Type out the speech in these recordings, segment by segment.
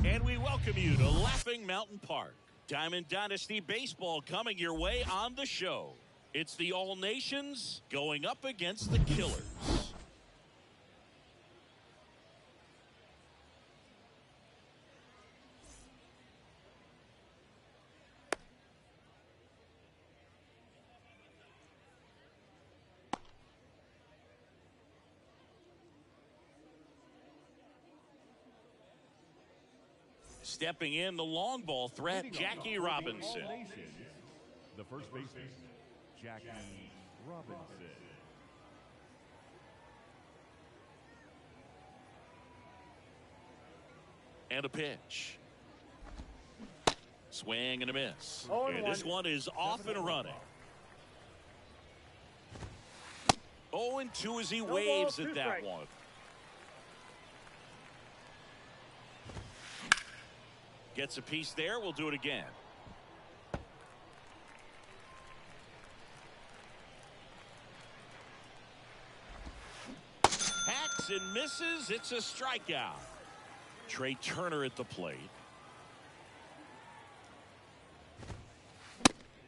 And we welcome you to Laughing Mountain Park. Diamond Dynasty Baseball coming your way on the show. It's the All Nations going up against the Killers. Stepping in the long ball threat, Jackie Robinson. The first baseman, Jackie Robinson. And a pitch. Swing and a miss. And this one is off and running. 0-2 as he waves at that one. Gets a piece there. We'll do it again. Hacks and misses. It's a strikeout. Trey Turner at the plate.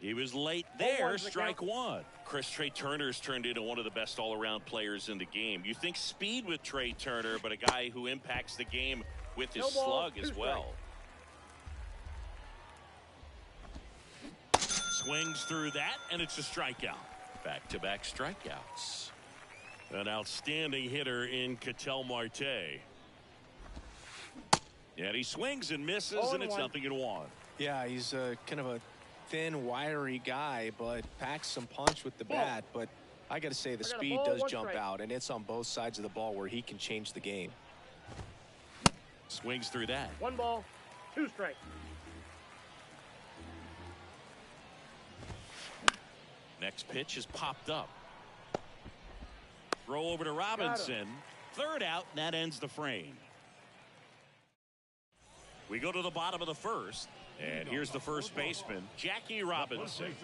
He was late there. Strike one. Trey Turner's turned into one of the best all-around players in the game. You think speed with Trey Turner, but a guy who impacts the game with his slug as well. Swings through that, and it's a strikeout. Back-to-back strikeouts. An outstanding hitter in Ketel Marte. And he swings and misses, and it's 0-1. Yeah, he's kind of a thin, wiry guy, but packs some punch with the bat. But I got to say, the speed does jump out, and it's on both sides of the ball where he can change the game. Swings through that. 1 ball, 2 strikes. Next pitch is popped up. Throw over to Robinson. Third out, and that ends the frame. We go to the bottom of the first, and here's the first baseman, Jackie Robinson.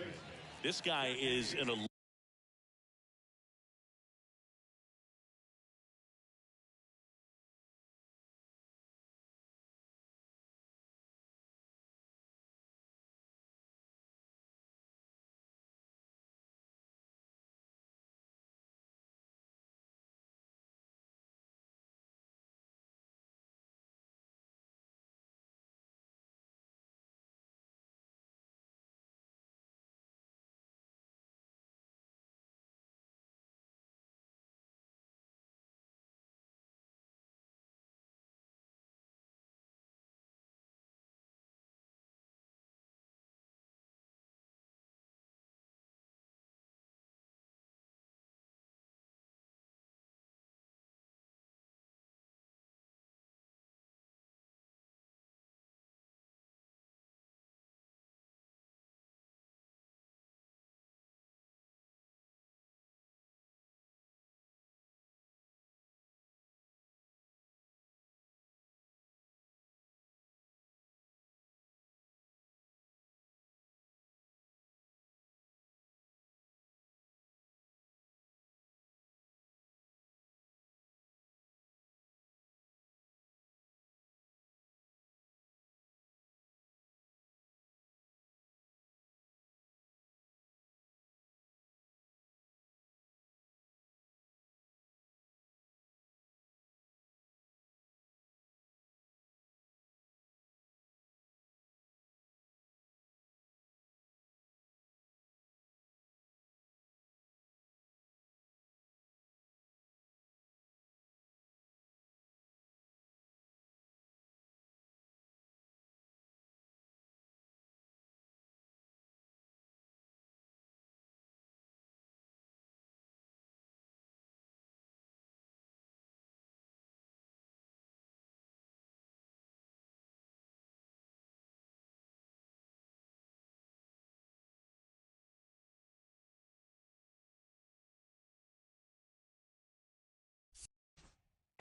This guy is an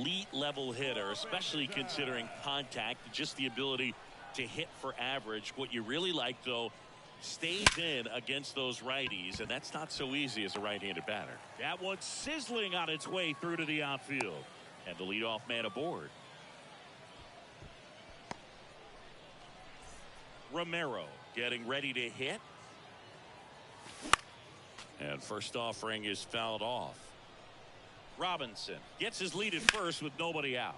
Elite level hitter, especially considering contact, just the ability to hit for average. What you really like, though, stays in against those righties, and that's not so easy as a right-handed batter. That one's sizzling on its way through to the outfield, and the leadoff man aboard. Romero getting ready to hit, and first offering is fouled off. Robinson gets his lead at first with nobody out.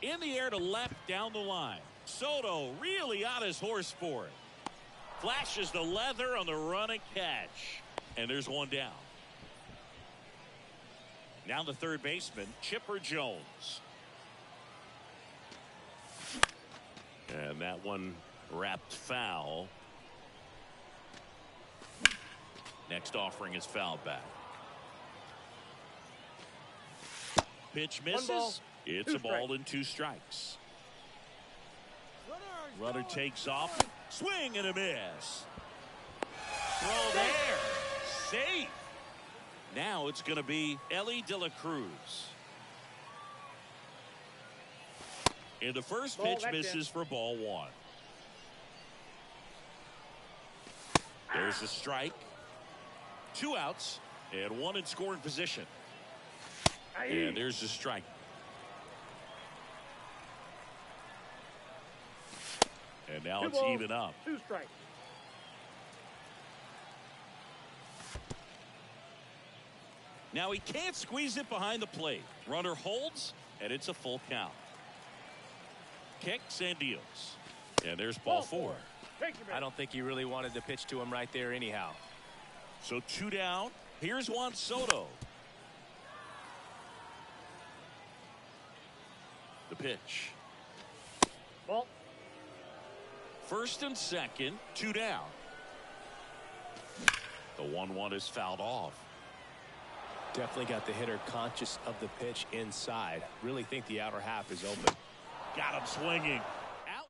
In the air to left down the line. Soto really on his horse for it. Flashes the leather on the run and catch. And there's one down. Now the third baseman, Chipper Jones. And that one wrapped foul. Next offering is fouled back. Pitch misses. It's a ball and 2 strikes. Runner takes off. Swing and a miss. Throw there. Safe. Now it's going to be Ellie De La Cruz. And the first pitch misses for ball 1. There's a strike. 2 outs and 1 in scoring position. And there's a strike. And now it's even up. 2 strikes. Now he can't squeeze it behind the plate. Runner holds, and it's a full count. Kicks and deals. And there's ball 4. I don't think he really wanted to pitch to him right there anyhow. So 2 down. Here's Juan Soto. The pitch. Ball. First and second, 2 down. The 1-1 is fouled off. Definitely got the hitter conscious of the pitch inside. Really think the outer half is open. Got him swinging. Out.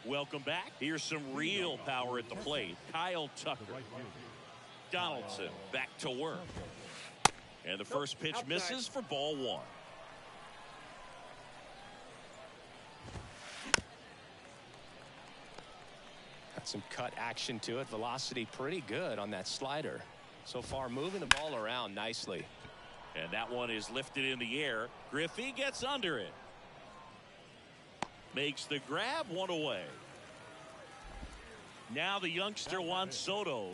Welcome back. Here's some real power at the plate. Kyle Tucker. Donaldson back to work. And the first pitch misses for ball 1. Got some cut action to it. Velocity pretty good on that slider. So far moving the ball around nicely. And that one is lifted in the air. Griffey gets under it. Makes the grab, 1 away. Now the youngster Juan Soto.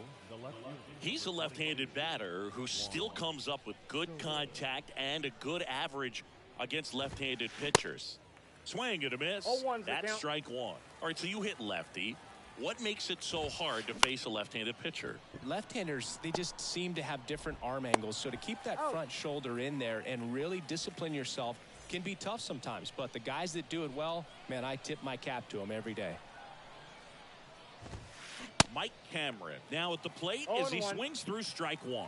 He's a left-handed batter who still comes up with good contact and a good average against left-handed pitchers. Swing and a miss. That's strike 1. All right, so you hit lefty. What makes it so hard to face a left-handed pitcher? Left-handers, they just seem to have different arm angles. So to keep that front shoulder in there and really discipline yourself can be tough sometimes. But the guys that do it well, man, I tip my cap to them every day. Mike Cameron now at the plate as he swings through strike 1.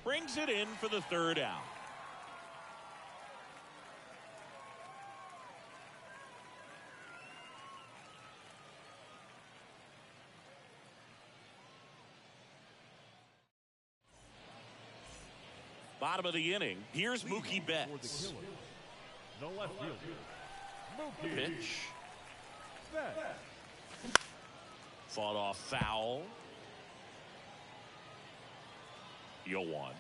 Brings it in for the 3rd out. Bottom of the inning. Here's Mookie Betts. The left fielder. The pitch. Fought off foul. 0-1.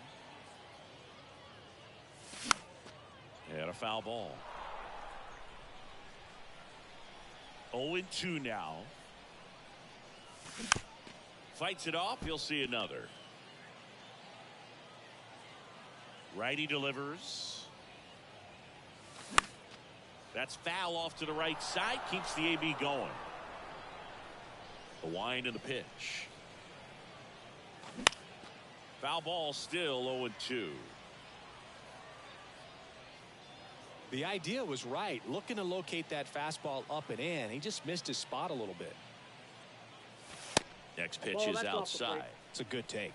And a foul ball. 0-2 now. Fights it off. He'll see another. Righty delivers. That's foul off to the right side. Keeps the AB going. The wind and the pitch. Foul ball still 0-2. The idea was right. Looking to locate that fastball up and in. He just missed his spot a little bit. Next pitch is outside. It's a good take.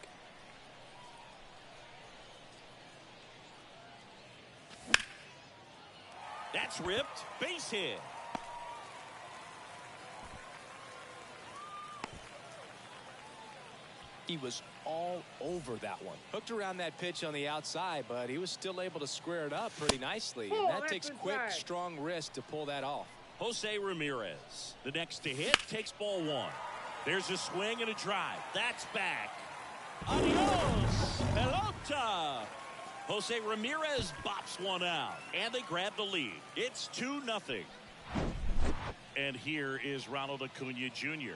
That's ripped. Base hit. He was all over that one. Hooked around that pitch on the outside, but he was still able to square it up pretty nicely. And that takes quick, strong wrist to pull that off. Jose Ramirez, the next to hit, takes ball one. There's a swing and a drive. That's back. Adios, pelota. Jose Ramirez bops one out, and they grab the lead. It's 2-0. And here is Ronald Acuna Jr.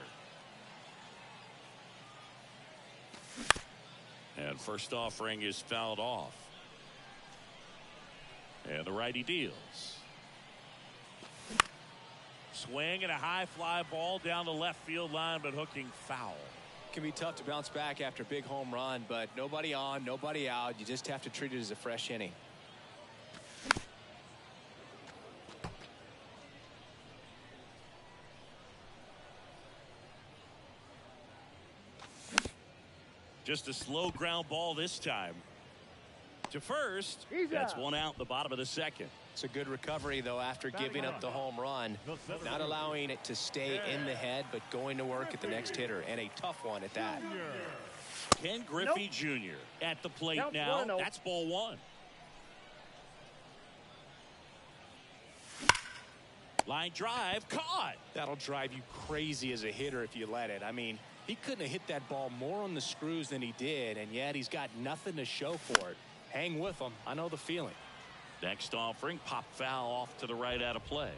And first offering is fouled off. And the righty deals. Swing and a high fly ball down the left field line, but hooking foul. Can be tough to bounce back after a big home run, but nobody on, nobody out. You just have to treat it as a fresh inning. Just a slow ground ball this time. To first, that's one out in the bottom of the second. It's a good recovery, though, after giving up the home run. Not allowing it to stay in the head, but going to work at the next hitter, and a tough one at that. Ken Griffey Jr. at the plate now. That's ball one. Line drive, caught. That'll drive you crazy as a hitter if you let it. I mean, he couldn't have hit that ball more on the screws than he did, and yet he's got nothing to show for it. Hang with him. I know the feeling. Next offering, pop foul off to the right out of play.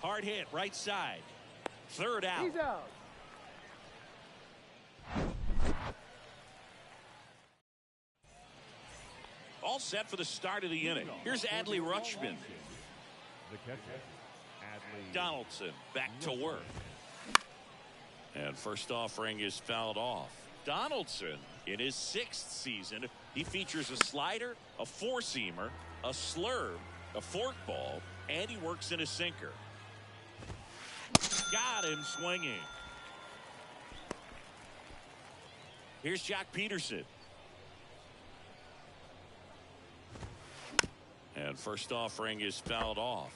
Hard hit, right side. Third out. He's out. All set for the start of the inning. Here's Adley Rutschman. The catcher, Adley Donaldson back to work. And first offering is fouled off. Donaldson, in his 6th season, he features a slider, a four-seamer, a slurve, a forkball, and he works in a sinker. Got him swinging. Here's Jock Peterson. And first offering is fouled off.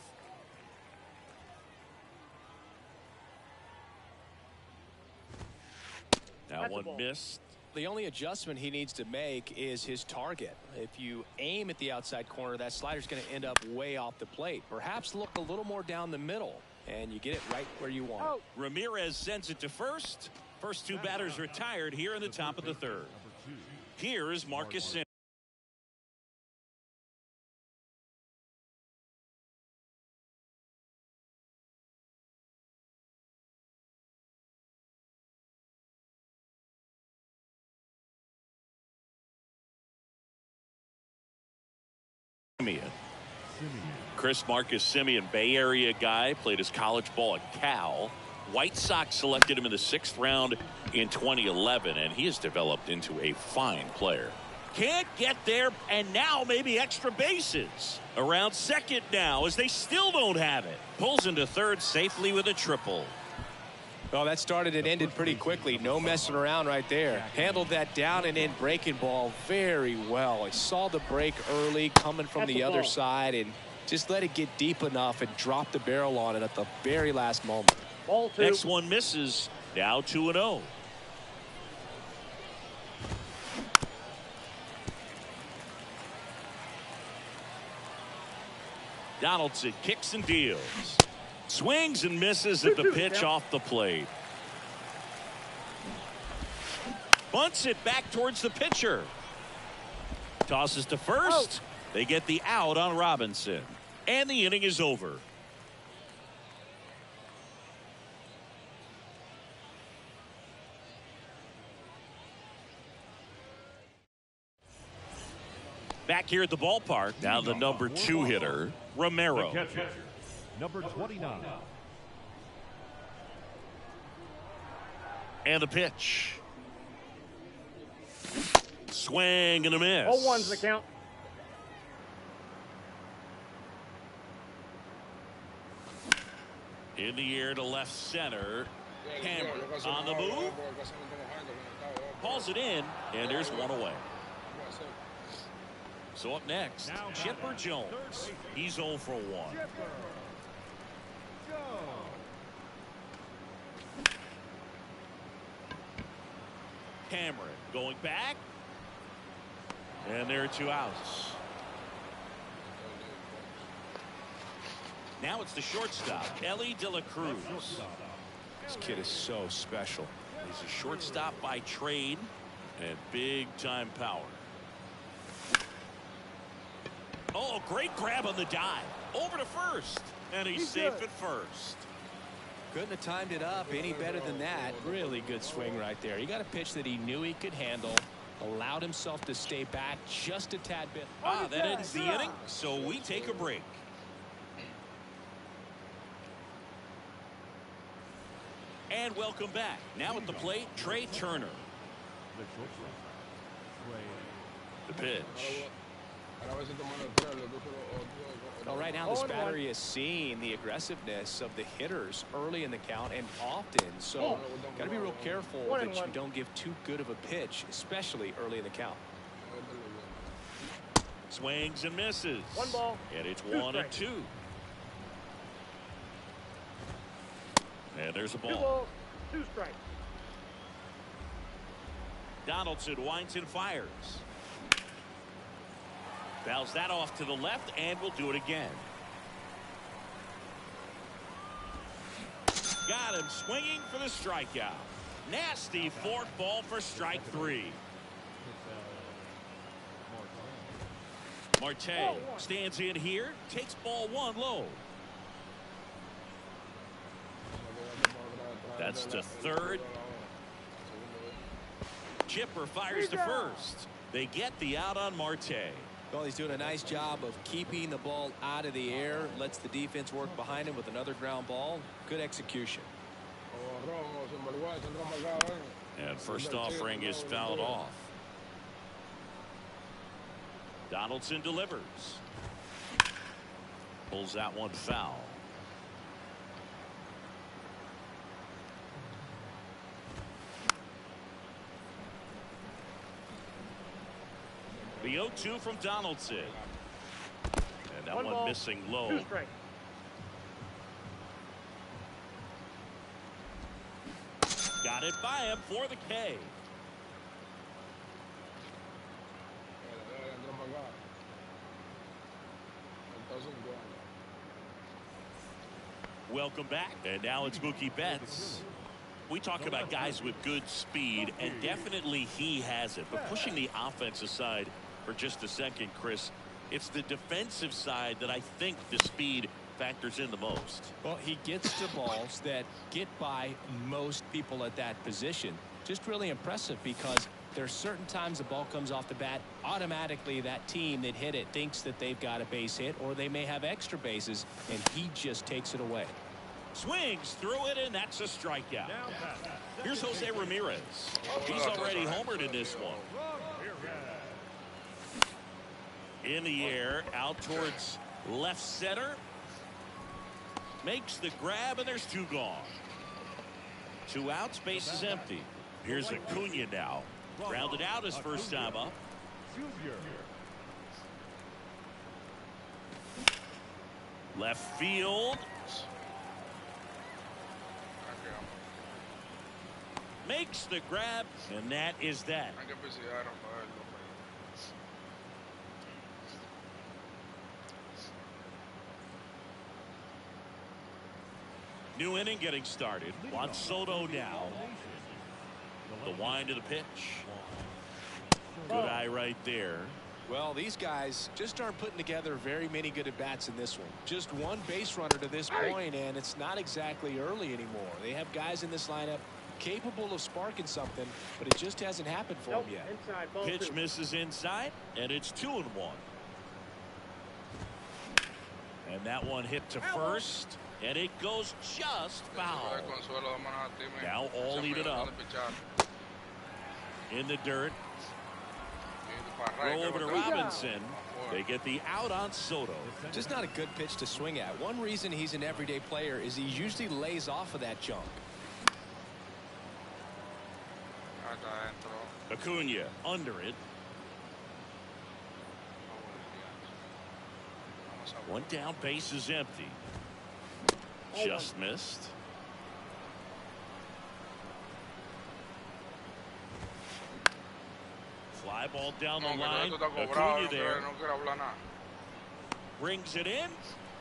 Now one missed. The only adjustment he needs to make is his target. If you aim at the outside corner, that slider's going to end up way off the plate. Perhaps look a little more down the middle, and you get it right where you want it. Ramirez sends it to first. First two batters retired here in the top of the third. Here is Marcus Simeon. Chris Marcus Simeon, Bay Area guy, played his college ball at Cal. White Sox selected him in the 6th round in 2011, and he has developed into a fine player. Can't get there, and now maybe extra bases. Around second now as they still don't have it. Pulls into third safely with a triple. Well, that started and ended pretty quickly. No messing around right there. Handled that down and in breaking ball very well. He saw the break early coming from the other side and just let it get deep enough and drop the barrel on it at the very last moment. Ball two. Next one misses. Now 2-0. Donaldson kicks and deals. Swings and misses at the pitch off the plate. Bunts it back towards the pitcher. Tosses to first. They get the out on Robinson. And the inning is over. Back here at the ballpark, now the number 2 hitter, Romero. the catcher, number 29. And the pitch. Swing and a miss. 0-1's the count. In the air to left center. Hammer on the move. Pulls it in, and there's one away. So up next, Chipper Jones. He's 0 for 1. Cameron going back. And there are 2 outs. Now it's the shortstop, Ellie De La Cruz. This kid is so special. He's a shortstop by trade and big-time power. Oh, great grab on the dive. Over to first. And he's safe at first. Couldn't have timed it up any better than that. Really good swing right there. He got a pitch that he knew he could handle. Allowed himself to stay back just a tad bit. That ends the inning, so we take a break. And welcome back. Now at the plate, Trey Turner. The pitch. Well, right now this battery is seeing the aggressiveness of the hitters early in the count and often. So got to be real careful that you don't give too good of a pitch, especially early in the count. Swings and misses. 1 ball. And it's 1-2. And there's a 2 ball. balls, 2 strikes. Donaldson winds and fires. Fouls that off to the left, and we'll do it again. Got him swinging for the strikeout. Nasty forkball for strike 3. Marte stands in here, takes ball 1 low. That's to third. Chipper fires to first. They get the out on Marte. Well, he's doing a nice job of keeping the ball out of the air. Lets the defense work behind him with another ground ball. Good execution. And first offering is fouled off. Donaldson delivers. Pulls that one foul. The 0-2 from Donaldson. And that 1 one ball, missing low. 2 strikes. Got it by him for the K. Welcome back. And now it's Mookie Betts. We talk about guys with good speed, and definitely he has it. But pushing the offense aside for just a second, Chris, it's the defensive side that I think the speed factors in the most. Well, he gets to balls that get by most people at that position. Just really impressive because there's certain times the ball comes off the bat, automatically that team that hit it thinks that they've got a base hit, or they may have extra bases, and he just takes it away. Swings through it, and that's a strikeout. Here's Jose Ramirez. He's already homered in this one. In the air, out towards left center. Makes the grab, and there's 2 gone. 2 outs, base is empty. Here's Acuna now. Grounded out his first time up. Left field. Makes the grab, and that is that. New inning getting started. Juan Soto now. The wind of the pitch. Good eye right there. Well, these guys just aren't putting together very many good at-bats in this one. Just 1 base runner to this point, and it's not exactly early anymore. They have guys in this lineup capable of sparking something, but it just hasn't happened for them yet. Inside, ball Pitch 2. misses inside, and it's 2-1. And that one hit to first, and it goes just foul. Now all even up. In the dirt. Throw over to Robinson. They get the out on Soto. Just not a good pitch to swing at. One reason he's an everyday player is he usually lays off of that jump. Acuna under it. 1 down, base is empty. Just missed. Fly ball down the No, que todo line. esto está cobrado, Acuna no there. quiere hablar nada. Brings it in.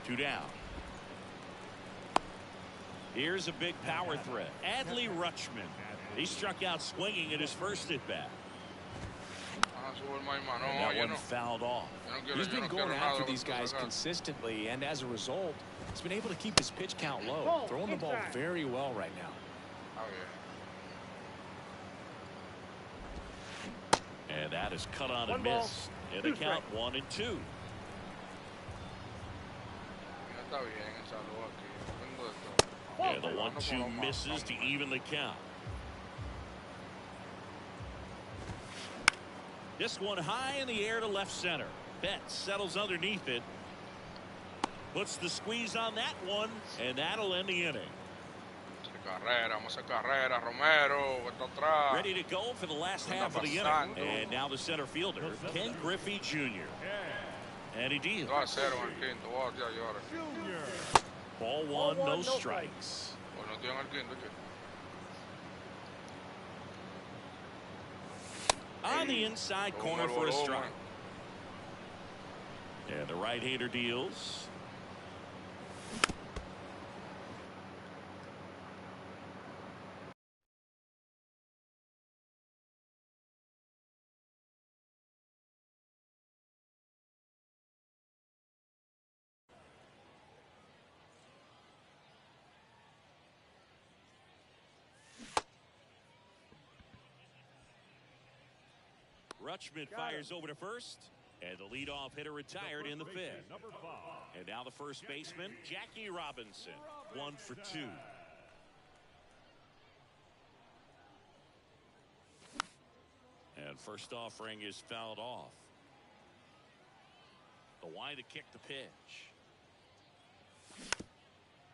2 down. Here's a big power threat. Adley Rutschman. He struck out swinging at his first at bat. And that one fouled off. He's been going after these guys consistently, and as a result, he's been able to keep his pitch count low, throwing the ball very well right now. And that is cut on and missed. And the count 1-2. And the 1-2 misses to even the count. This one high in the air to left center. Betts settles underneath it. Puts the squeeze on that one, and that'll end the inning. Ready to go for the last half of the inning. And now the center fielder, Ken Griffey Jr. And he deals. Ball one, no strikes. On the inside corner for a strike. And the right-hander deals. Rutschman fires over to first, and the leadoff hitter retired in the fifth. And now the first baseman, Jackie Robinson, 1 for 2. And first offering is fouled off. The wind to kick the pitch.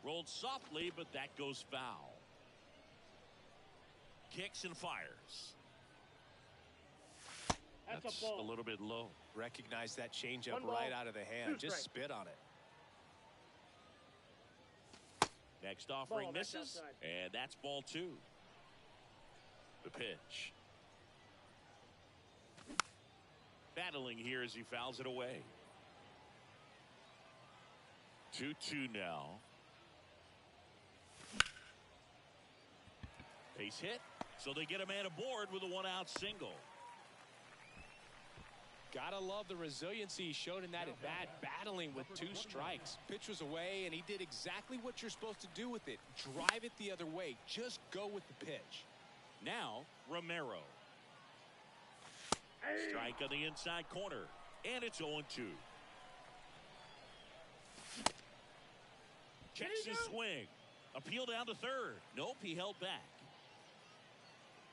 Rolled softly, but that goes foul. Kicks and fires. That's a little bit low. Recognize that changeup right out of the hand. Just spit on it. Next offering misses, and that's ball 2. The pitch. Battling here as he fouls it away. 2-2 now. Base hit, so they get a man aboard with a 1-out single. Gotta love the resiliency he showed in that at bat, battling with 2 strikes. Pitch was away, and he did exactly what you're supposed to do with it. Drive it the other way. Just go with the pitch. Now, Romero. Strike on the inside corner, and it's 0-2. Checks his swing. Appeal down to third. Nope, he held back.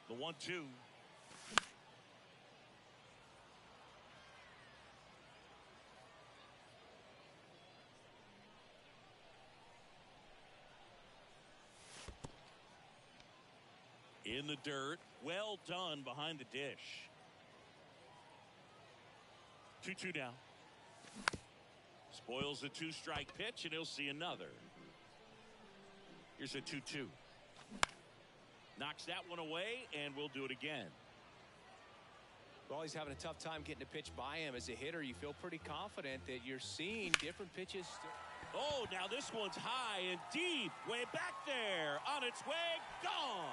The 1-2. In the dirt. Well done behind the dish. 2-2 now. Spoils the 2-strike pitch, and he'll see another. Here's a 2-2. Knocks that one away, and we'll do it again. Well, he's having a tough time getting a pitch by him. As a hitter, you feel pretty confident that you're seeing different pitches. Oh, now this one's high and deep. Way back there. On its way. Gone.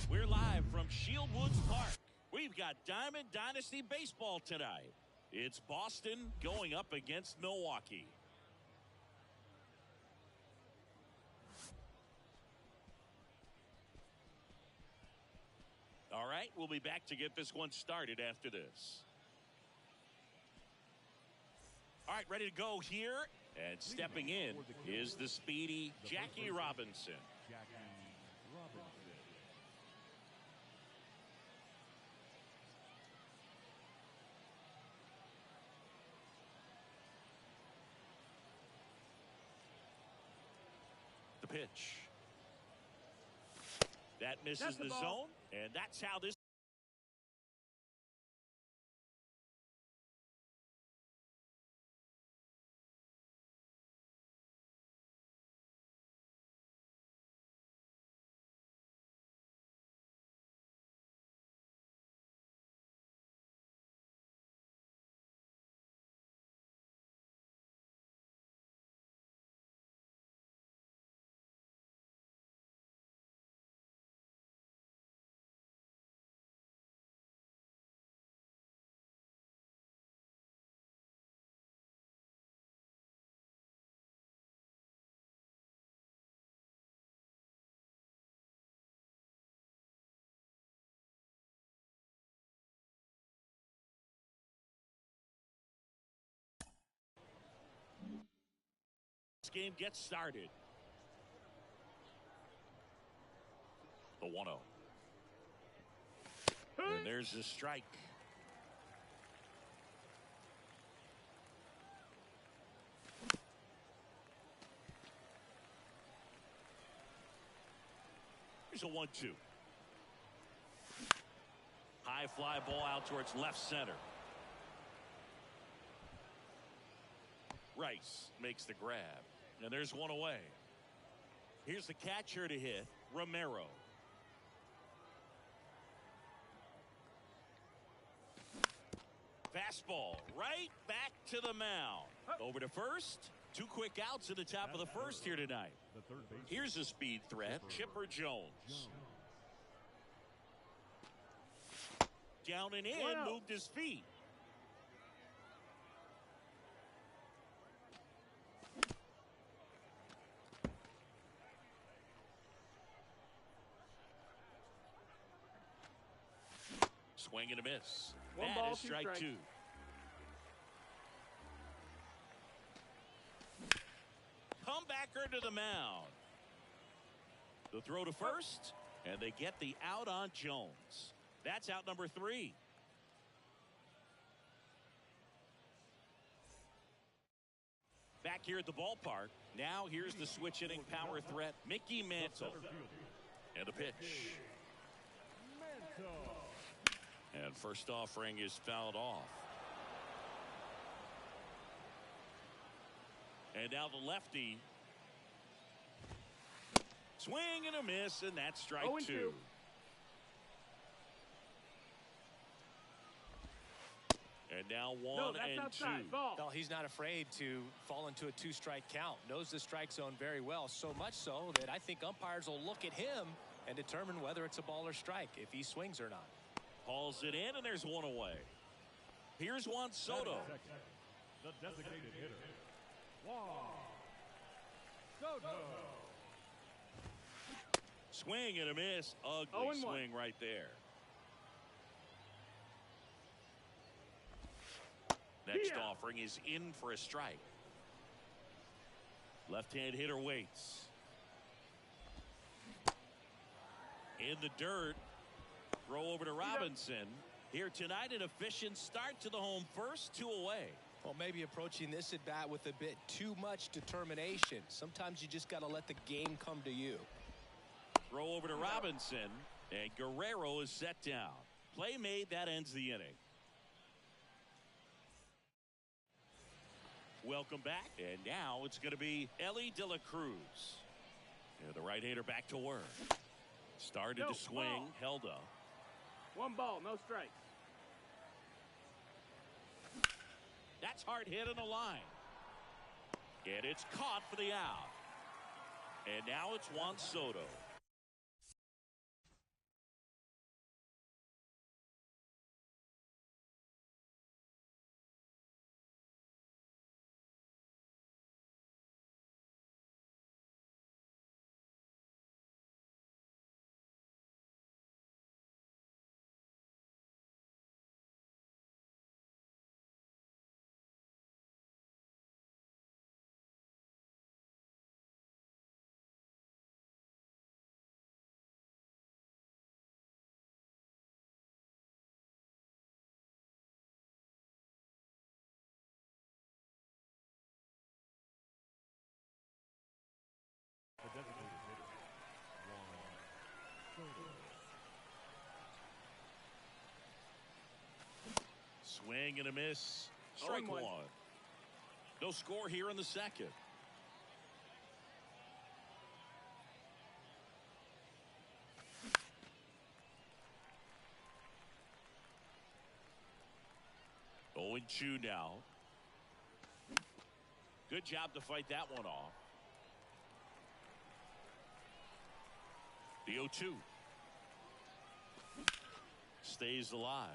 We're live from Shield Woods Park. We've got Diamond Dynasty Baseball tonight. It's Boston going up against Milwaukee. All right, we'll be back to get this one started after this. All right, ready to go here. And stepping in is the speedy Jackie Robinson. The pitch. That misses the zone, and that's how this game gets started. The 1-0. And there's the strike. Here's a 1-2. High fly ball out towards left center. Rice makes the grab. And there's one away. Here's the catcher to hit, Romero. Fastball right back to the mound. Over to first. 2 quick outs at the top of the first here tonight. Here's a speed threat, Chipper Jones. Down and in, moved his feet. Swing and a miss. That is strike 2. Comebacker to the mound. The throw to first, and they get the out on Jones. That's out number 3. Back here at the ballpark. Now here's the switch hitting power threat, Mickey Mantle. And the pitch. And first offering is fouled off. And now the lefty. Swing and a miss, and that's strike 2. And now 1 and 2. Well, he's not afraid to fall into a 2-strike count. Knows the strike zone very well, so much so that I think umpires will look at him and determine whether it's a ball or strike, if he swings or not. Hauls it in, and there's 1 away. Here's Juan Soto. The designated hitter, Juan Soto. Swing and a miss. Ugly swing right there. Next offering is in for a strike. Left-hand hitter waits. In the dirt. Throw over to Robinson. Here tonight, an efficient start to the home first, 2 away. Well, maybe approaching this at bat with a bit too much determination. Sometimes you just got to let the game come to you. Throw over to Robinson, and Guerrero is set down. Play made, that ends the inning. Welcome back, and now it's going to be Ellie De La Cruz. And the right-hander back to work. Started to swing, held up. 1 ball, no strikes. That's hard hit on the line. And it's caught for the out. And now it's Juan Soto. Swing and a miss. Strike 1. No score here in the second. Oh, 0-2 now. Good job to fight that one off. The 0-2. Stays alive.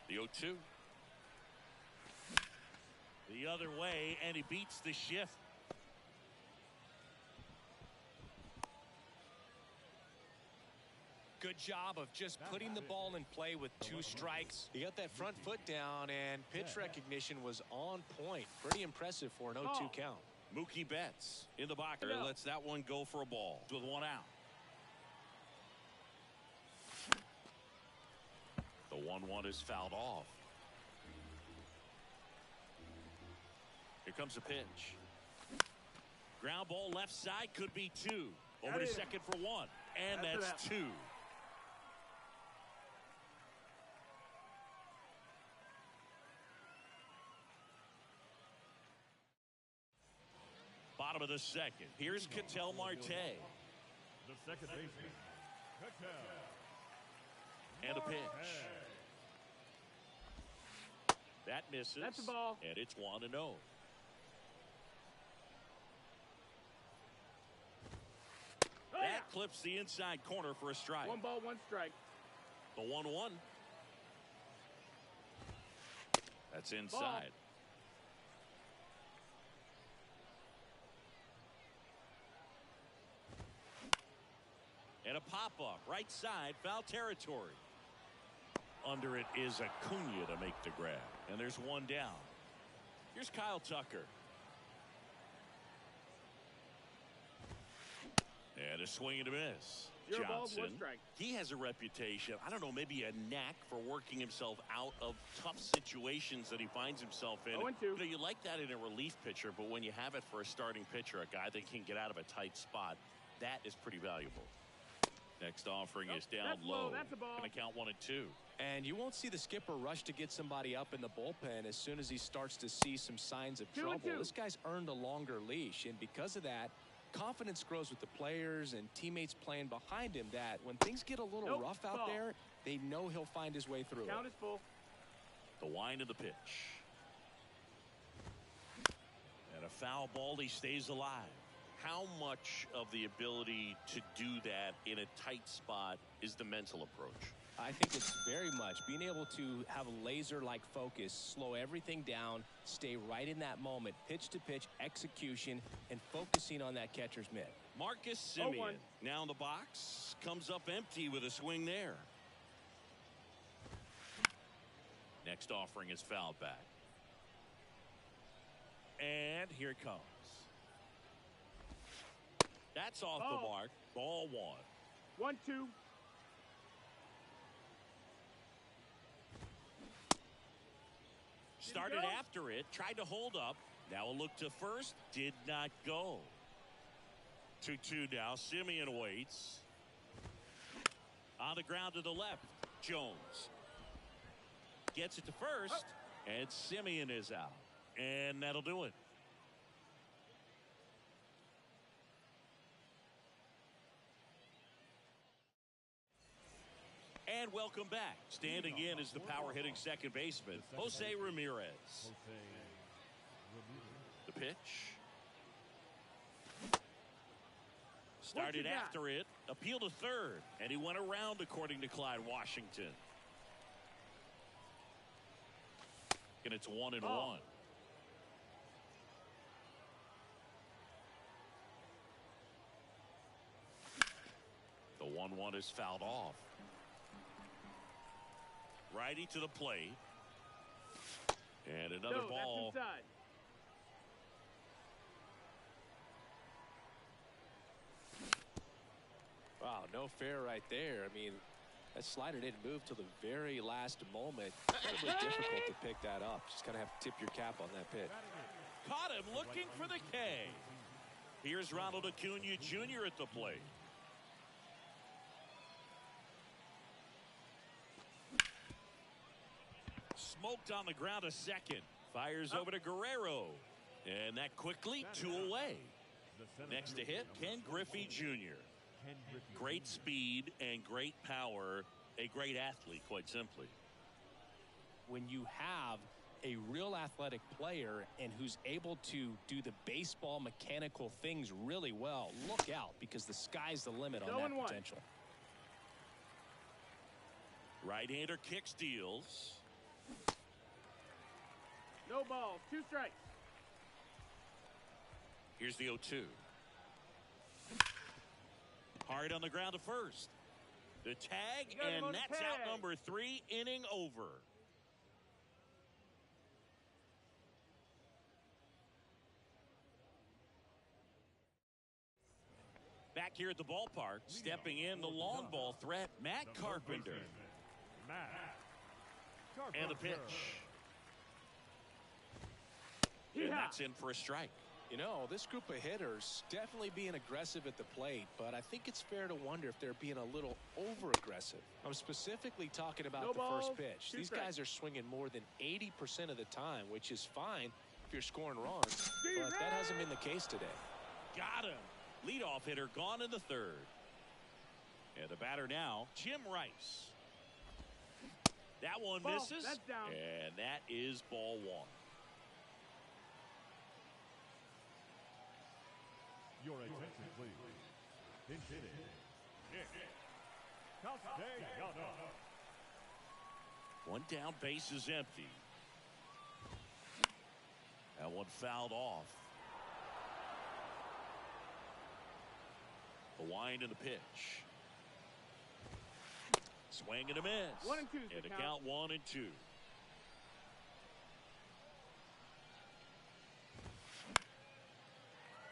The 0-2. The other way, and he beats the shift. Good job of just putting the ball in play with 2 strikes. He got that front foot down, and pitch recognition was on point. Pretty impressive for an 0-2 count. Mookie Betts in the box. Lets that one go for a ball with 1 out. The 1-1 is fouled off. Here comes a pitch. Ground ball left side, could be 2. Over to second for 1. And that's 2. Bottom of the second. Here's Ketel Marte. The second baseman, Ketel. And a pitch. That misses. That's a ball. And it's 1-0. That clips the inside corner for a strike. 1 ball, 1 strike. The 1-1. That's inside. Ball. And a pop-up, right side, foul territory. Under it is Acuna to make the grab. And there's 1 down. Here's Kyle Tucker. And a swing and a miss. 0 balls, 1 Johnson, strike. he has a reputation, I don't know, maybe a knack for working himself out of tough situations that he finds himself in. 0-2. You know, you like that in a relief pitcher, but when you have it for a starting pitcher, a guy that can get out of a tight spot, that is pretty valuable. Next offering is down low. That's a ball. Going to count 1 and 2. And you won't see the skipper rush to get somebody up in the bullpen as soon as he starts to see some signs of 2 trouble. and 2. This guy's earned a longer leash, and because of that, confidence grows with the players and teammates playing behind him that when things get a little rough out there, they know he'll find his way through Count it. is full. The wind of the pitch. And a foul ball, he stays alive. How much of the ability to do that in a tight spot is the mental approach? I think it's very much being able to have a laser-like focus, slow everything down, stay right in that moment, pitch to pitch execution, and focusing on that catcher's mitt. Marcus 0-1. Semien now in the box, comes up empty with a swing there. Next offering is fouled back. And here it comes. That's off the mark. Ball 1. 1-2. Started after it, tried to hold up. Now a look to first, did not go. 2-2 now. Semien waits. On the ground to the left. Jones gets it to first, and Semien is out. And that'll do it. And welcome back. Standing in is the power-hitting second baseman, Jose Ramirez. The pitch. Started after it, appealed to third, and he went around according to Clyde Washington. And it's 1-1. The 1-1 is fouled off. Righty to the plate. And another ball. That's inside. Wow, no fair right there. I mean, that slider didn't move till the very last moment. Incredibly difficult to pick that up. Just kind of have to tip your cap on that pitch. Caught him looking for the K. Here's Ronald Acuna Jr. at the plate. smoked on the ground a second. Fires over to Guerrero. And that quickly 2 away. Next to hit, Ken Griffey Jr. Great speed and great power. A great athlete, quite simply. When you have a real athletic player and who's able to do the baseball mechanical things really well, look out, because the sky's the limit on that potential. Right-hander kick steals. No balls, 2 strikes. Here's the 0-2. Hard on the ground to first. The tag, and that's out number 3, inning over. Back here at the ballpark, stepping in the long ball threat, Matt Carpenter. And the pitch. And that's in for a strike. You know, this group of hitters definitely being aggressive at the plate, but I think it's fair to wonder if they're being a little over-aggressive. I'm specifically talking about the first pitch. These guys are swinging more than 80% of the time, which is fine if you're scoring runs, but that hasn't been the case today. Got him. Leadoff hitter gone in the 3rd. And the batter now, Jim Rice. That one misses. That's down. And that is ball 1. Your attention, please. Pinch hitting. Nick Castellanos. 1 down, base is empty. That one fouled off. The wind and the pitch. Swing and a miss. 1 and 2. And a count 1 and 2.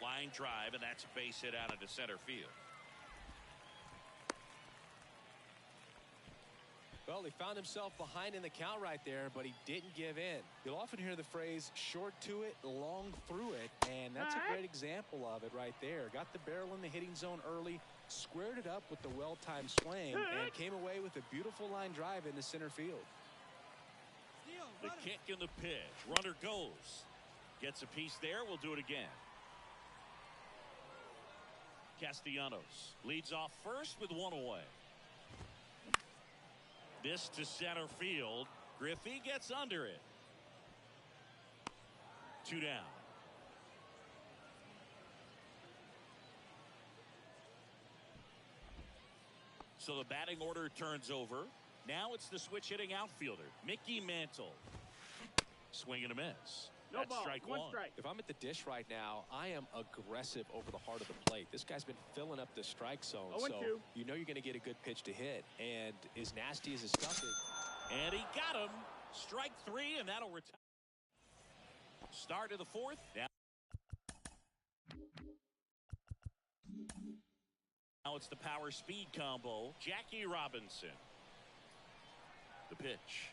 Line drive, and that's a base hit out into center field. Well, he found himself behind in the count right there, but he didn't give in. You'll often hear the phrase, short to it, long through it, and that's a great example of it right there. Got the barrel in the hitting zone early, squared it up with the well-timed swing, and came away with a beautiful line drive into center field. The kick and the pitch. Runner goes. Gets a piece there. We'll do it again. Castellanos leads off first with 1 away. This to center field. Griffey gets under it. 2 down. So the batting order turns over. Now it's the switch hitting outfielder, Mickey Mantle. Swing and a miss. No That's ball. strike 1 1. strike. If I'm at the dish right now, I am aggressive over the heart of the plate. This guy's been filling up the strike zone, so you know you're going to get a good pitch to hit. And as nasty as his stuff is. And he got him. Strike 3, and that'll retire. Start of the 4th. Now it's the power speed combo. Jackie Robinson. The pitch.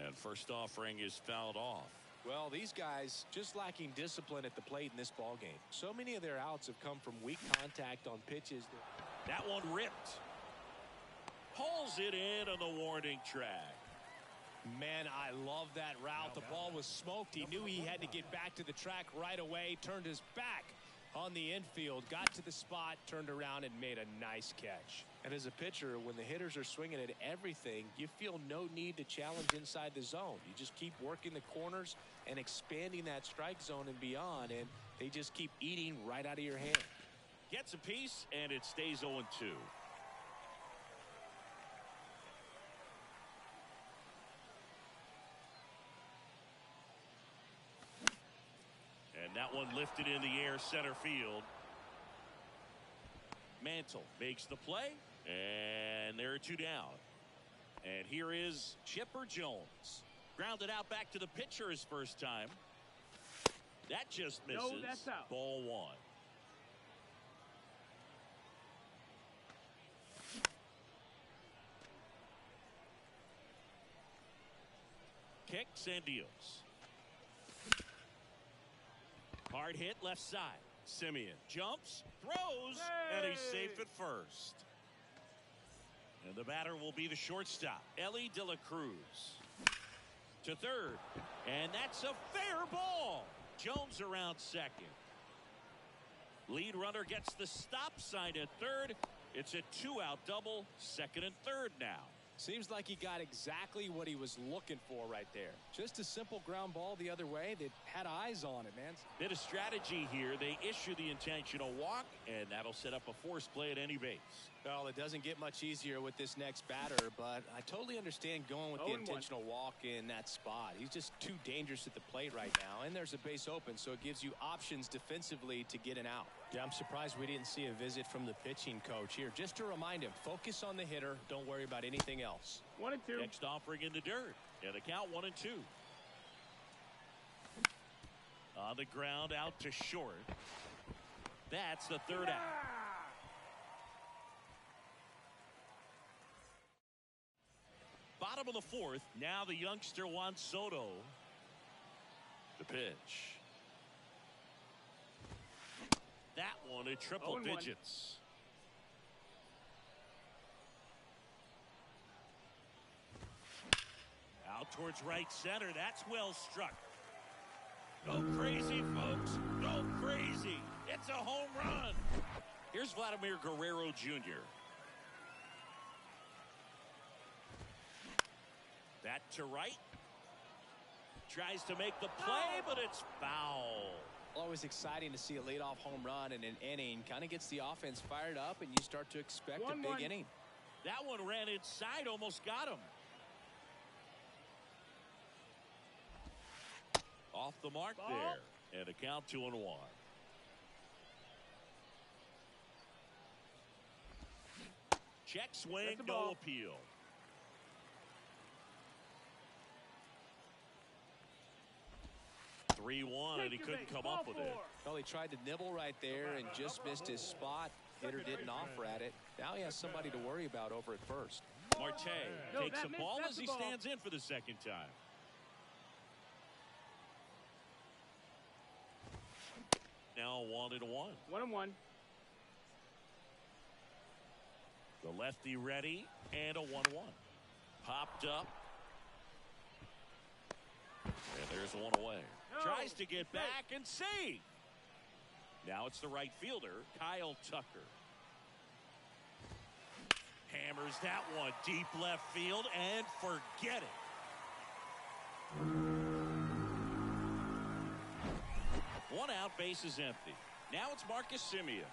And first offering is fouled off. Well, these guys just lacking discipline at the plate in this ball game. So many of their outs have come from weak contact on pitches. That one ripped. Pulls it in on the warning track. Man, I love that route. The ball was smoked. He knew he had to get back to the track right away. Turned his back on the infield. Got to the spot, turned around, and made a nice catch. And as a pitcher, when the hitters are swinging at everything, you feel no need to challenge inside the zone. You just keep working the corners and expanding that strike zone and beyond, and they just keep eating right out of your hand. Gets a piece, and it stays 0-2. And that one lifted in the air center field. Mantle makes the play, and there are 2 down. And here is Chipper Jones. Grounded out back to the pitcher his first time. That just misses. No, that's out. Ball 1. Kicks and deals. Hard hit left side. Simeon jumps, throws, and he's safe at first. And the batter will be the shortstop, Ellie De La Cruz. To third. And that's a fair ball. Jones around second. Lead runner gets the stop sign at third. It's a 2-out double, second and third now. Seems like he got exactly what he was looking for right there. Just a simple ground ball the other way that had eyes on it, man. Bit of strategy here. They issue the intentional walk, and that'll set up a force play at any base. Well, it doesn't get much easier with this next batter, but I totally understand going with the intentional walk in that spot. He's just too dangerous at the plate right now, and there's a base open, so it gives you options defensively to get an out. Yeah, I'm surprised we didn't see a visit from the pitching coach here, just to remind him, focus on the hitter, don't worry about anything else. 1-2. Next offering in the dirt, and the count 1-2. On the ground, out to short. That's the third out. Bottom of the fourth. Now the youngster Juan Soto. The pitch. That one at triple digits. Out towards right center. That's well struck. Go crazy, folks. Go crazy. It's a home run. Here's Vladimir Guerrero Jr. That to right. Tries to make the play, but it's foul. Always exciting to see a leadoff home run in an inning. Kind of gets the offense fired up, and you start to expect a big inning. That one ran inside, almost got him. Off the mark there. And a count 2-1. Check swing, no appeal. (3-1), and he couldn't come up with it. Well, he tried to nibble right there and just missed his spot. Hitter didn't offer at it. Now he has somebody to worry about over at first. Marte takes the ball as he stands in for the second time. Now 1-1. 1-1. The lefty ready, and a 1-1. Popped up. And there's one away. Tries to get back and save. Now it's the right fielder, Kyle Tucker. Hammers that one deep left field and forget it. One out, base is empty. Now it's Marcus Semien.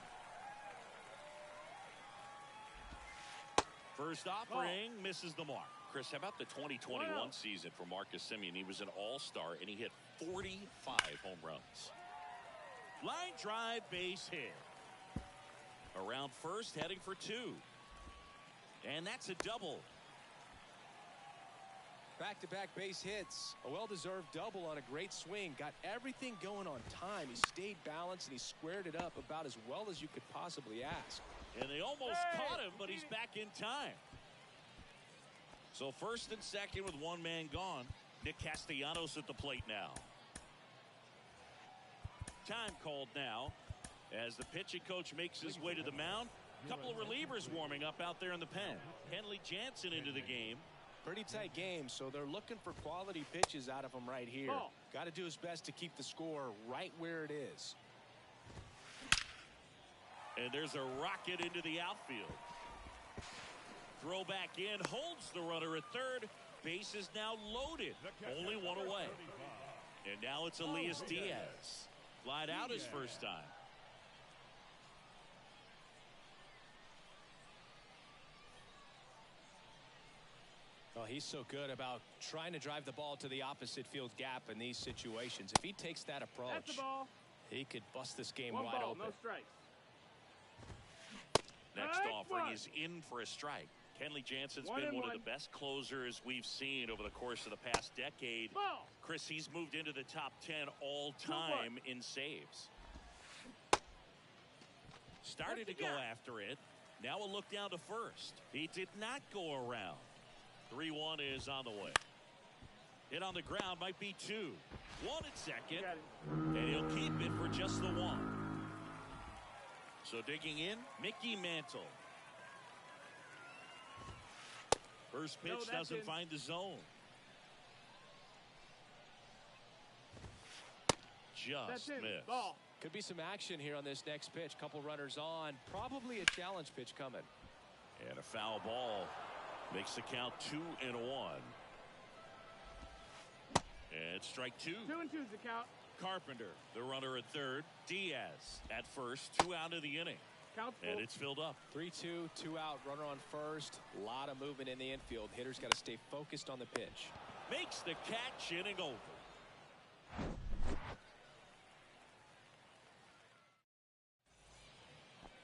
First offering misses the mark. Chris, how about the 2021 season for Marcus Semien? He was an all-star, and he hit 45 home runs. Line drive, base hit. Around first, heading for two. And that's a double. Back-to-back base hits. A well-deserved double on a great swing. Got everything going on time. He stayed balanced, and he squared it up about as well as you could possibly ask. And they almost caught him, but he's back in time. So first and second with one man gone. Nick Castellanos at the plate now. Time called now as the pitching coach makes his way to the mound. A couple of relievers warming up out there in the pen. Kenley Jansen into the game. Pretty tight game, so they're looking for quality pitches out of him right here. Got to do his best to keep the score right where it is. And there's a rocket into the outfield. Throw back in, holds the runner at third. Base is now loaded. Only one away. And now it's Elias Diaz. Flied out his first time. Well, he's so good about trying to drive the ball to the opposite field gap in these situations. If he takes that approach, he could bust this game wide open. No strikes. Next offering is in for a strike. Kenley Jansen's been one of the best closers we've seen over the course of the past decade. Chris, he's moved into the top 10 all-time in saves. Started to go after it. Now a look down to first. He did not go around. 3-1 is on the way. Hit on the ground, might be two. One at second, and he'll keep it for just the one. So digging in, Mickey Mantle. First pitch doesn't find the zone. Just missed. Ball. Could be some action here on this next pitch. Couple runners on. Probably a challenge pitch coming. And a foul ball makes the count 2-1. And strike two. 2 and 2's the count. Carpenter, the runner at third. Diaz at first. 2 out of the inning. Count full. And it's filled up. 3-2, 2 out, runner on first. A lot of movement in the infield. Hitters got to stay focused on the pitch. Makes the catch, inning over.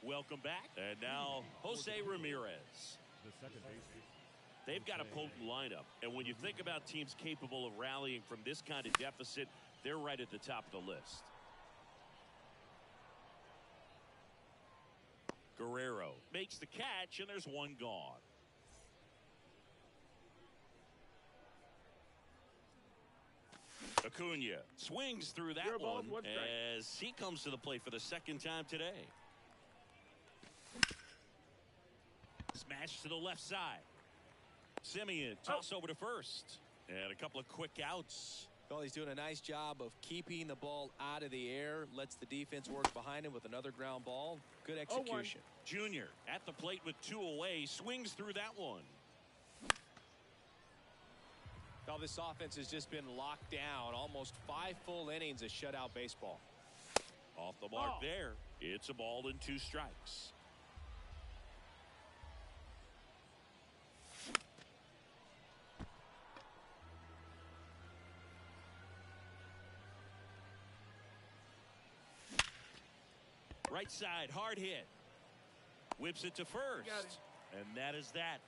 Welcome back. And now Jose Ramirez. The second baseman. They've got a potent lineup. And when you think about teams capable of rallying from this kind of deficit, they're right at the top of the list. Guerrero makes the catch, and there's one gone. Acuna swings through that one as he comes to the plate for the second time today. Smash to the left side. Simeon toss over to first. And a couple of quick outs. Well, he's doing a nice job of keeping the ball out of the air. Lets the defense work behind him with another ground ball. Good execution. Junior at the plate with 2 away. Swings through that one. Well, this offense has just been locked down. Almost 5 full innings of shutout baseball. Off the mark there. It's a ball and 2 strikes. Right side, hard hit. Whips it to first. And that is that.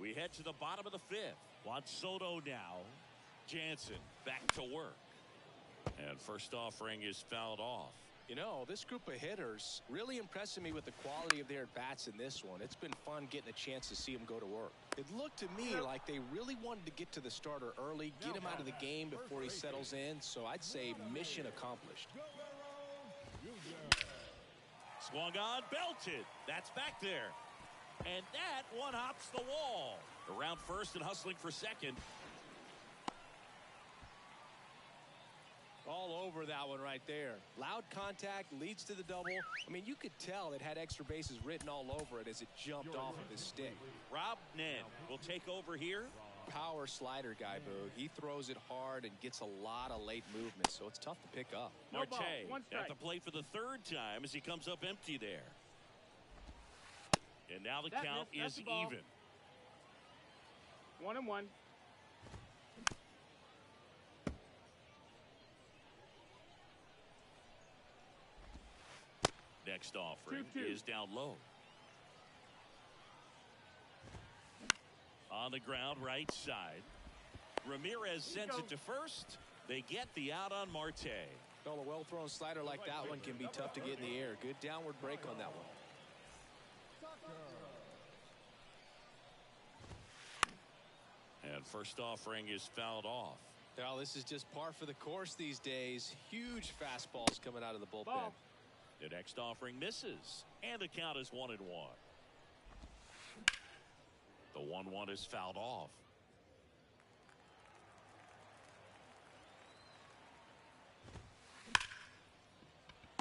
We head to the bottom of the 5th. Juan Soto now. Jansen back to work. And first offering is fouled off. You know, this group of hitters really impressing me with the quality of their at-bats in this one. It's been fun getting a chance to see them go to work. It looked to me like they really wanted to get to the starter early, get him out of the game before he settles in. So I'd say mission accomplished. Swung on, belted. That's back there. And that one hops the wall. Around first and hustling for second. All over that one right there. Loud contact leads to the double. I mean, you could tell it had extra bases written all over it as it jumped off of his stick. Rob Nen will take over here. Power slider guy, Boog. He throws it hard and gets a lot of late movement, so it's tough to pick up. Marte at the plate for the 3rd time as he comes up empty there. And now the count is even. 1-1. Next offering is down low. On the ground, right side. Ramirez sends it to first. They get the out on Marte. Well, a well-thrown slider like that one can be tough to get in the air. Good downward break on that one. And first offering is fouled off. Well, this is just par for the course these days. Huge fastballs coming out of the bullpen. The next offering misses. And the count is 1-1. The 1-1 is fouled off.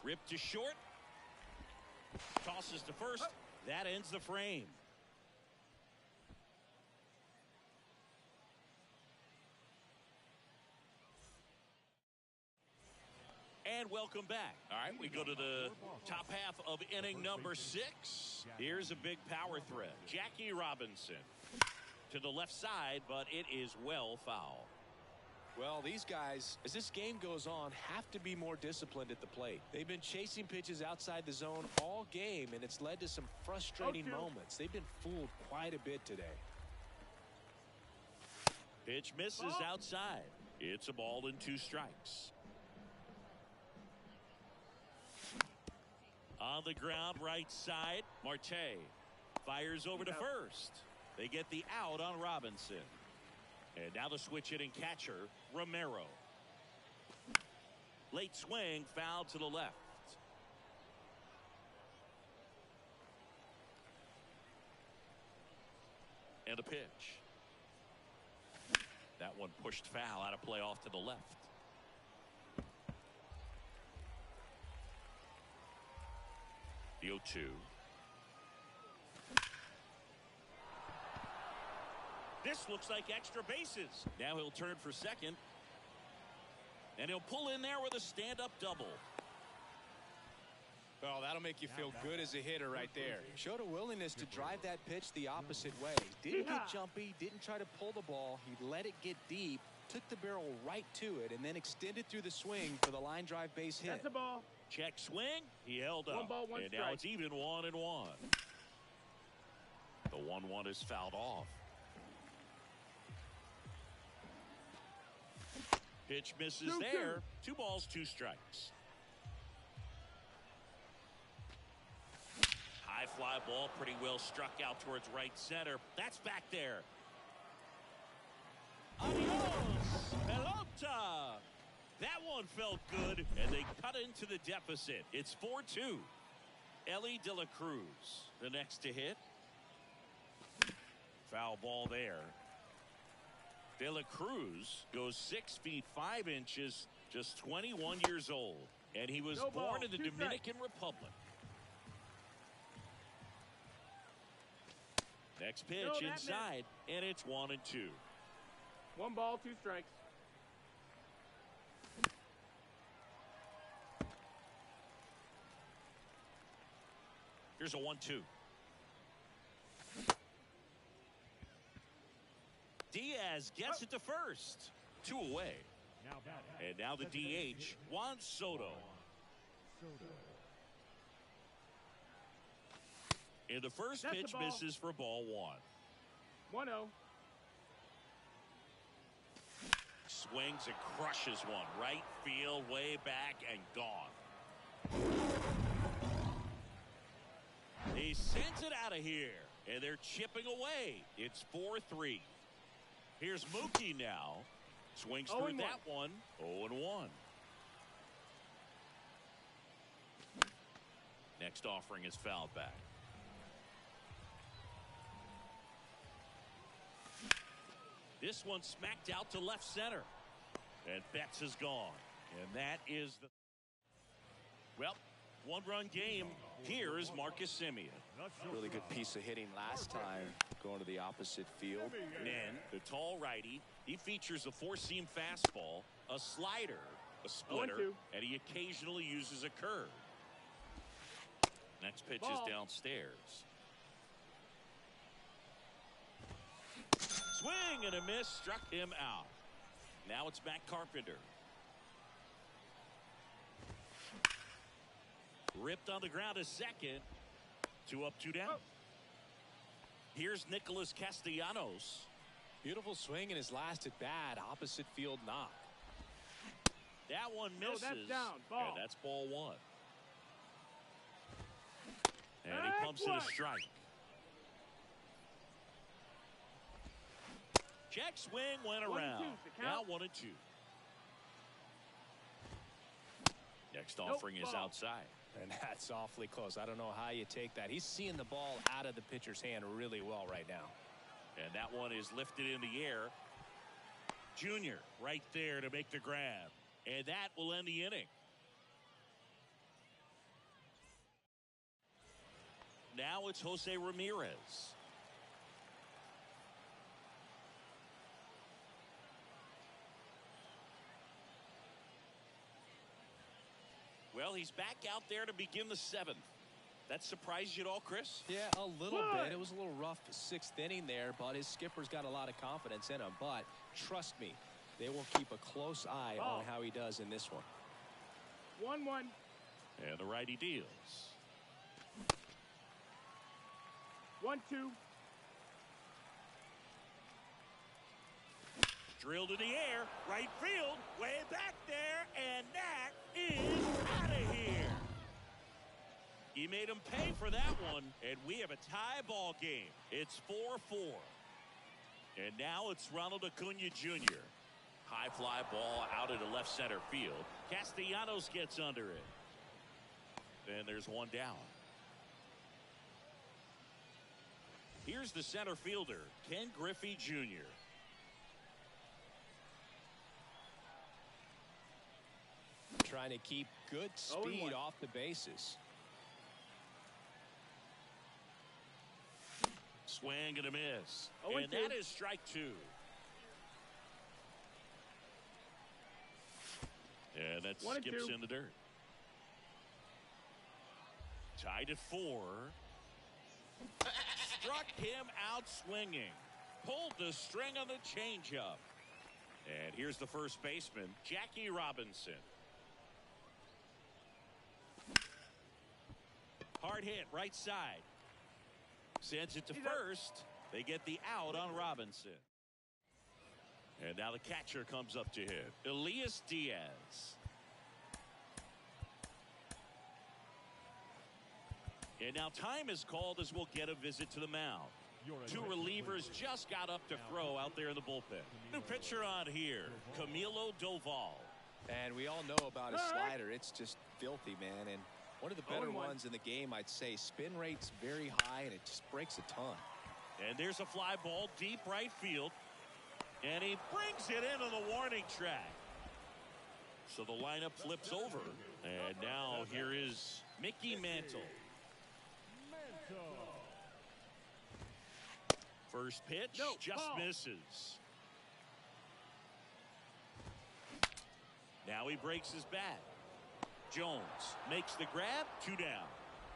Ripped to short. Tosses to first. That ends the frame. And welcome back. All right, we go to the top half of inning number 6. Here's a big power threat. Jackie Robinson to the left side, but it is well foul. Well, these guys, as this game goes on, have to be more disciplined at the plate. They've been chasing pitches outside the zone all game, and it's led to some frustrating moments. They've been fooled quite a bit today. Pitch misses outside. It's a ball and 2 strikes. On the ground, right side, Marte fires over to first. They get the out on Robinson. And now the switch hitting catcher, Romero. Late swing, foul to the left. And the pitch. That one pushed foul out of play off to the left. The 0-2. This looks like extra bases. Now he'll turn for second. And he'll pull in there with a stand-up double. Oh, that'll make you feel good as a hitter right there. Showed a willingness to drive that pitch the opposite way. Didn't get jumpy, didn't try to pull the ball. He let it get deep, took the barrel right to it, and then extended through the swing for the line drive base hit. That's a ball. Check swing. He held up. 1 ball, 1 and strike. now it's even 1-1. The 1-1 is fouled off. Pitch misses there. 2 balls, 2 strikes. High fly ball, pretty well struck out towards right center. That's back there. Adios, pelota. That one felt good, and they cut into the deficit. It's 4-2. Ellie De La Cruz, the next to hit. Foul ball there. De La Cruz goes 6 feet 5 inches, just 21 years old, and he was born in the Dominican Republic. Next pitch inside, and it's 1-2. 1 ball, 2 strikes. Here's a 1-2. Diaz gets it to first. 2 away. And now the DH, Juan Soto. And the first pitch misses for ball 1. 1-0. Swings and crushes one. Right field, way back, and gone. He sends it out of here, and they're chipping away. It's 4-3. Here's Mookie now. Swings through that one. 0-1. Next offering is fouled back. This one smacked out to left center. And Betts is gone. And that is the... Well, 1-run game. Here is Marcus Semien. Really good piece of hitting last time, going to the opposite field. And the tall righty, he features a 4-seam fastball, a slider, a splitter, and he occasionally uses a curve. Next pitch is downstairs. Swing and a miss, struck him out. Now it's Matt Carpenter. Ripped on the ground a second. 2 up, 2 down. Here's Nicholas Castellanos. Beautiful swing in his last at bat. Opposite field knock. That one misses. That's down. Ball. And that's ball 1. And he pumps it a strike. Check swing went around. Now 1-2. Next offering is outside. And that's awfully close. I don't know how you take that. He's seeing the ball out of the pitcher's hand really well right now. And that one is lifted in the air. Junior right there to make the grab. And that will end the inning. Now it's Jose Ramirez. Well, he's back out there to begin the 7th. That surprised you at all, Chris? Yeah, a little bit. It was a little rough 6th inning there, but his skipper's got a lot of confidence in him. But trust me, they will keep a close eye on how he does in this one. 1-1. And the righty deals. 1-2. Drilled in the air, right field, way back there, and that is out of here. He made him pay for that one, and we have a tie ball game. It's 4-4. And now it's Ronald Acuna Jr. High fly ball out into left center field. Castellanos gets under it. Then there's one down. Here's the center fielder, Ken Griffey Jr. Trying to keep good speed off the bases. Swing and a miss. 0-2. And that is strike 2. And that skips in the dirt. Tied at 4. Struck him out swinging. Pulled the string on the changeup. And here's the first baseman, Jackie Robinson. Hard hit, right side. Sends it to first. They get the out on Robinson. And now the catcher comes up to him, Elias Diaz. And now time is called as we'll get a visit to the mound. Two relievers just got up to throw out there in the bullpen. New pitcher on here, Camilo Doval. And we all know about his slider. It's just filthy, man. And one of the better ones in the game, I'd say. Spin rate's very high, and it just breaks a ton. And there's a fly ball deep right field. And he brings it into the warning track. So the lineup flips over. And now here is Mickey Mantle. First pitch just misses. Now he breaks his bat. Jones makes the grab, 2 down.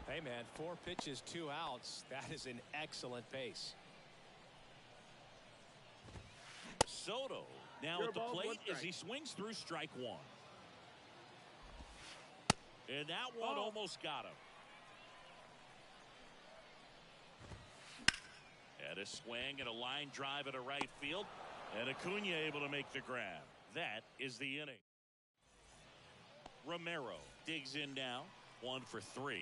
Hey, man, 4 pitches, 2 outs. That is an excellent pace. Soto now at the plate as he swings through strike 1. And that one almost got him. And a swing and a line drive at a right field. And Acuna able to make the grab. That is the inning. Romero digs in now. 1 for 3.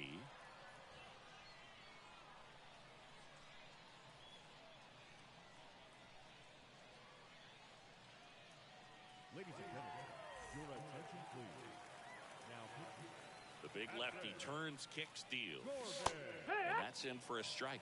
Ladies and gentlemen, your attention please. Now, The big lefty turns, kicks, deals. And that's in for a strike.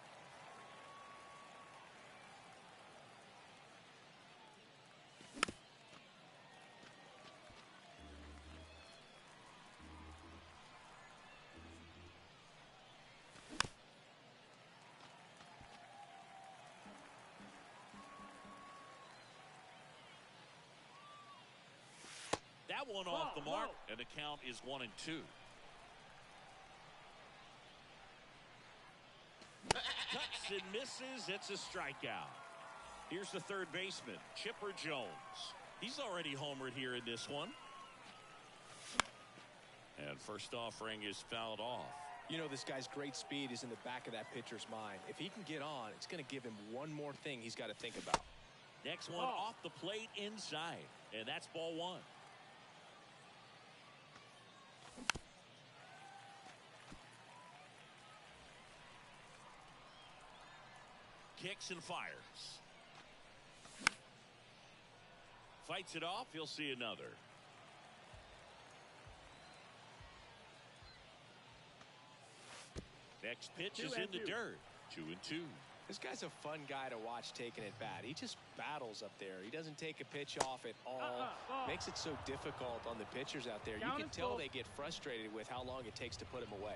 That one off the mark, and the count is 1-2. Cuts and misses. It's a strikeout. Here's the third baseman, Chipper Jones. He's already homered here in this one. And first offering is fouled off. You know, this guy's great speed is in the back of that pitcher's mind. If he can get on, it's going to give him one more thing he's got to think about. Next one off the plate inside, and that's ball 1. Kicks and fires. Fights it off. He'll see another. Next pitch is in the dirt. 2-2. This guy's a fun guy to watch taking at bat. He just battles up there. He doesn't take a pitch off at all. Makes it so difficult on the pitchers out there. You can tell they get frustrated with how long it takes to put him away.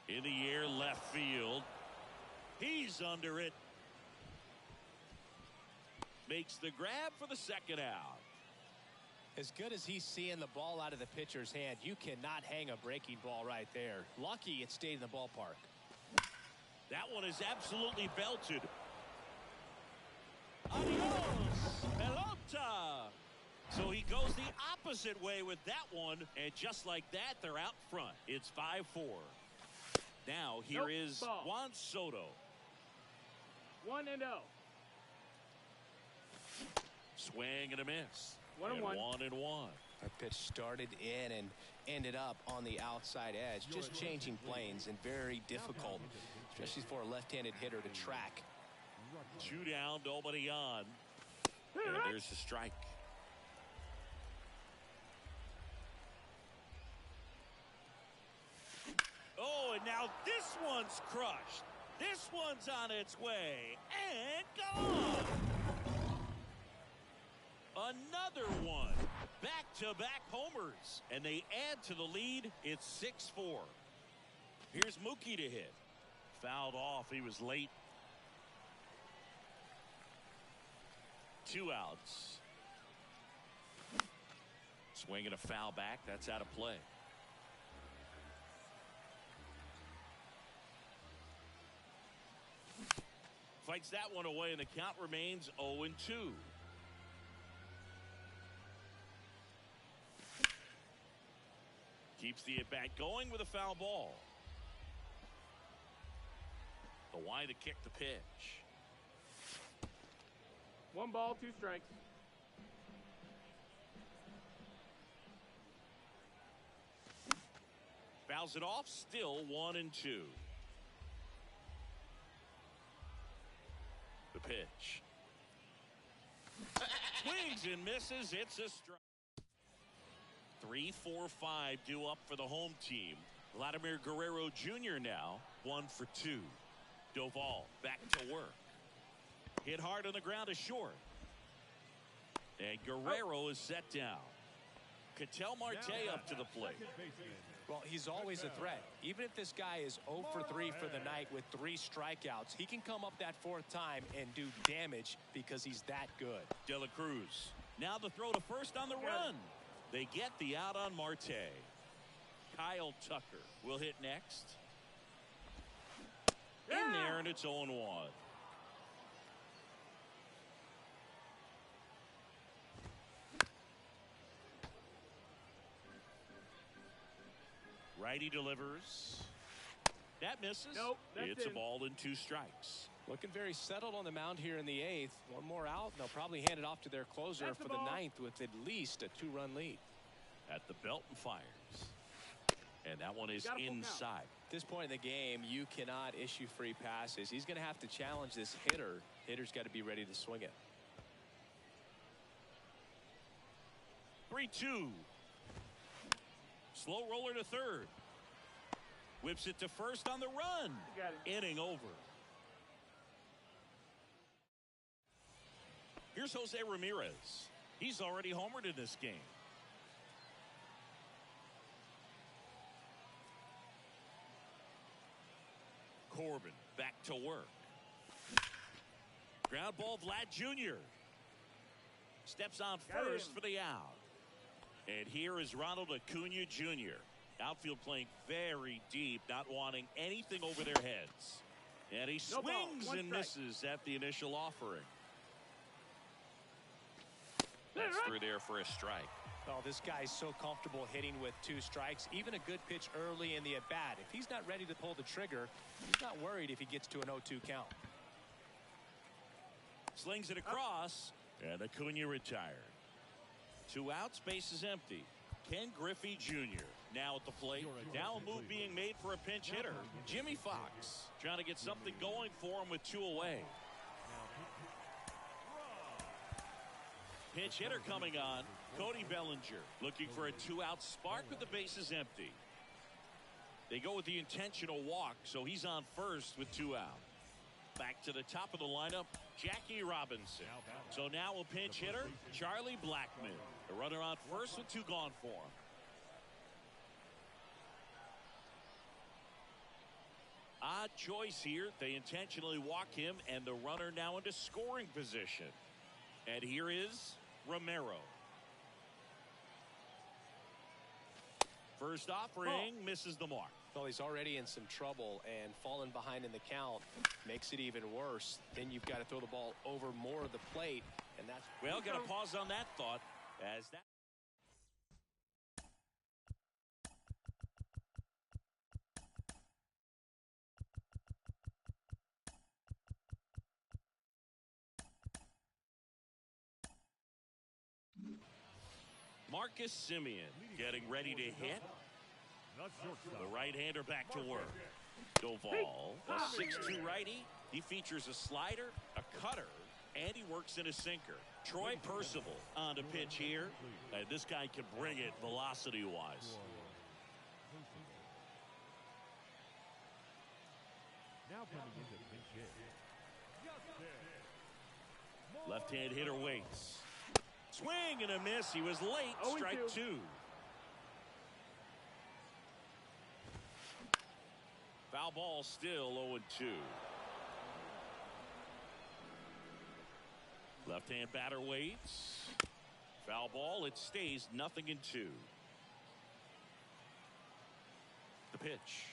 In the air, left field. He's under it. Makes the grab for the second out. As good as he's seeing the ball out of the pitcher's hand, you cannot hang a breaking ball right there. Lucky it stayed in the ballpark. That one is absolutely belted. Adios, pelota. So he goes the opposite way with that one, and just like that, they're out front. It's 5-4. Now here is Juan Soto. 1-0. Swing and a miss. 1-1. 1-1. That pitch started in and ended up on the outside edge. Just changing planes and very difficult, especially for a left-handed hitter to track. 2 down, nobody on. And there's the strike. Oh, and now Now this one's crushed. This one's on its way and gone. Another one. Back-to-back homers. And they add to the lead. It's 6-4. Here's Mookie to hit. Fouled off. He was late. 2 outs. Swinging a foul back. That's out of play. Fights that one away, and the count remains 0-2. Keeps the at-bat going with a foul ball. The wide to kick the pitch. 1 ball, 2 strikes. Fouls it off, still 1-2. The pitch. Swings and misses. It's a strike. 3-4-5 due up for the home team. Vladimir Guerrero Jr. now 1 for 2. Doval back to work. Hit hard on the ground to short. And Guerrero is set down. Ketel Marte up to the plate. Well, he's always a threat. Even if this guy is 0 for 3 for the night with 3 strikeouts, he can come up that 4th time and do damage because he's that good. De La Cruz. Now the throw to first on the run. They get the out on Marte. Kyle Tucker will hit next. In there, and it's 0-1. Righty delivers. That misses. Nope, it's in. a ball and 2 strikes. Looking very settled on the mound here in the 8th. One more out, and they'll probably hand it off to their closer That's for the the ball. 9th with at least a 2-run lead. At the belt and fires. And that one is Got a full count. inside. At this point in the game, you cannot issue free passes. He's going to have to challenge this hitter. Hitter's got to be ready to swing it. 3-2. Slow roller to third. Whips it to first on the run. Got it. Inning over. Here's Jose Ramirez. He's already homered in this game. Corbin back to work. Ground ball, Vlad Jr. Steps on first for the out. And here is Ronald Acuna Jr. Outfield playing very deep, not wanting anything over their heads. And he No ball, swings 1 and strike. misses at the initial offering. That's through there for a strike. Oh, this guy's so comfortable hitting with 2 strikes. Even a good pitch early in the at-bat. If he's not ready to pull the trigger, he's not worried if he gets to an 0-2 count. Slings it across, and Acuna retired. 2 outs, base is empty. Ken Griffey Jr. now at the plate. Now a move being made for a pinch hitter. Jimmy Fox trying to get something going for him with 2 away. Pinch hitter coming on. Cody Bellinger looking for a 2-out spark with the bases empty. They go with the intentional walk, so he's on first with 2 out. Back to the top of the lineup, Jackie Robinson. So now a pinch hitter, Charlie Blackmon. The runner on first with 2 gone for him. Odd choice here. They intentionally walk him, and the runner now into scoring position. And here is Romero. First offering misses the mark. Well, he's already in some trouble, and falling behind in the count makes it even worse. Then you've got to throw the ball over more of the plate, and that's... Well, got to pause on that thought as that... Marcus Semien getting ready to hit. The right-hander back to work. Doval, a 6'2 righty. He features a slider, a cutter, and he works in a sinker. Troy Percival on the pitch here. And this guy can bring it velocity-wise. Now coming into pinch hit. Left-hand hitter waits. Swing and a miss. He was late. 0-2. Strike two. Foul ball still 0-2. Left-hand batter waits. Foul ball. It stays 0-2. The pitch.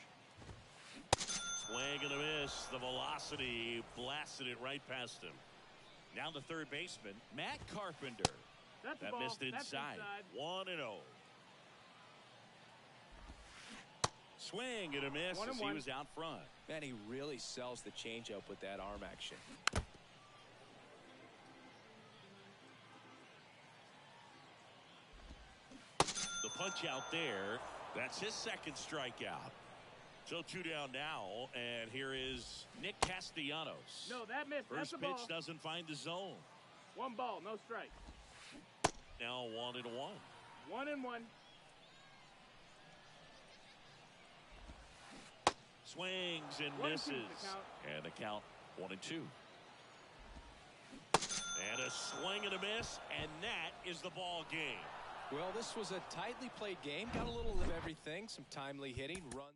Swing and a miss. The velocity blasted it right past him. Now the third baseman, Matt Carpenter. That's That ball. missed That's inside. inside. 1-0. Swing and a miss as he 1-1. was out front. Man, he really sells the changeup with that arm action. The punch out there. That's his second strikeout. So 2 down now, and here is Nick Castellanos. No, that missed. That's First a pitch ball. doesn't find the zone. 1 ball, no strike. Now 1-1. 1-1. Swings and 1-2 misses. the count. And the count 1-2. And a swing and a miss, and that is the ball game. Well, this was a tightly played game. Got a little of everything. Some timely hitting, runs.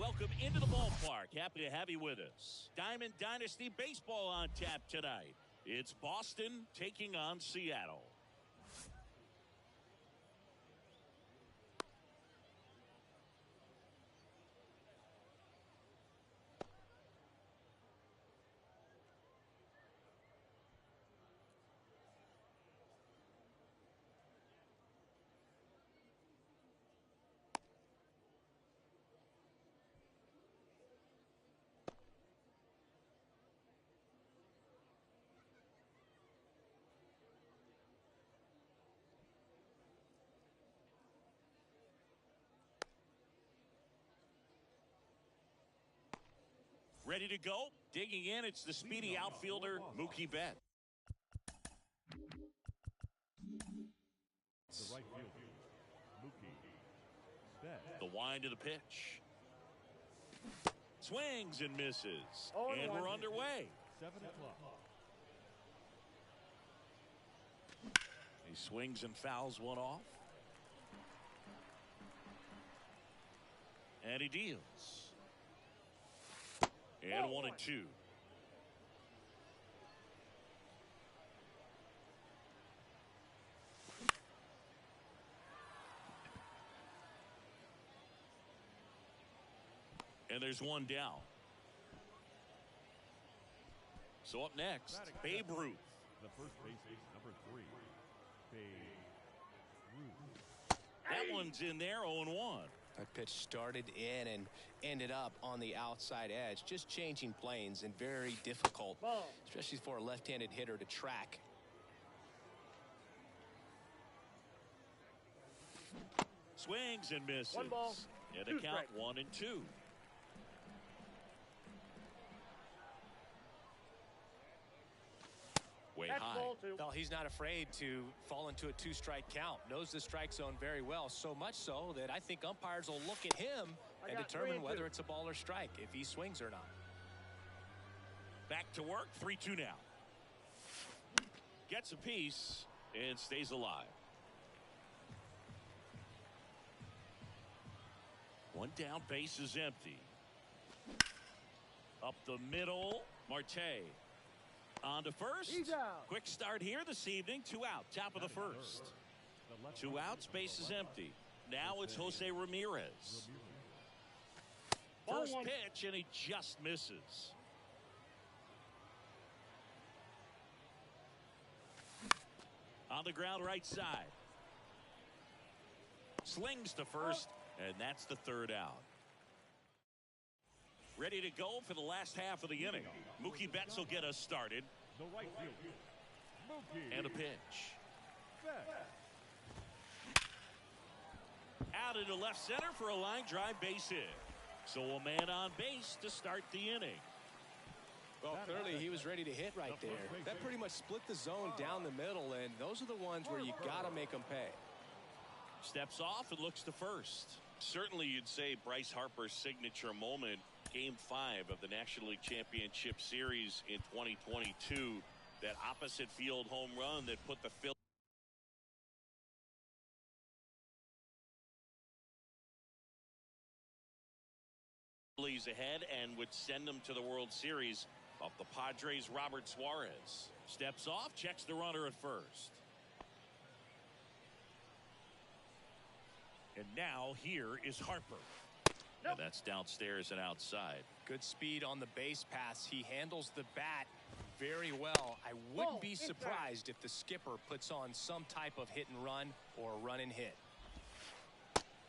welcome into the ballpark. Happy to have you with us. Diamond Dynasty Baseball on tap tonight. It's Boston taking on Seattle. Ready to go? Digging in, it's the speedy outfielder, Mookie Betts. The right fielder, Mookie Betts. The wind to the pitch. Swings and misses. And we're underway. 7 o'clock. He swings and fouls one off. And he deals. And 1-2. And there's one down. So up next, Babe Ruth. The first baseman, number 3, Babe Ruth. That one's in there, 0-1. That pitch started in and ended up on the outside edge, just changing planes, and very difficult, especially for a left-handed hitter to track. Swings and misses. 1 ball, And 2 a count, strikes. 1-2. Way That's high. ball 2. Well, he's not afraid to fall into a 2-strike count. Knows the strike zone very well, so much so that I think umpires will look at him and got determine 3-2. whether it's a ball or strike, if he swings or not. Back to work, 3-2 now. Gets a piece and stays alive. One down, base is empty. Up the middle, Marte. On to first. He's out. Quick start here this evening. 2 out, top of the first. 2 outs, base is empty. Now it's Jose Ramirez. First pitch, and he just misses. On the ground, right side. Slings to first, and that's the 3rd out. Ready to go for the last half of the inning. Mookie Betts will get us started. The right fielder, Mookie And a pitch. Betts. Out into left center for a line drive base hit. So a man on base to start the inning. Well, clearly he was ready to hit right there. That pretty much split the zone down the middle, and those are the ones where you got to make them pay. Steps off and looks to first. Certainly you'd say Bryce Harper's signature moment, Game 5 of the National League Championship Series in 2022. That opposite field home run that put the Phillies ahead and would send them to the World Series. Off the Padres, Robert Suarez. Steps off, checks the runner at first. And now here is Harper. And that's downstairs and outside. Good speed on the base pass. He handles the bat very well. I wouldn't be surprised if the skipper puts on some type of hit and run or run and hit.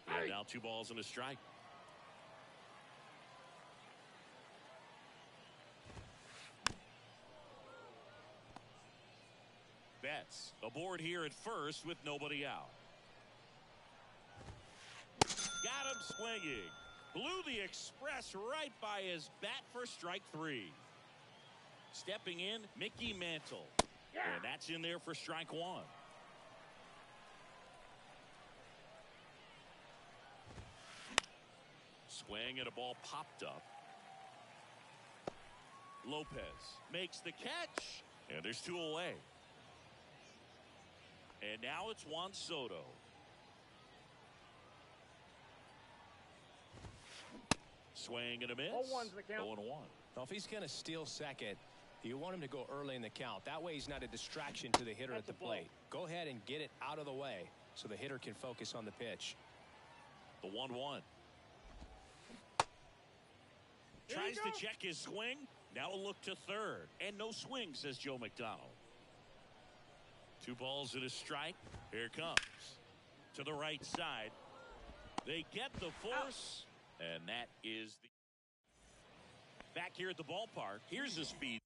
And now 2 balls and a strike. Betts aboard here at first with nobody out. Got him swinging. Blew the express right by his bat for strike 3. Stepping in, Mickey Mantle. And that's in there for strike 1. Swing and a ball popped up. Lopez makes the catch. And there's 2 away. And now it's Juan Swing and a miss. 0-1's the count. 0-1. Now, if he's going to steal second, you want him to go early in the count. That way he's not a distraction to the hitter at the plate. Go ahead and get it out of the way so the hitter can focus on the pitch. The 1-1. Tries to check his swing. Now a look to third. And no swing, says Joe McDonald. 2 balls and a strike. Here it comes. To the right side. They get the force. And that is the... Back here at the ballpark. Here's the speed.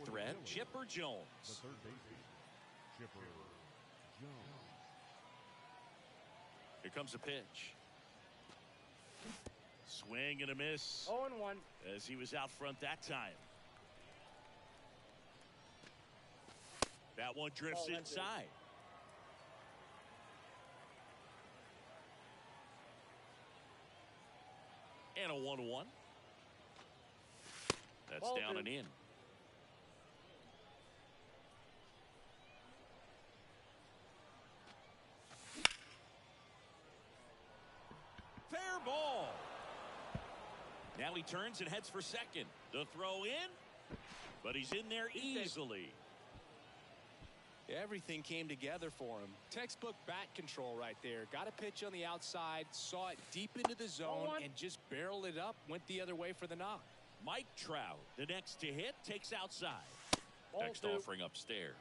Threat, Chipper The Jones. third baseman, Chipper Jones. Here comes a pitch. Swing and a miss 0-1. as he was out front that time. That one drifts inside. And a 1-1. That's Ball down 2. and in. Fair ball. Now he turns and heads for second. The throw in, but he's in there easily. Everything came together for him. Textbook bat control right there. Got a pitch on the outside, saw it deep into the zone, 0-1. and just barreled it up, went the other way for the knock. Mike Trout, the next to hit, takes outside. Ball Next 2. offering upstairs.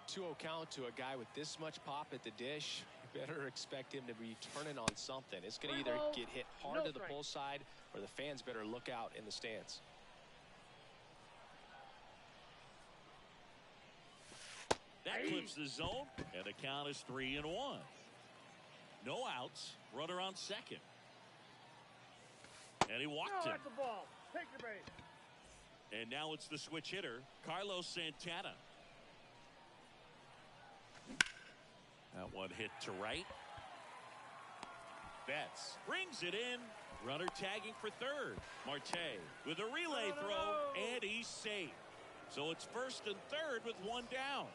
2-0 count to a guy with this much pop at the dish. You better expect him to be turning on something. It's going to either get hit hard to the pull side, or the fans better look out in the stands. That clips the zone, and the count is 3-1. No outs, runner on second. And he walked him. That's a ball. Take your base. And now it's the switch hitter, Carlos Santana. That one hit to right. Betts brings it in. Runner tagging for third. Marte with a relay throw, and he's safe. So it's first and third with one down.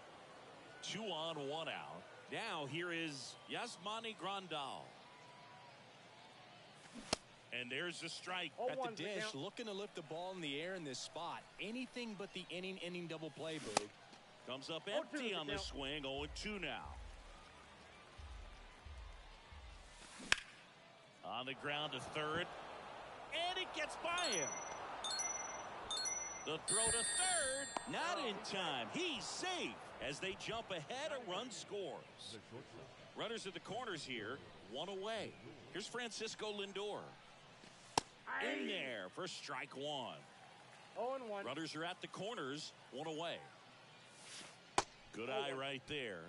2 on, 1 out. Now here is Yasmani Grandal. And there's the strike. At the dish, looking to lift the ball in the air in this spot. Anything but the inning double play, Boog. Comes up empty on the swing. 0-2 now. On the ground to third. And it gets by him. The throw to third. Not in time. He's safe. As they jump ahead, a run scores. The shortstop, Runners at the corners here. 1 away. Here's Francisco Lindor. In there for strike 1. 0-1. Runners are at the corners. 1 away. Good eye right there.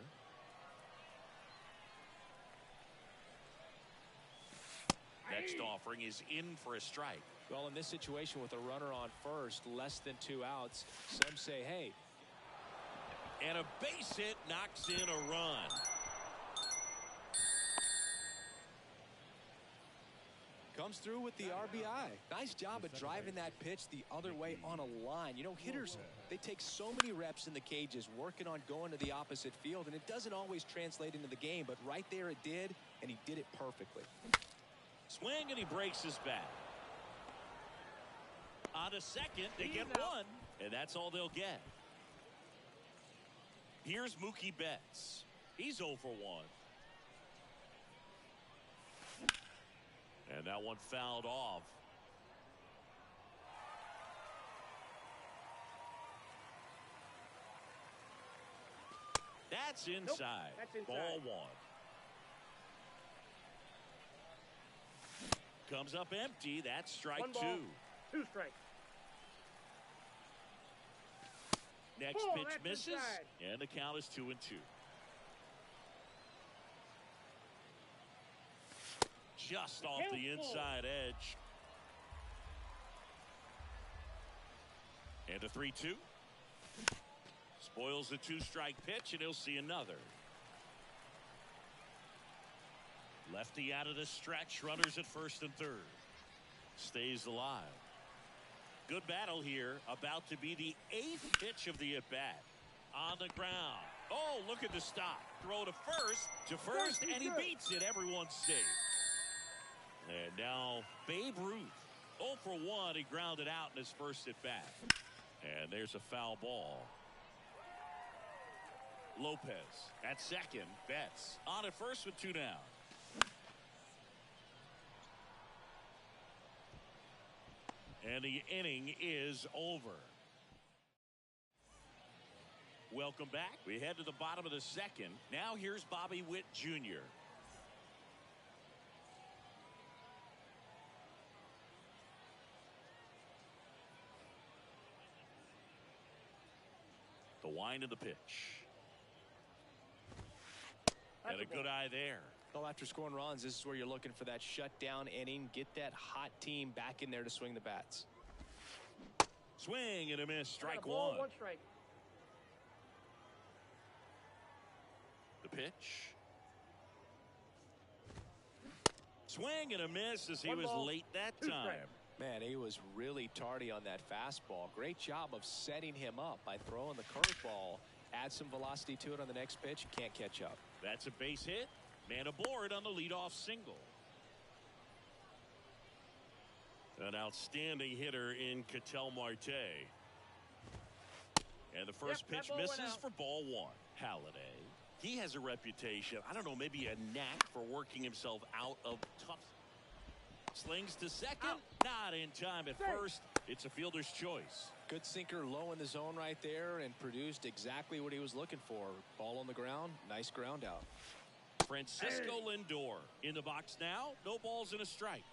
Next offering is in for a strike. Well, in this situation with a runner on first, less than 2 outs, some say, hey. And a base hit knocks in a run. Comes through with the RBI. Nice job of driving that pitch the other way on a line. You know, hitters, they take so many reps in the cages working on going to the opposite field, and it doesn't always translate into the game, but right there it did, and he did it perfectly. Swing, and he breaks his bat. On a second, they get one, and that's all they'll get. Here's Mookie Betts. He's 0 for 1. And that one fouled off. That's inside. Nope, that's inside. Ball 1. Comes up empty. That's strike 1 ball, 2. 2 strikes. Next Ball, pitch that's misses, inside. and the count is 2-2. Just off the inside edge. And a 3-2. Spoils the 2-strike pitch, and he'll see another. Lefty out of the stretch. Runners at first and third. Stays alive. Good battle here. About to be the 8th pitch of the at-bat. On the ground. Oh, look at the stop. Throw to first, and he beats it. Everyone's safe. And now Babe Ruth. 0 for 1. He grounded out in his first at bat. And there's a foul ball. Lopez at second. Betts on at first with 2 down. And the inning is over. Welcome back. We head to the bottom of the second. Now here's Bobby Witt Jr. The wind of the pitch. And a good eye there. Well, after scoring runs, this is where you're looking for that shutdown inning. Get that hot team back in there to swing the bats. Swing and a miss. Strike Ball, one. 1 strike. The pitch. Swing and a miss as he 1 was ball, late that 2 time. strikes. Man, he was really tardy on that fastball. Great job of setting him up by throwing the curveball. Add some velocity to it on the next pitch. You can't catch up. That's a base hit. Man aboard on the leadoff single. An outstanding hitter in Ketel Marte. And the first Yep, pitch that ball went misses out. for ball 1. Halladay. He has a reputation, I don't know, maybe a knack for working himself out of tough. Slings to second. Out. Not in time at Safe. first. It's a fielder's choice. Good sinker low in the zone right there and produced exactly what he was looking for. Ball on the ground. Nice ground out. Francisco Lindor in the box now. No balls and a strike.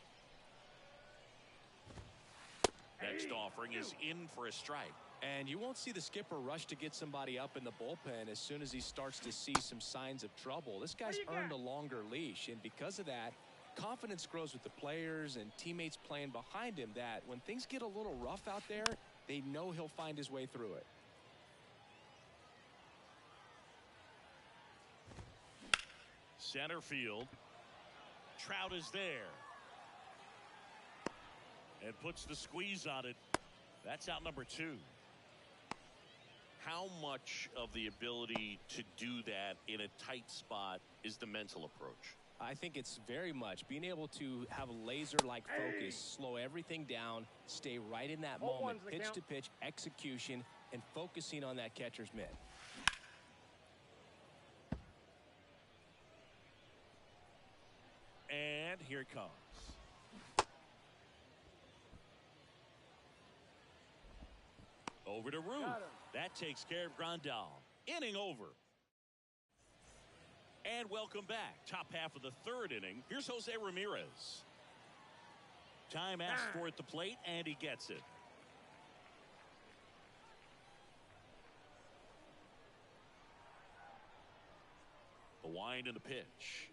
Next offering is in for a strike. And you won't see the skipper rush to get somebody up in the bullpen as soon as he starts to see some signs of trouble. This guy's What do you earned a got? longer leash, and because of that, confidence grows with the players and teammates playing behind him that when things get a little rough out there, they know he'll find his way through it. Center field. Trout is there. And puts the squeeze on it. That's out number 2. How much of the ability to do that in a tight spot is the mental approach? I think it's very much being able to have a laser-like focus, slow everything down, stay right in that Ball moment, one's the pitch count. to pitch, execution, and focusing on that catcher's mitt. And here it comes. Over to Ruth. Got him. That takes care of Grandal. Inning over. And welcome back. Top half of the 3rd inning. Here's Jose Ramirez. Time asked for at the plate, and he gets it. The wind and the pitch.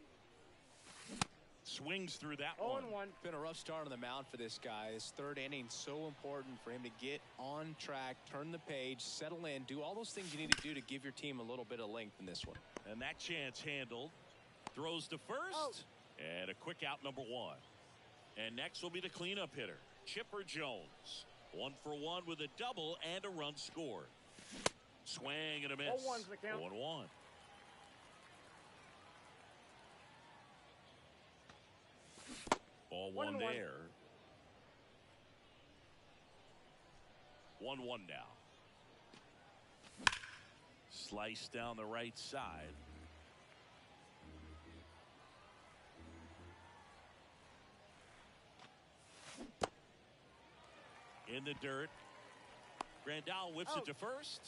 Swings through that 0 one. and 1. Been a rough start on the mound for this guy. His 3rd inning so important for him to get on track, turn the page, settle in, do all those things you need to do to give your team a little bit of length in this one. And that chance handled. Throws to first. Oh. And a quick out number 1. And next will be the cleanup hitter, Chipper Jones. 1 for 1 with a double and a run scored. Swing and a miss. 0-1's the count. 0-1. Ball 1 1-1. there. 1-1 now. Slice down the right side. In the dirt. Grandal whips it to first.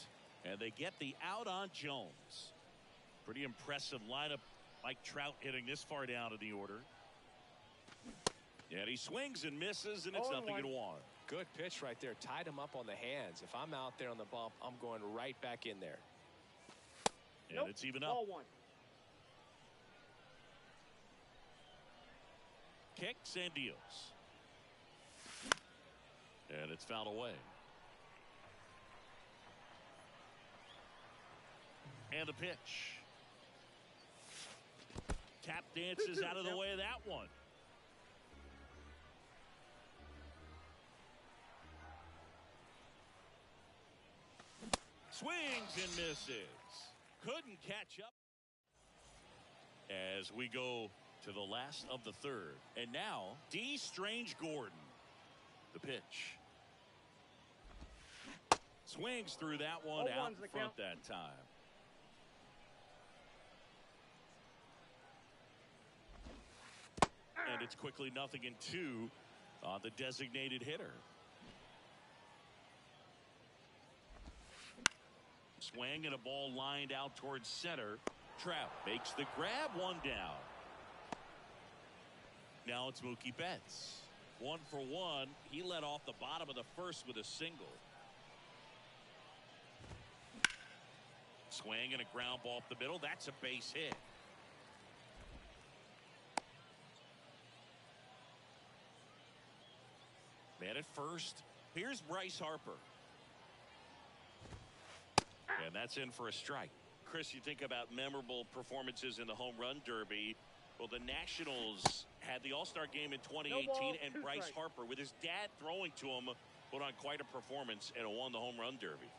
And they get the out on Jones. Pretty impressive lineup. Mike Trout hitting this far down in the order. And he swings and misses, and it's 0-1. nothing to 1. Good pitch right there. Tied him up on the hands. If I'm out there on the bump, I'm going right back in there. And Nope. it's even up. Ball 1. Kicks and deals. And it's fouled away. And the pitch. Tap dances out of the way of that one. Swings and misses. Couldn't catch up. As we go to the last of the third. And now, D. Strange Gordon. The pitch. Swings through that one out in front that time. And it's quickly 0-2 on the designated hitter. Swing and a ball lined out towards center. Trout makes the grab, one down. Now it's Mookie Betts. 1 for 1. He led off the bottom of the first with a single. Swing and a ground ball up the middle. That's a base hit. Man at first. Here's Bryce Harper. And that's in for a strike. Chris, you think about memorable performances in the home run derby. Well, the Nationals had the All-Star game in 2018, and Bryce Harper, with his dad throwing to him, put on quite a performance and won the home run derby.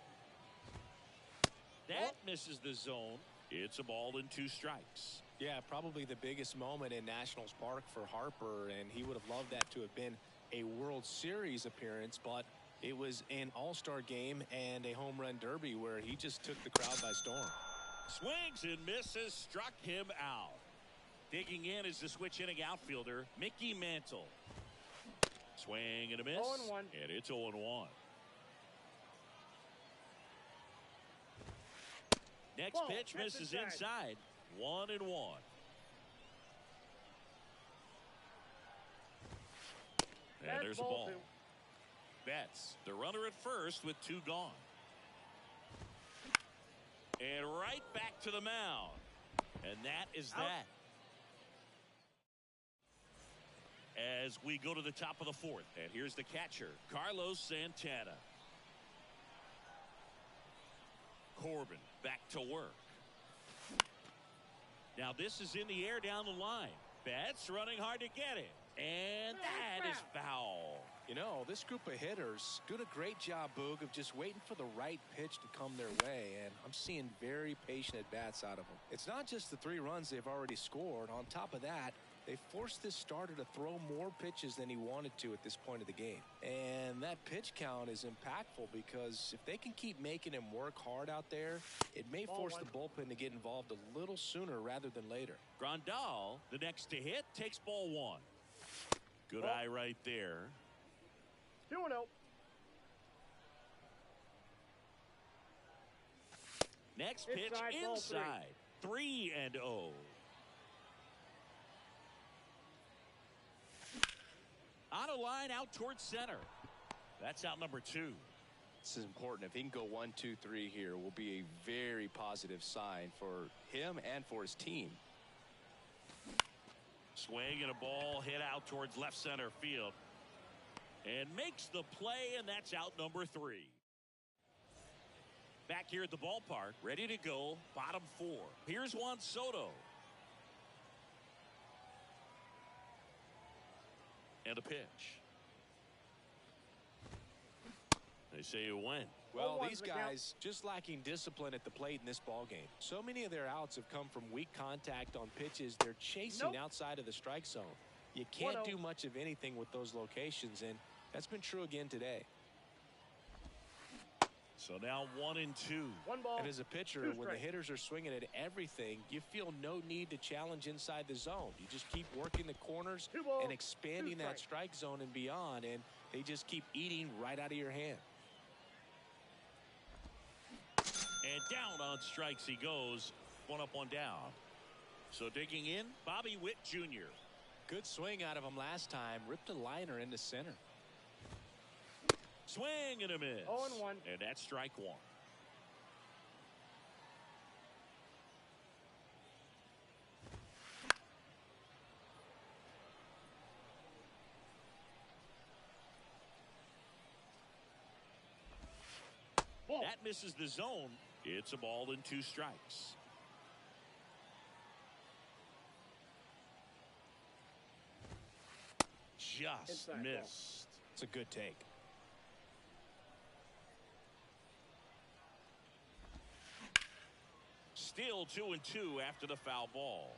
That misses the zone. It's a ball and 2 strikes. Yeah, probably the biggest moment in Nationals Park for Harper, and he would have loved that to have been a World Series appearance, but it was an All-Star game and a home run derby where he just took the crowd by storm. Swings and misses, struck him out. Digging in is the switch hitting outfielder, Mickey Mantle. Swing and a miss. 0-1. And it's 0-1. Next pitch misses inside. 1-1. And there's a ball. Betts, the runner at first with 2 gone. And right back to the mound. And that is that. As we go to the top of the 4th. And here's the catcher, Carlos Santana. Corbin back to work. Now this is in the air down the line. Betts running hard to get it. And that is foul. You know, this group of hitters doing a great job, Boog, of just waiting for the right pitch to come their way, and I'm seeing very patient at-bats out of them. It's not just the 3 runs they've already scored. On top of that, they forced this starter to throw more pitches than he wanted to at this point of the game. And that pitch count is impactful because if they can keep making him work hard out there, it may force the bullpen to get involved a little sooner rather than later. Grandal, the next to hit, takes ball 1. Good eye right there. 2-0. Next pitch inside. 3-0. On a line out towards center. That's out number 2. This is important. If he can go 1, 2, 3 here, will be a very positive sign for him and for his team. Swing and a ball hit out towards left center field. And makes the play, and that's out number 3. Back here at the ballpark, ready to go, bottom 4. Here's Juan Soto. And a pitch. They say it went. Well, these guys just lacking discipline at the plate in this ballgame. So many of their outs have come from weak contact on pitches they're chasing outside of the strike zone. You can't do much of anything with those locations, and that's been true again today. So now 1-2. 1 ball. And as a pitcher, when the hitters are swinging at everything, you feel no need to challenge inside the zone. You just keep working the corners and expanding that strike zone and beyond, and they just keep eating right out of your hand. And down on strikes he goes. 1 up, 1 down. So digging in, Bobby Witt Jr. Good swing out of him last time. Ripped a liner into center. Swing and a miss. 0-1. And that's strike 1. That misses the zone. It's a ball and 2 strikes. Just missed. It's a good take. Still 2-2 after the foul ball.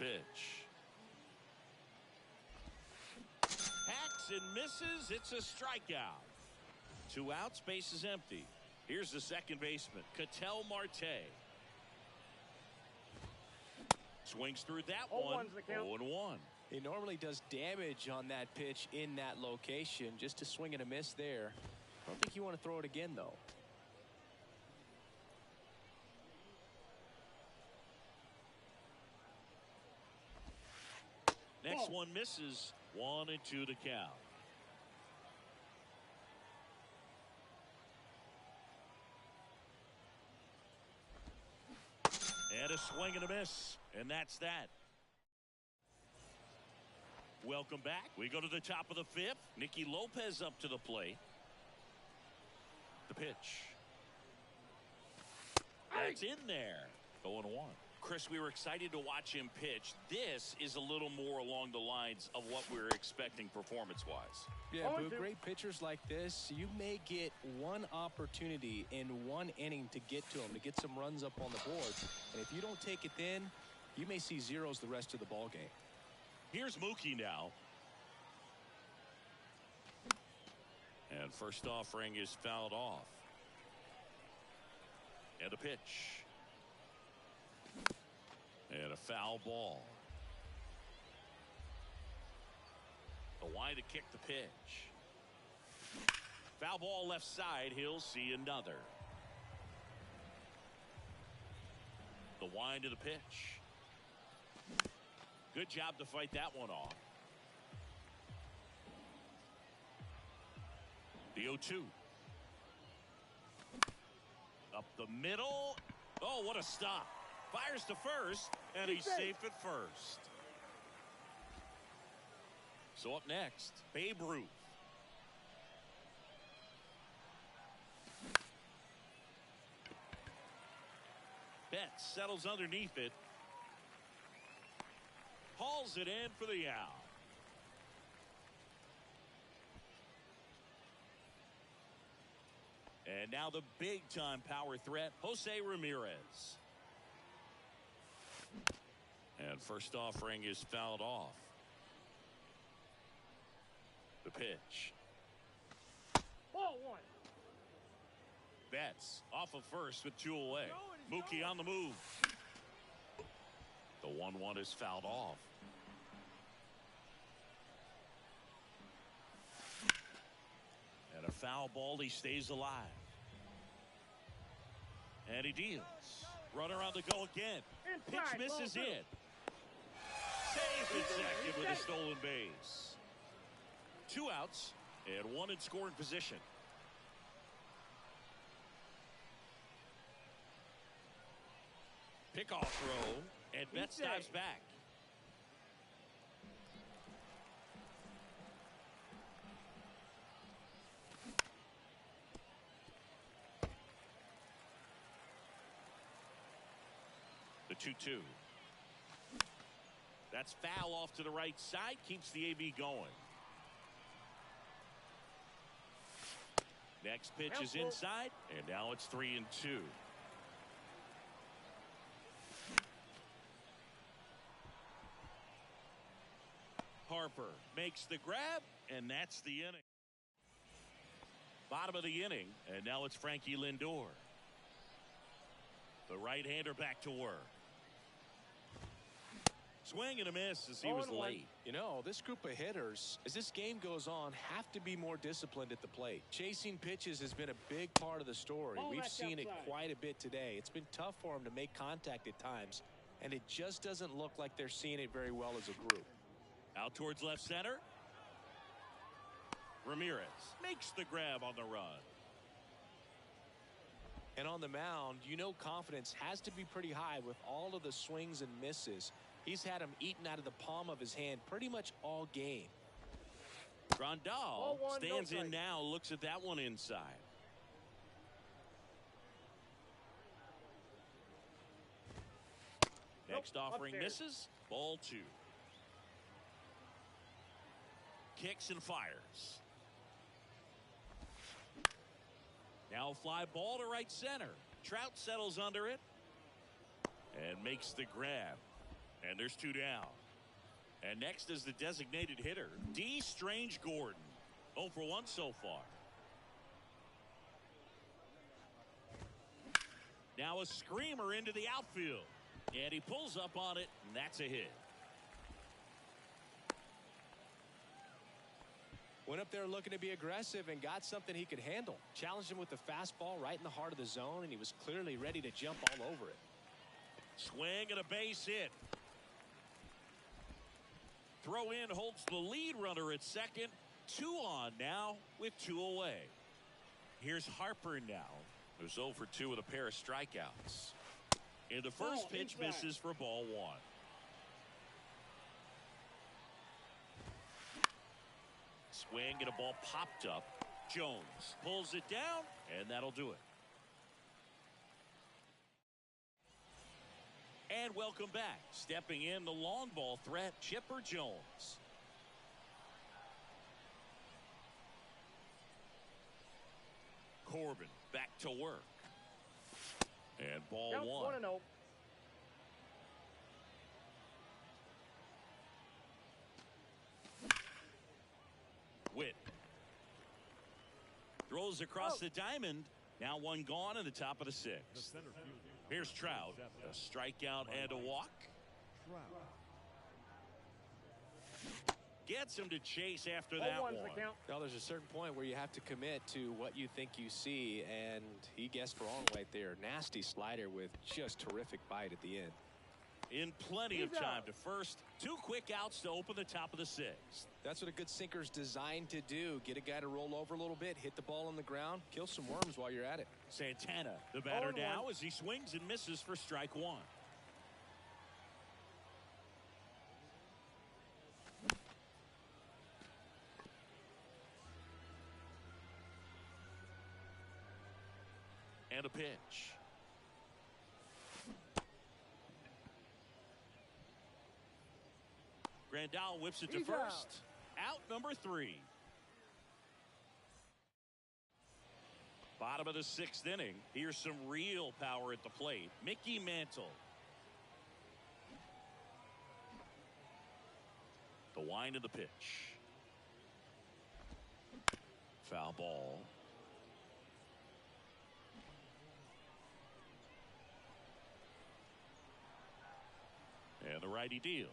pitch. Hacks and misses. It's a strikeout. 2 outs, base is empty. Here's the second baseman, Ketel Marte. Swings through that one. 0-1. He normally does damage on that pitch in that location. Just a swing and a miss there. I don't think you want to throw it again, though. Next one misses. 1-2 to count. And a swing and a miss. And that's that. Welcome back. We go to the top of the 5th. Nicky Lopez up to the plate. The pitch. That's in there. 0-1. Chris, we were excited to watch him pitch. This is a little more along the lines of what we were expecting performance-wise. Yeah, but great pitchers like this, you may get one opportunity in one inning to get to them, to get some runs up on the board. And if you don't take it then, you may see zeros the rest of the ball game. Here's Mookie now. And first offering is fouled off. And a pitch. And a foul ball. The wide to kick the pitch. Foul ball left side. He'll see another. The wind to the pitch. Good job to fight that one off. The 0-2. Up the middle. Oh, what a stop. Fires to first, and he's safe at first. So up next, Babe Ruth. Betts settles underneath it. Hauls it in for the out. And now the big-time power threat, Jose Ramirez. And first offering is fouled off. The pitch. Ball 1. Betts off of first with 2 away. Mookie on the move. The 1-1 is fouled off. And a foul ball. He stays alive. And he deals. Runner on the go again. Pitch misses in. Save it second with a stolen base. 2 outs and 1 in scoring position. Pickoff throw, and Betts dives back. The 2-2. That's foul off to the right side. Keeps the AV going. Next pitch is inside, and now it's 3-2. Harper makes the grab, and that's the inning. Bottom of the inning, and now it's Frankie Lindor. The right-hander back to work. Swing and a miss as he was late. You know, this group of hitters, as this game goes on, have to be more disciplined at the plate. Chasing pitches has been a big part of the story. We've seen it quite a bit today. It's been tough for them to make contact at times, and it just doesn't look like they're seeing it very well as a group. Out towards left center. Ramirez makes the grab on the run. And on the mound, you know confidence has to be pretty high with all of the swings and misses. He's had them eaten out of the palm of his hand pretty much all game. Grandal stands in now, looks at that one inside. Next offering misses. Ball 2. Kicks and fires. Now fly ball to right center. Trout settles under it and makes the grab. And there's 2 down. And next is the designated hitter, D. Strange Gordon. 0 for 1 so far. Now a screamer into the outfield. And he pulls up on it, and that's a hit. Went up there looking to be aggressive and got something he could handle. Challenged him with the fastball right in the heart of the zone, and he was clearly ready to jump all over it. Swing and a base hit. Throw in holds the lead runner at second. 2 on now with 2 away. Here's Harper now, who's 0 for 2 with a pair of strikeouts. And the first pitch misses for ball 1. Swing and a ball popped up. Jones pulls it down, and that'll do it. And welcome back. Stepping in the long ball threat, Chipper Jones. Corbin back to work. And ball 1. 1-0. Witt throws across the diamond. Now 1 gone in the top of the 6th. Here's Trout. A strikeout and a walk. Gets him to chase after that one. Well, there's a certain point where you have to commit to what you think you see, and he guessed wrong right there. Nasty slider with just terrific bite at the end. In plenty of time to first. 2 quick outs to open the top of the 6th. That's what a good sinker's designed to do. Get a guy to roll over a little bit, hit the ball on the ground, kill some worms while you're at it. Santana, the batter now, as he swings and misses for strike 1. And a pitch. Grandal whips it to first. Out number 3. Bottom of the 6th inning. Here's some real power at the plate. Mickey Mantle. The wind of the pitch. Foul ball. And the righty deals.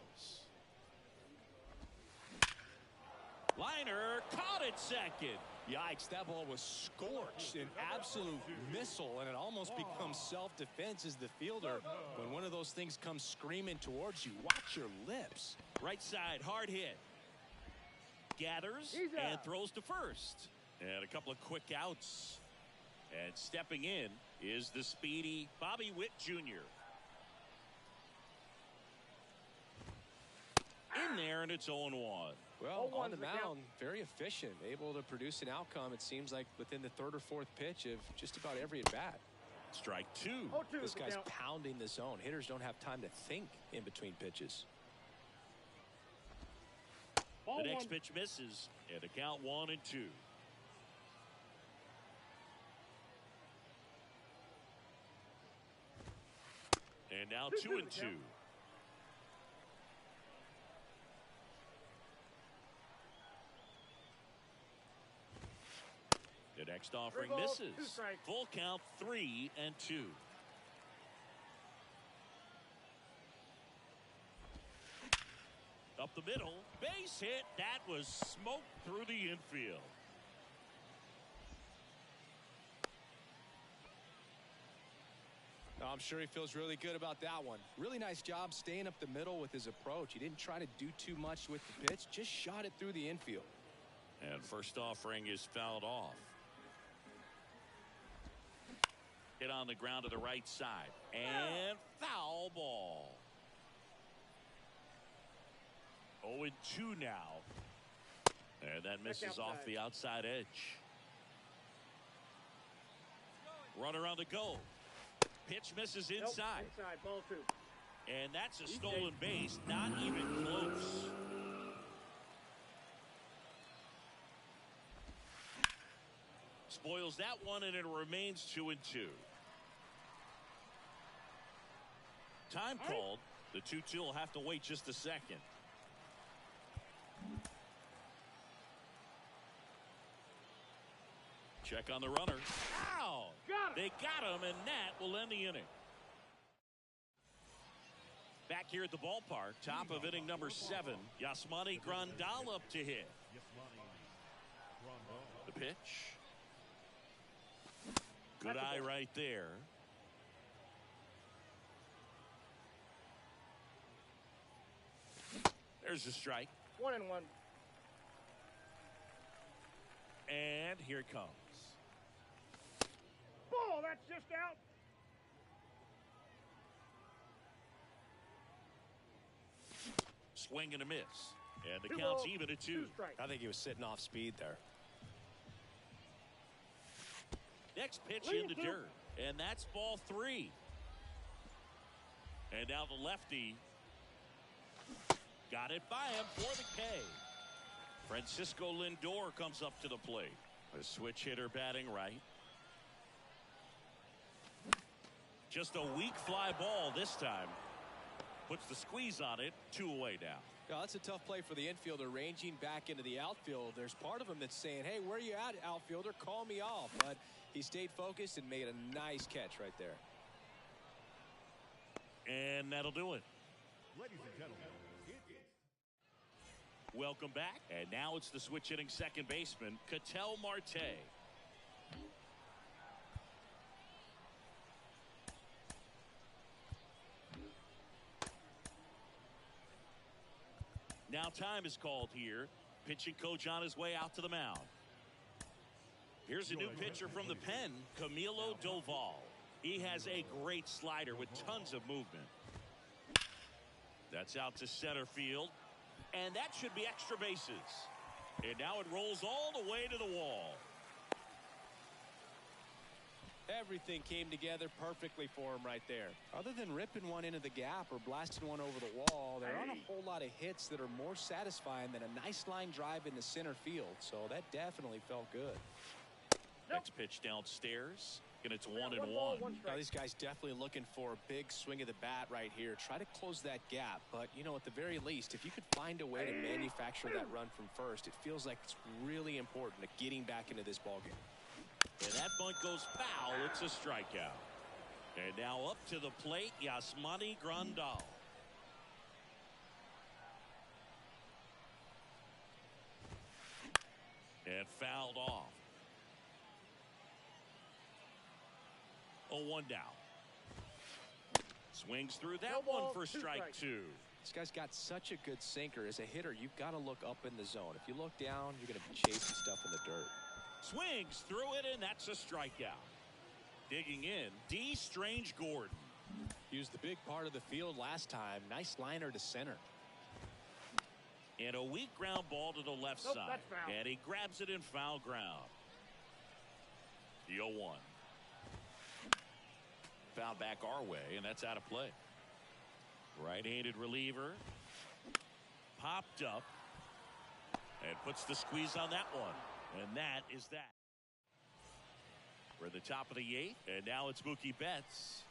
Liner caught it second. Yikes, that ball was scorched, an absolute missile, and it almost becomes self-defense as the fielder. When one of those things comes screaming towards you, watch your lips. Right side, hard hit. Gathers and throws to first. And a couple of quick outs. And stepping in is the speedy Bobby Witt Jr. In there, and it's 0-1. Well, on the mound, very efficient, able to produce an outcome, it seems like, within the 3rd or 4th pitch of just about every at-bat. Strike 2. This guy's pounding the zone. Hitters don't have time to think in between pitches. The next pitch misses, and the count 1-2. And now 2-2. The next offering misses. Full count 3-2. Up the middle, base hit. That was smoked through the infield. I'm sure he feels really good about that one. Really nice job staying up the middle with his approach. He didn't try to do too much with the pitch, just shot it through the infield. And first offering is fouled off. Hit on the ground to the right side. And foul ball. 0-2 now. And that misses off the outside edge. Runner on the go. Pitch misses inside. Ball 2. And that's a stolen base. Not even close. Spoils that one, and it remains 2-2. Time called The 2-2 will have to wait just a second. Check on the runner. Ow! They got him, and that will end the inning. Back here at the ballpark, top of inning number 7, Yasmani Grandal up to hit. The pitch. Good eye right there. There's a strike. 1-1. And here it comes. Ball, that's just out. Swing and a miss. And the count's even at 2. I think he was sitting off speed there. Next pitch in the dirt. And that's ball 3. And now the lefty got it by him for the K. Francisco Lindor comes up to the plate. A switch hitter batting right. Just a weak fly ball this time. Puts the squeeze on it. 2 away now. Yeah, that's a tough play for the infielder, ranging back into the outfield. There's part of him that's saying, hey, where are you at, outfielder? Call me off. But he stayed focused and made a nice catch right there. And that'll do it. Ladies and gentlemen, Welcome back. And now it's the switch hitting second baseman, Ketel Marte. Now time is called here. Pitching coach on his way out to the mound. Here's a new pitcher from the pen, Camilo Doval. He has a great slider with tons of movement. That's out to center field. And that should be extra bases. And now it rolls all the way to the wall. Everything came together perfectly for him right there. Other than ripping one into the gap or blasting one over the wall, there aren't a whole lot of hits that are more satisfying than a nice line drive into center field. So that definitely felt good. Next pitch downstairs. And it's 1-1. Now, these guys definitely looking for a big swing of the bat right here. Try to close that gap. But, you know, at the very least, if you could find a way to manufacture that run from first, it feels like it's really important to getting back into this ballgame. And that bunt goes foul. It's a strikeout. And now up to the plate, Yasmani Grandal. And fouled off. 0-1 down. Swings through that one for strike 2. This guy's got such a good sinker. As a hitter, you've got to look up in the zone. If you look down, you're going to be chasing stuff in the dirt. Swings through it, and that's a strikeout. Digging in, D. Strange Gordon. Used the big part of the field last time. Nice liner to center. And a weak ground ball to the left side. And he grabs it in foul ground. The 0-1. Foul back our way, and that's out of play. Right-handed reliever. Popped up. And puts the squeeze on that one. And that is that. We're at the top of the 8th, and now it's Mookie Betts.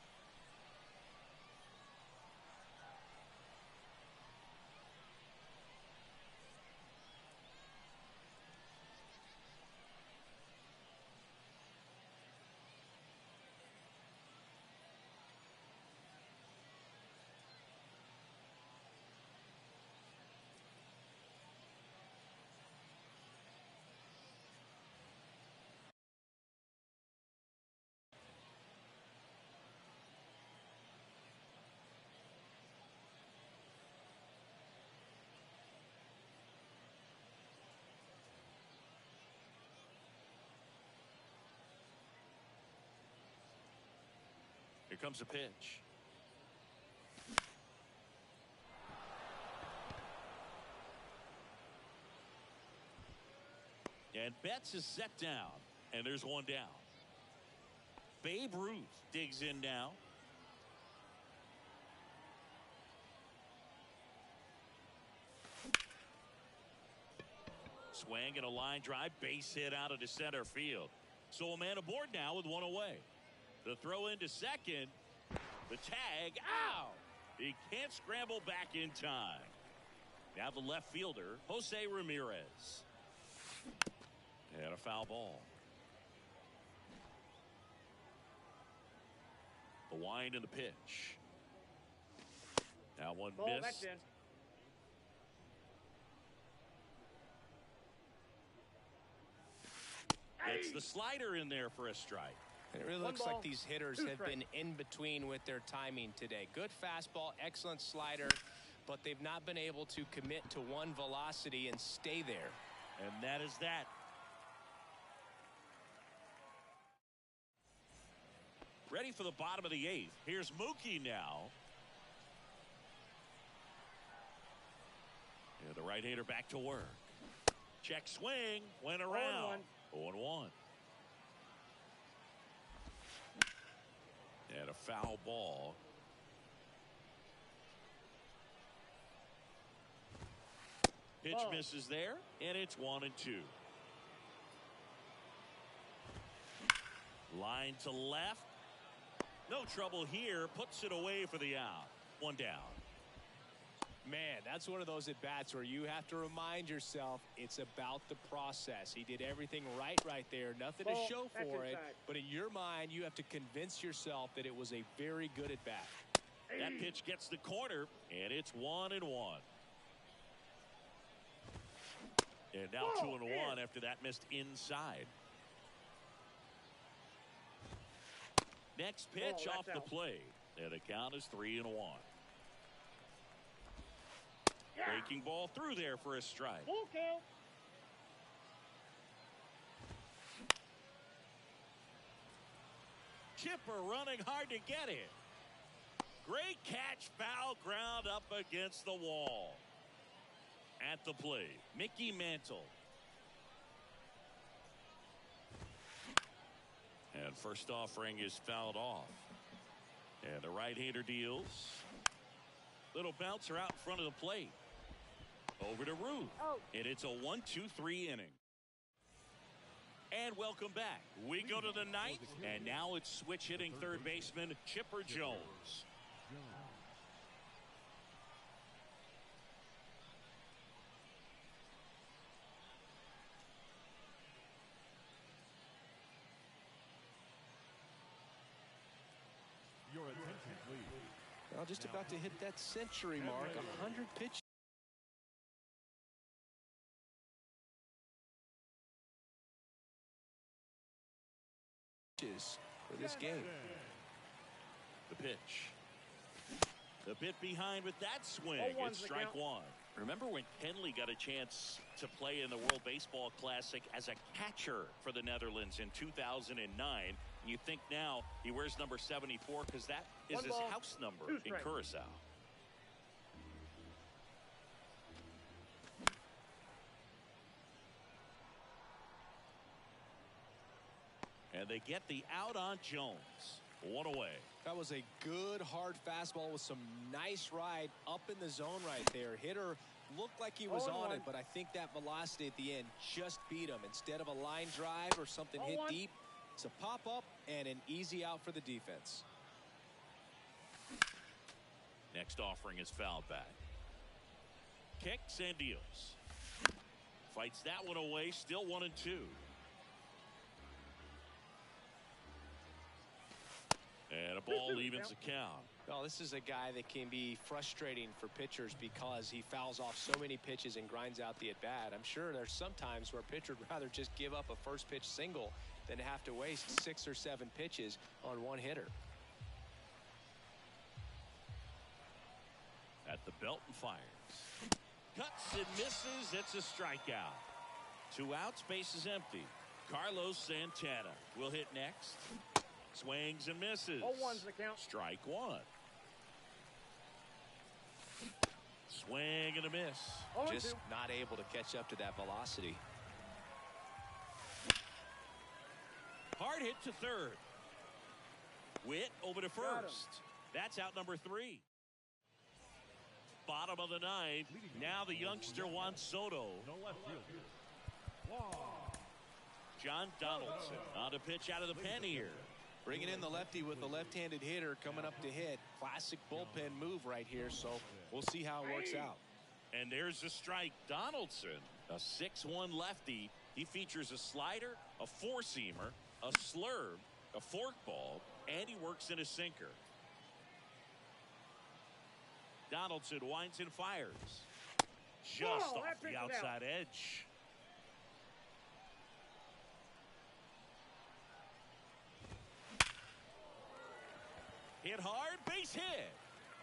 Here comes a pitch. And Betts is set down. And there's one down. Babe Ruth digs in now. Swing and a line drive. Base hit out into center field. So a man aboard now with one away. The throw into second. The tag. Ow! He can't scramble back in time. Now the left fielder, Jose Ramirez. And a foul ball. The wind and the pitch. Now one Ball, miss. that's in. Gets the slider in there for a strike. And it really One looks ball, like these hitters two have strikes. been in between with their timing today. Good fastball, excellent slider, but they've not been able to commit to one velocity and stay there. And that is that. Ready for the bottom of the 8th. Here's Mookie now. And the right-hander back to work. Check swing. Went around. 0-1. And a foul ball. Pitch Ball. misses there. And it's 1-2. Line to left. No trouble here. Puts it away for the out. 1 down. Man, that's one of those at-bats where you have to remind yourself it's about the process. He did everything right there. Nothing Ball, to show that's for it. inside. But in your mind, you have to convince yourself that it was a very good at-bat. That pitch gets the corner, and it's 1-1. And now Ball, 2-1 in. after that missed inside. Next pitch Ball, off that's the out. plate. And the count is 3-1. Yeah. Breaking ball through there for a strike. Full count. Chipper running hard to get it. Great catch, foul ground up against the wall. At the plate, Mickey Mantle. And first offering is fouled off. And the right-hander deals. Little bouncer out in front of the plate. Over to Ruth. Out. And it's a 1-2-3 inning. And welcome back. We go to the 9th, and now it's switch hitting third baseman Chipper Jones. Your attention, please. Well, just about to hit that century mark, 100 pitches. For this game. The pitch. The bit behind with that swing. 0-1's It's the strike count. 1. Remember when Kenley got a chance to play in the World Baseball Classic as a catcher for the Netherlands in 2009? And you think now he wears number 74 because that is One his ball, house number 2 in strikes. Curacao. And they get the out on Jones. 1 away. That was a good hard fastball with some nice ride up in the zone right there. Hitter looked like he was 0-1. on it, but I think that velocity at the end just beat him. Instead of a line drive or something hit 0-1. deep, it's a pop up and an easy out for the defense. Next offering is fouled back. Kicks and deals. Fights that one away. Still 1-2. And a ball evens the count. Well, this is a guy that can be frustrating for pitchers because he fouls off so many pitches and grinds out the at-bat. I'm sure there's some times where a pitcher would rather just give up a first pitch single than have to waste 6 or 7 pitches on one hitter. At the belt and fires. Cuts and misses. It's a strikeout. 2 outs. Base is empty. Carlos Santana will hit next. Swings and misses. 0-1's the count. Strike 1. Swing and a miss. 0-2. Just not able to catch up to that velocity. Hard hit to third. Witt over to Got him. first. That's out number 3. Bottom of the 9th. Now the youngster Juan Soto. No left field. Wow. John Donaldson on to pitch out of the pen here. Bringing in the lefty with the left-handed hitter coming up to hit. Classic bullpen move right here, so we'll see how it works out. And there's a strike. Donaldson, a 6'1 lefty. He features a slider, a four-seamer, a slurve, a forkball, and he works in a sinker. Donaldson winds and fires. Just off the outside edge. Hit hard, base hit.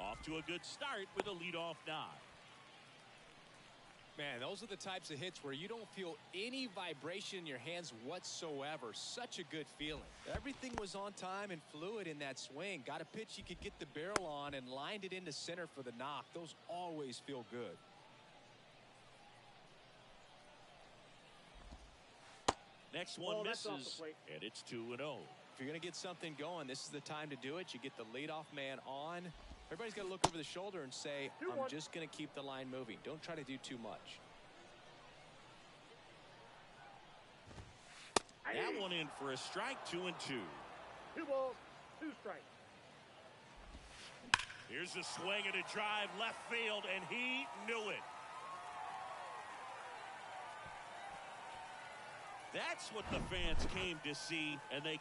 Off to a good start with a leadoff nod. Man, those are the types of hits where you don't feel any vibration in your hands whatsoever. Such a good feeling. Everything was on time and fluid in that swing. Got a pitch you could get the barrel on and lined it into center for the knock. Those always feel good. Next one misses, and it's 2-0. If you're going to get something going, this is the time to do it. You get the leadoff man on. Everybody's got to look over the shoulder and say, I'm just going to keep the line moving. Don't try to do too much. That one in for a strike, 2-2. 2 balls, 2 strikes. Here's a swing and a drive left field, and he knew it. That's what the fans came to see, and they...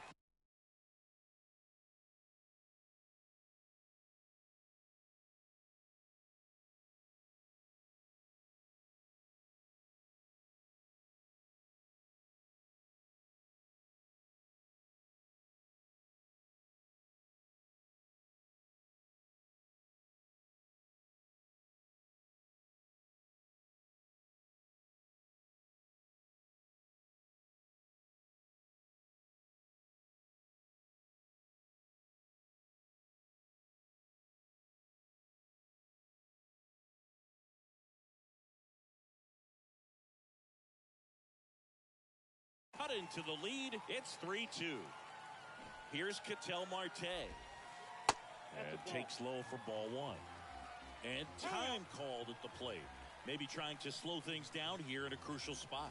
Cut into the lead. It's 3-2. Here's Ketel Marte. And takes low for ball 1. And time called at the plate. Maybe trying to slow things down here in a crucial spot.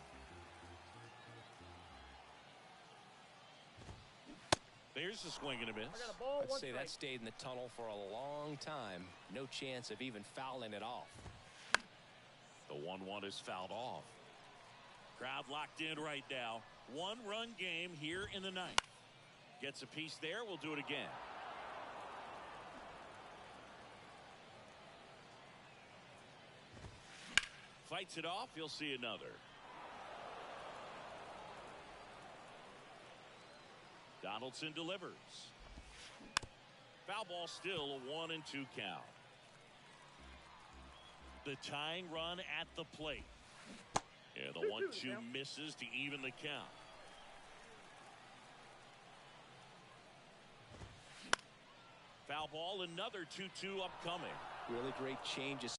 There's a swing and a miss. I'd say that stayed in the tunnel for a long time. No chance of even fouling it off. The 1-1 is fouled off. Crowd locked in right now. 1-run game here in the 9th. Gets a piece there. We'll do it again. Fights it off. You'll see another. Donaldson delivers. Foul ball, still a 1-2 count. The tying run at the plate. Yeah, the 1-2 misses to even the count. Foul ball, another 2-2 upcoming. Really great changes.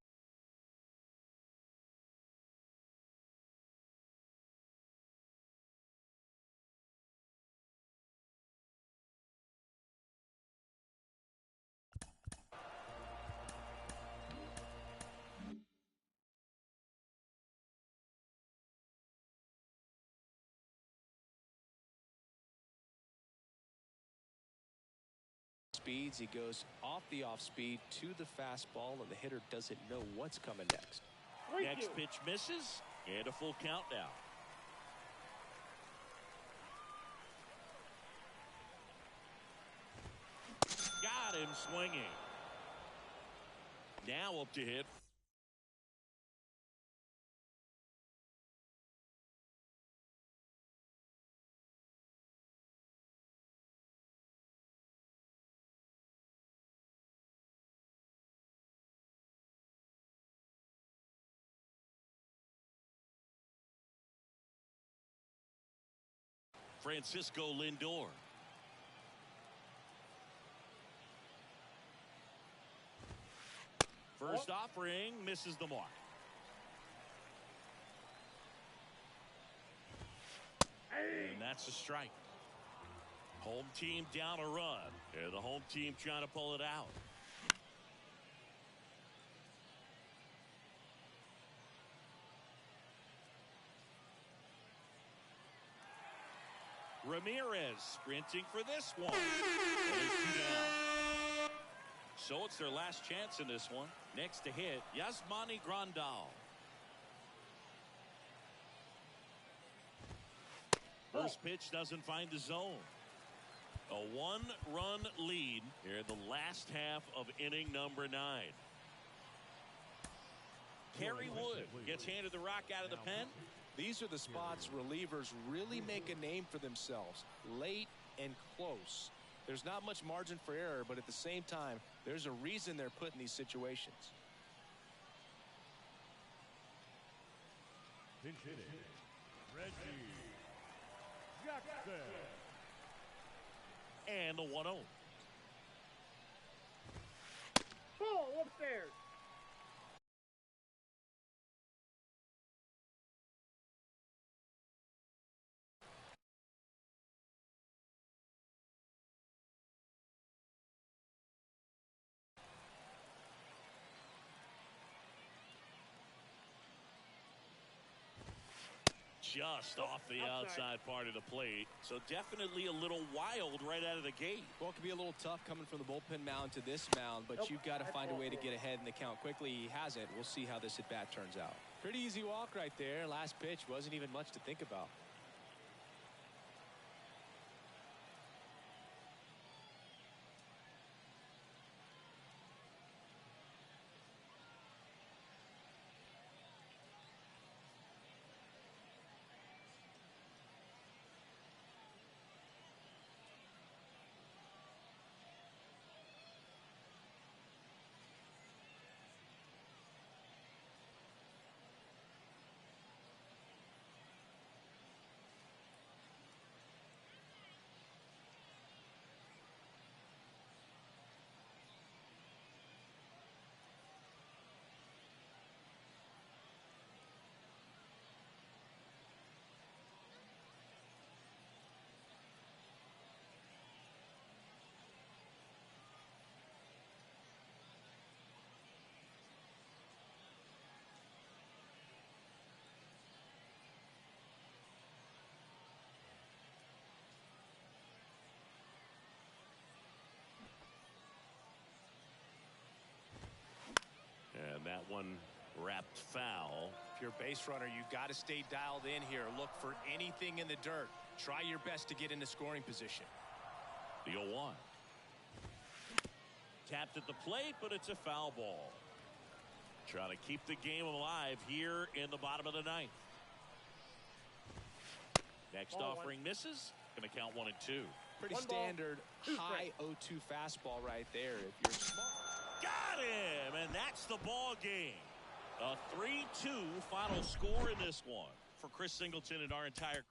Speeds, he goes off the off speed to the fastball, and the hitter doesn't know what's coming next. Next pitch misses, and a full count now. Got him swinging. Now up to hit. Francisco Lindor. First offering misses the mark. And that's a strike. Home team down a run. And the home team trying to pull it out. Ramirez sprinting for this one. And there's 2 down. So it's their last chance in this one. Next to hit, Yasmani Grandal. First pitch doesn't find the zone. A 1-run lead here in the last half of inning number 9. Kerry Wood gets handed the rock out of the pen. These are the spots relievers really make a name for themselves. Late and close. There's not much margin for error, but at the same time, there's a reason they're put in these situations. Pinch hitting, Reggie Jackson. And the 1-0. Ball upstairs. Just off the outside part of the plate. So definitely a little wild right out of the gate. Well, it can be a little tough coming from the bullpen mound to this mound, but you've got to find a way to get ahead in the count quickly. He has it. We'll see how this at-bat turns out. Pretty easy walk right there. Last pitch wasn't even much to think about. And that one wrapped foul. If you're a base runner, you got to stay dialed in here. Look for anything in the dirt. Try your best to get into scoring position. The 0-1. Tapped at the plate, but it's a foul ball. Trying to keep the game alive here in the bottom of the 9th. Next offering misses. Going to count 1 and 2. Pretty standard high 0-2 fastball right there if you're smart. Got him, and that's the ball game. A 3-2 final score in this one. For Chris Singleton and our entire crew.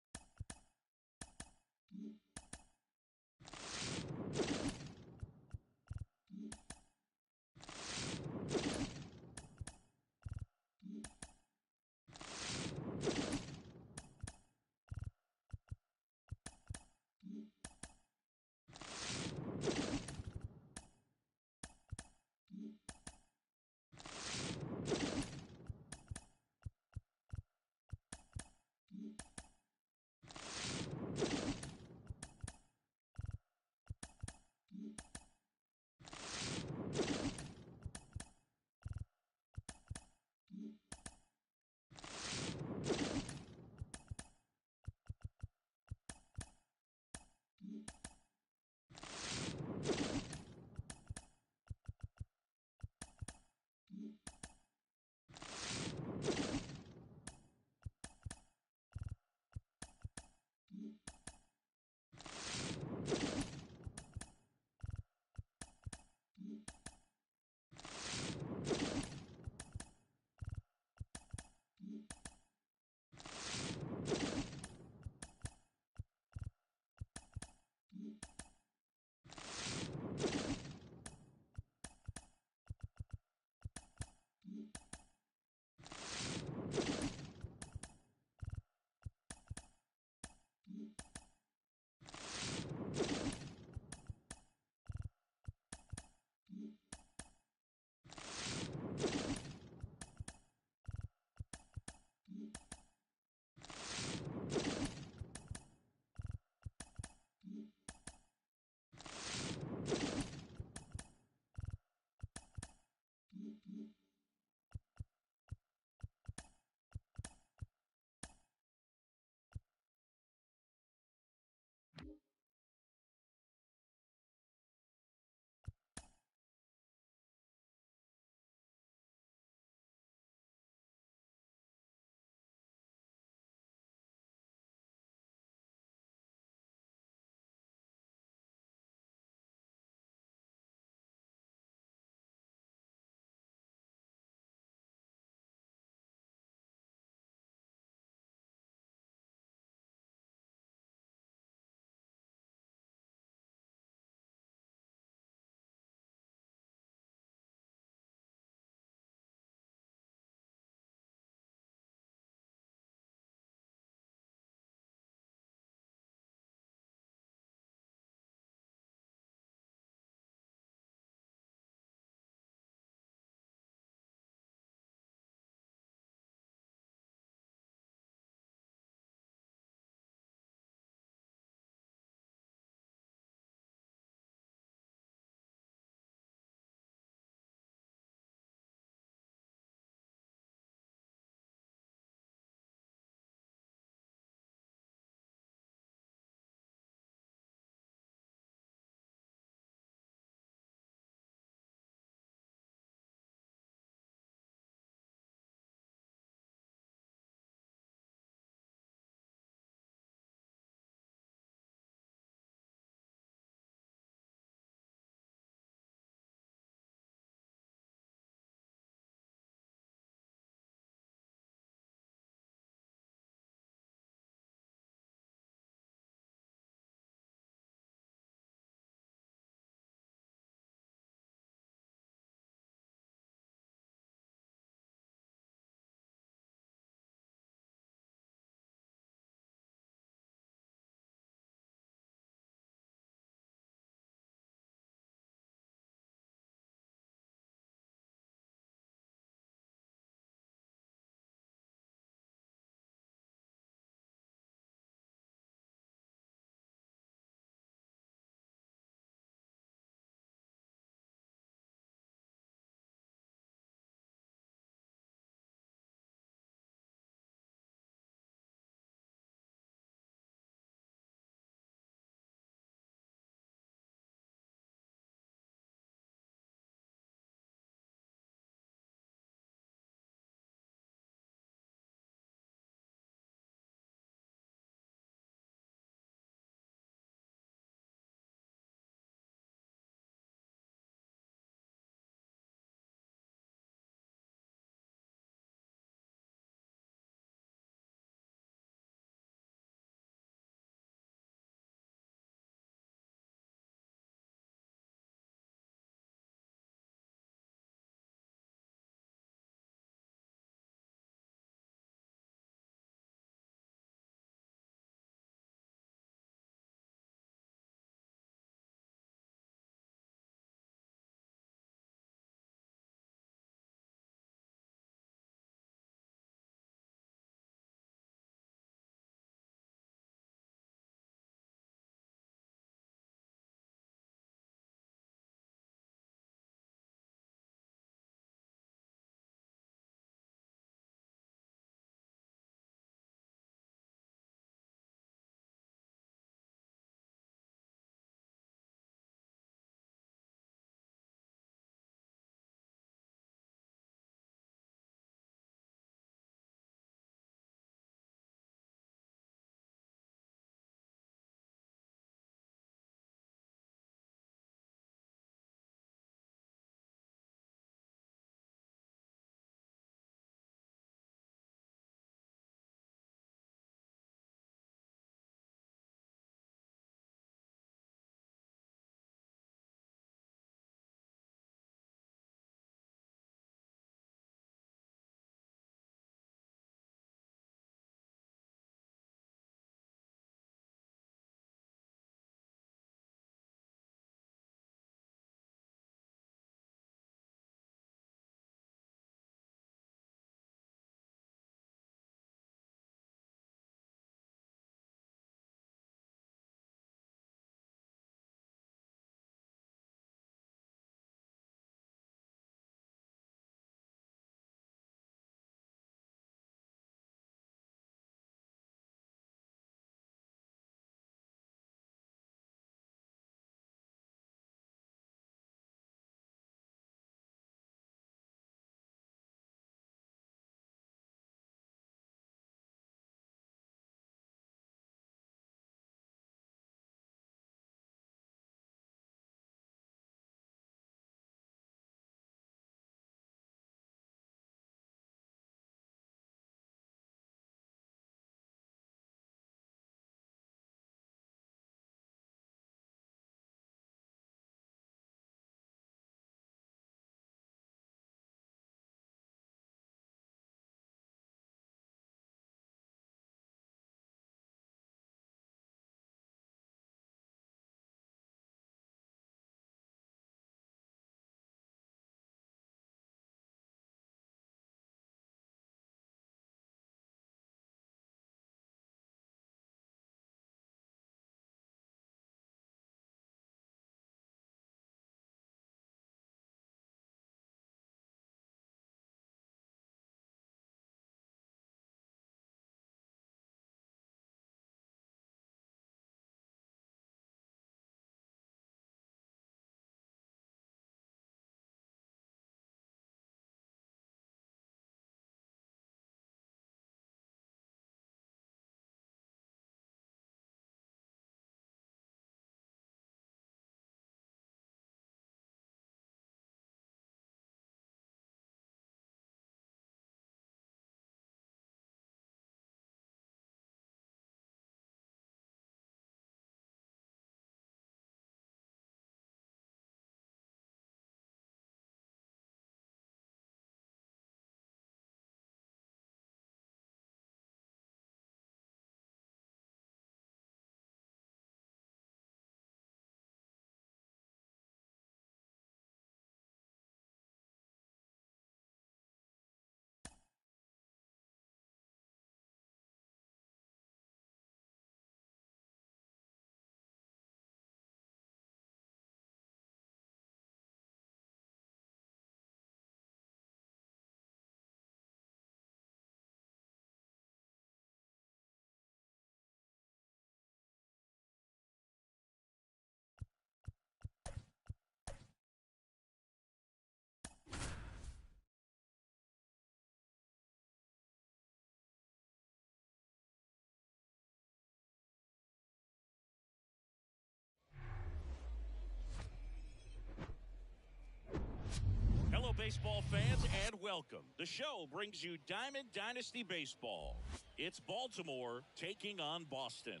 baseball fans, and welcome. The show brings you Diamond Dynasty Baseball. It's Baltimore taking on Boston.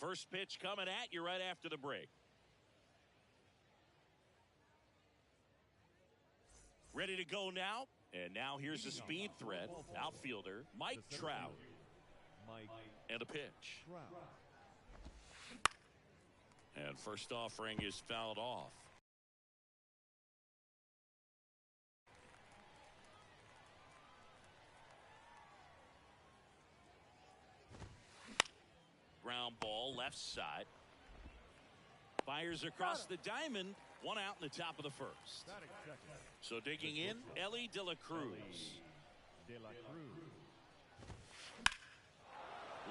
First pitch coming at you right after the break. Ready to go now? And now here's a speed threat. Outfielder Mike Trout. And a pitch. And first offering is fouled off. Ground ball left side. Fires across the diamond. One out in the top of the first. So digging in, Ellie De La Cruz.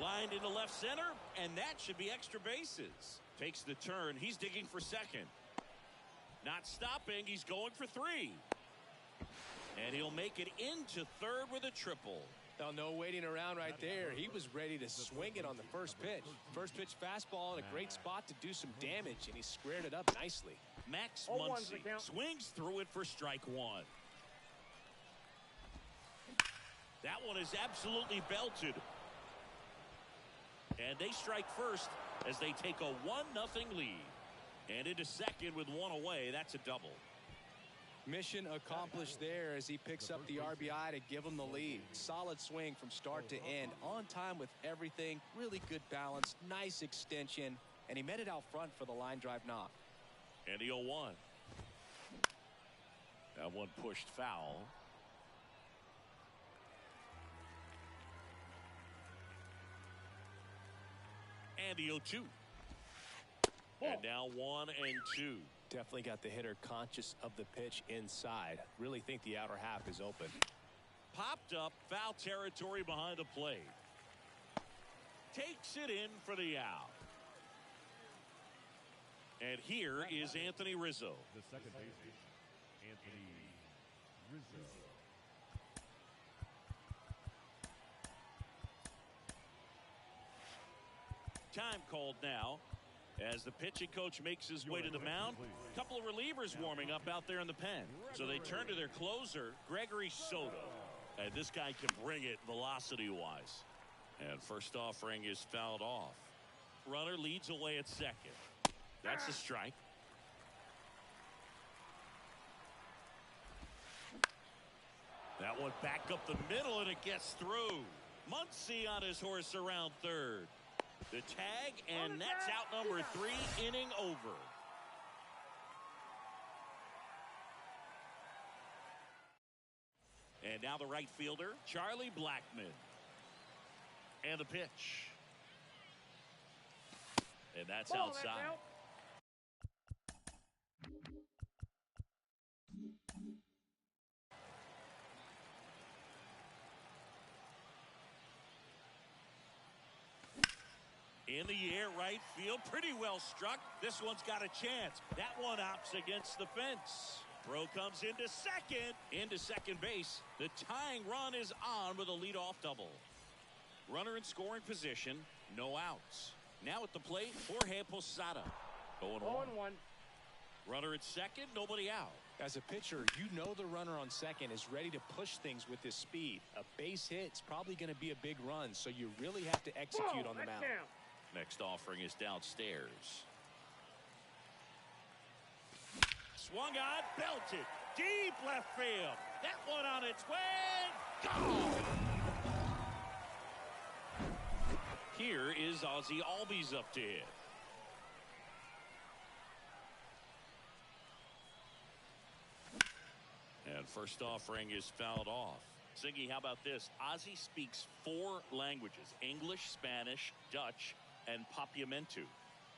Lined into left center, and that should be extra bases. Takes the turn. He's digging for second. Not stopping. He's going for three. And he'll make it into third with a triple. Now, no waiting around right there. He was ready to swing it on the first pitch. First pitch fastball in a great spot to do some damage, and he squared it up nicely. Max Muncy swings through it for strike one. That one is absolutely belted. And they strike first as they take a 1-0 lead. And into second with one away. That's a double. Mission accomplished there as he picks up the RBI to give him the lead. Solid swing from start to end. On time with everything. Really good balance. Nice extension. And he met it out front for the line drive knock. And the 0-1. That one pushed foul. And the 0-2. And now 1-2. Definitely got the hitter conscious of the pitch inside. Really think the outer half is open. Popped up, foul territory behind the plate. Takes it in for the out. And here is Anthony Rizzo. The second baseman, Anthony Rizzo. Time called now as the pitching coach makes his way to the mound. A couple of relievers warming up out there in the pen. So they turn to their closer, Gregory Soto. And this guy can bring it velocity-wise. And first offering is fouled off. Runner leads away at second. That's a strike. That one back up the middle, and it gets through. Muncy on his horse around third. The tag, and that's out number 3, inning over. And now the right fielder, Charlie Blackmon. And the pitch. And that's outside. In the air, right field, pretty well struck. This one's got a chance. That one opts against the fence. Throw comes into second base. The tying run is on with a leadoff double. Runner in scoring position, no outs. Now at the plate, Jorge Posada. 0-1. Runner at second, nobody out. As a pitcher, you know the runner on second is ready to push things with his speed. A base hit's probably going to be a big run, so you really have to execute on the mound. Next offering is downstairs. Swung on, belted. Deep left field. That one on its way. Gone! Here is Ozzie Albies up to hit. And first offering is fouled off. Singy, how about this? Ozzie speaks 4 languages: English, Spanish, Dutch, and Papiamentu.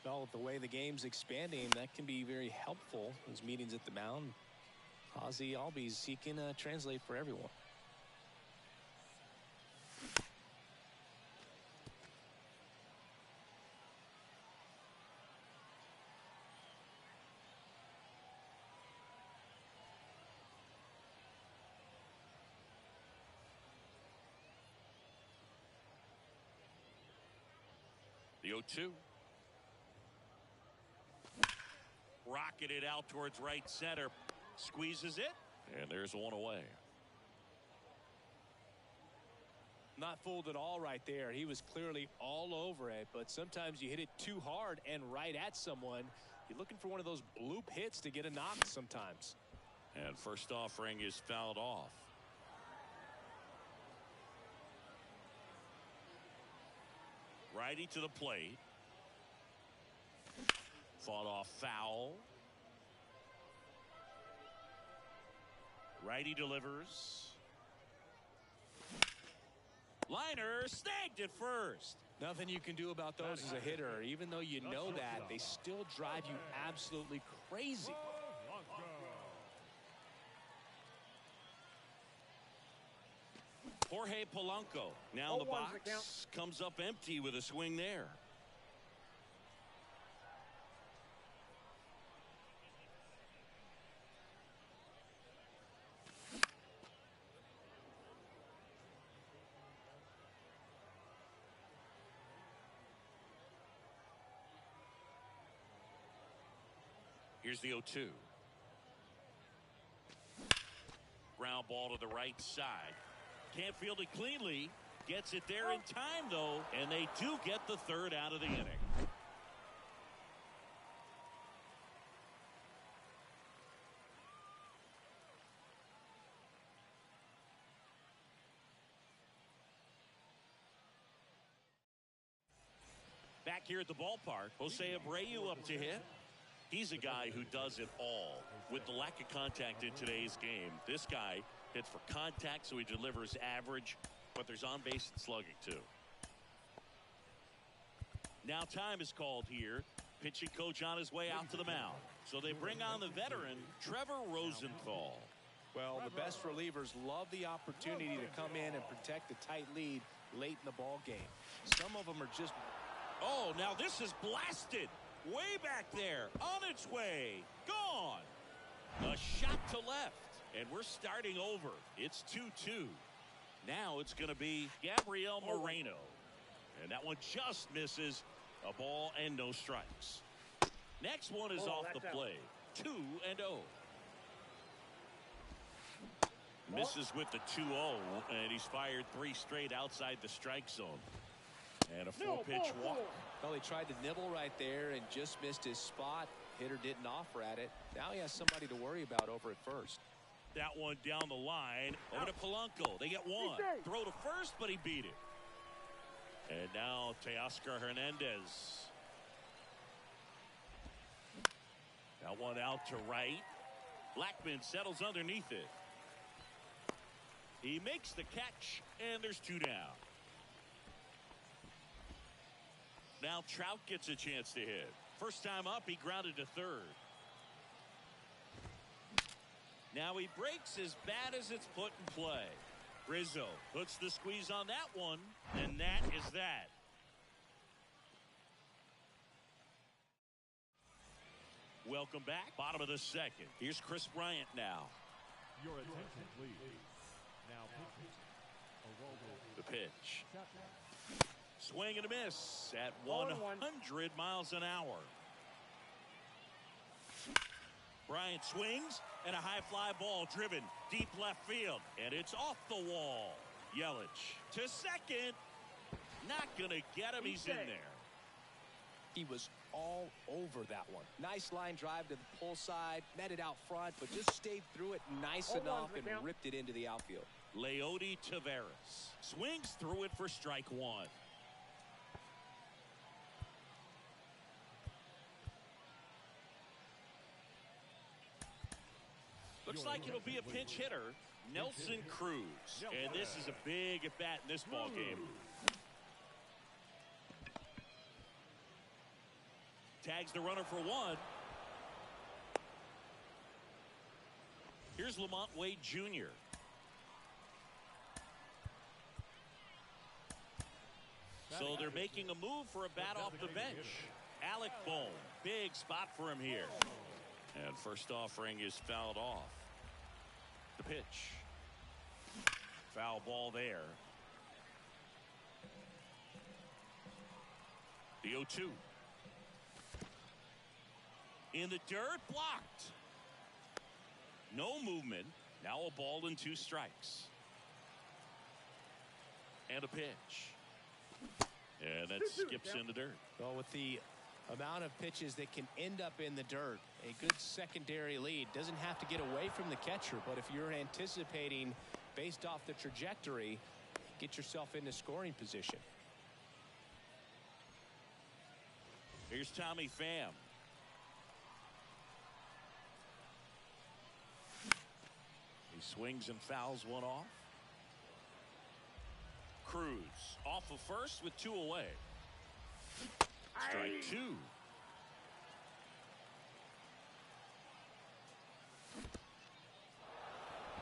Well, the way the game's expanding, that can be very helpful. Those meetings at the mound. Ozzie Albies, he can translate for everyone. The 0-2. Rocketed out towards right center. Squeezes it. And there's one away. Not fooled at all right there. He was clearly all over it, but sometimes you hit it too hard and right at someone. You're looking for one of those bloop hits to get a knock sometimes. And first offering is fouled off. Righty to the plate. Fought off foul. Righty delivers. Liner snagged at first. Nothing you can do about those as a hitter. Even though you know that, they still drive you absolutely crazy. Jorge Polanco now in the box. Comes up empty with a swing there. Here's the 0-2. Ground ball to the right side. Can't field it cleanly. Gets it there in time, though, and they do get the third out of the inning. Back here at the ballpark, Jose Abreu up to hit. He's a guy who does it all. With the lack of contact in today's game, this guy hits for contact, so he delivers average, but there's on base and slugging too. Now time is called here. Pitching coach on his way out to the mound. So they bring on the veteran, Trevor Rosenthal. Well, the best relievers love the opportunity to come in and protect a tight lead late in the ball game. Some of them are just... Oh, now this is blasted. Way back there, on its way, gone. A shot to left, and we're starting over. It's 2-2. Now it's going to be Gabriel Moreno. And that one just misses. A ball and no strikes. Next one is off the plate. 2-0. Misses with the 2-0, and he's fired 3 straight outside the strike zone. And a 4-pitch walk. Well, he tried to nibble right there and just missed his spot. Hitter didn't offer at it. Now he has somebody to worry about over at first. That one down the line. Over to Polanco. They get one. Throw to first, but he beat it. And now Teoscar Hernandez. That one out to right. Blackman settles underneath it. He makes the catch, and there's 2 down. Now Trout gets a chance to hit. First time up, he grounded to third. Now he breaks as bad as it's put in play. Rizzo puts the squeeze on that one, and that is that. Welcome back. Bottom of the second. Here's Chris Bryant now. Your attention, please. Now pitching. The pitch. Swing and a miss at 100 miles an hour. Bryant swings, and a high fly ball driven deep left field, and it's off the wall. Yelich to second. Not going to get him. He's in there. He was all over that one. Nice line drive to the pull side, met it out front, but just stayed through it nice enough and ripped it into the outfield. Leody Taveras swings through it for strike 1. Looks like it'll be a pinch hitter, Nelson Cruz. And this is a big at bat in this ball game. Tags the runner for 1. Here's Lamont Wade Jr. So they're making a move for a bat off the bench. Alec Bohm, big spot for him here. And first offering is fouled off. The pitch. Foul ball there. The 0-2. In the dirt, blocked. No movement. Now a ball and 2 strikes. And a pitch. And that skips in the dirt. Well, with the amount of pitches that can end up in the dirt, a good secondary lead doesn't have to get away from the catcher, but if you're anticipating based off the trajectory, get yourself into scoring position. Here's Tommy Pham. He swings and fouls one off. Cruz off of first with 2 away. Strike 2.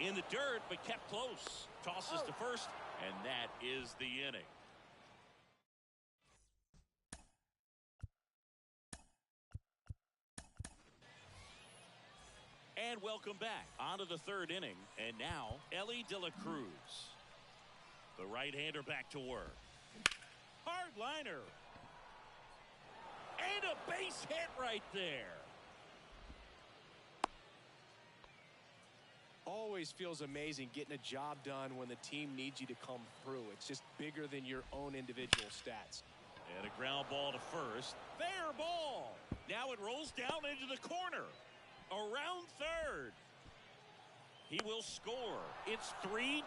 In the dirt, but kept close. Tosses to first, and that is the inning. And welcome back onto the 3rd inning. And now, Ellie De La Cruz. The right-hander back to work. Hard liner. And a base hit right there. Always feels amazing getting a job done when the team needs you to come through. It's just bigger than your own individual stats. And a ground ball to first. Fair ball. Now it rolls down into the corner. Around third. He will score. It's 3-2.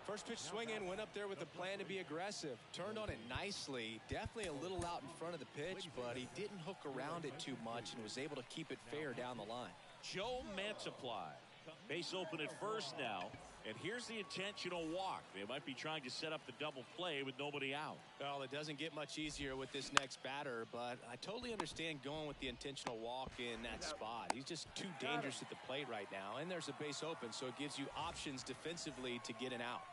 First pitch swing in, went up there with a plan to be aggressive. Turned on it nicely. Definitely a little out in front of the pitch, but he didn't hook around it too much and was able to keep it fair down the line. Joe Mantiply. Base open at first now. And here's the intentional walk. They might be trying to set up the double play with nobody out. Well, it doesn't get much easier with this next batter, but I totally understand going with the intentional walk in that spot. He's just too dangerous at the plate right now, and there's a base open, so it gives you options defensively to get an out.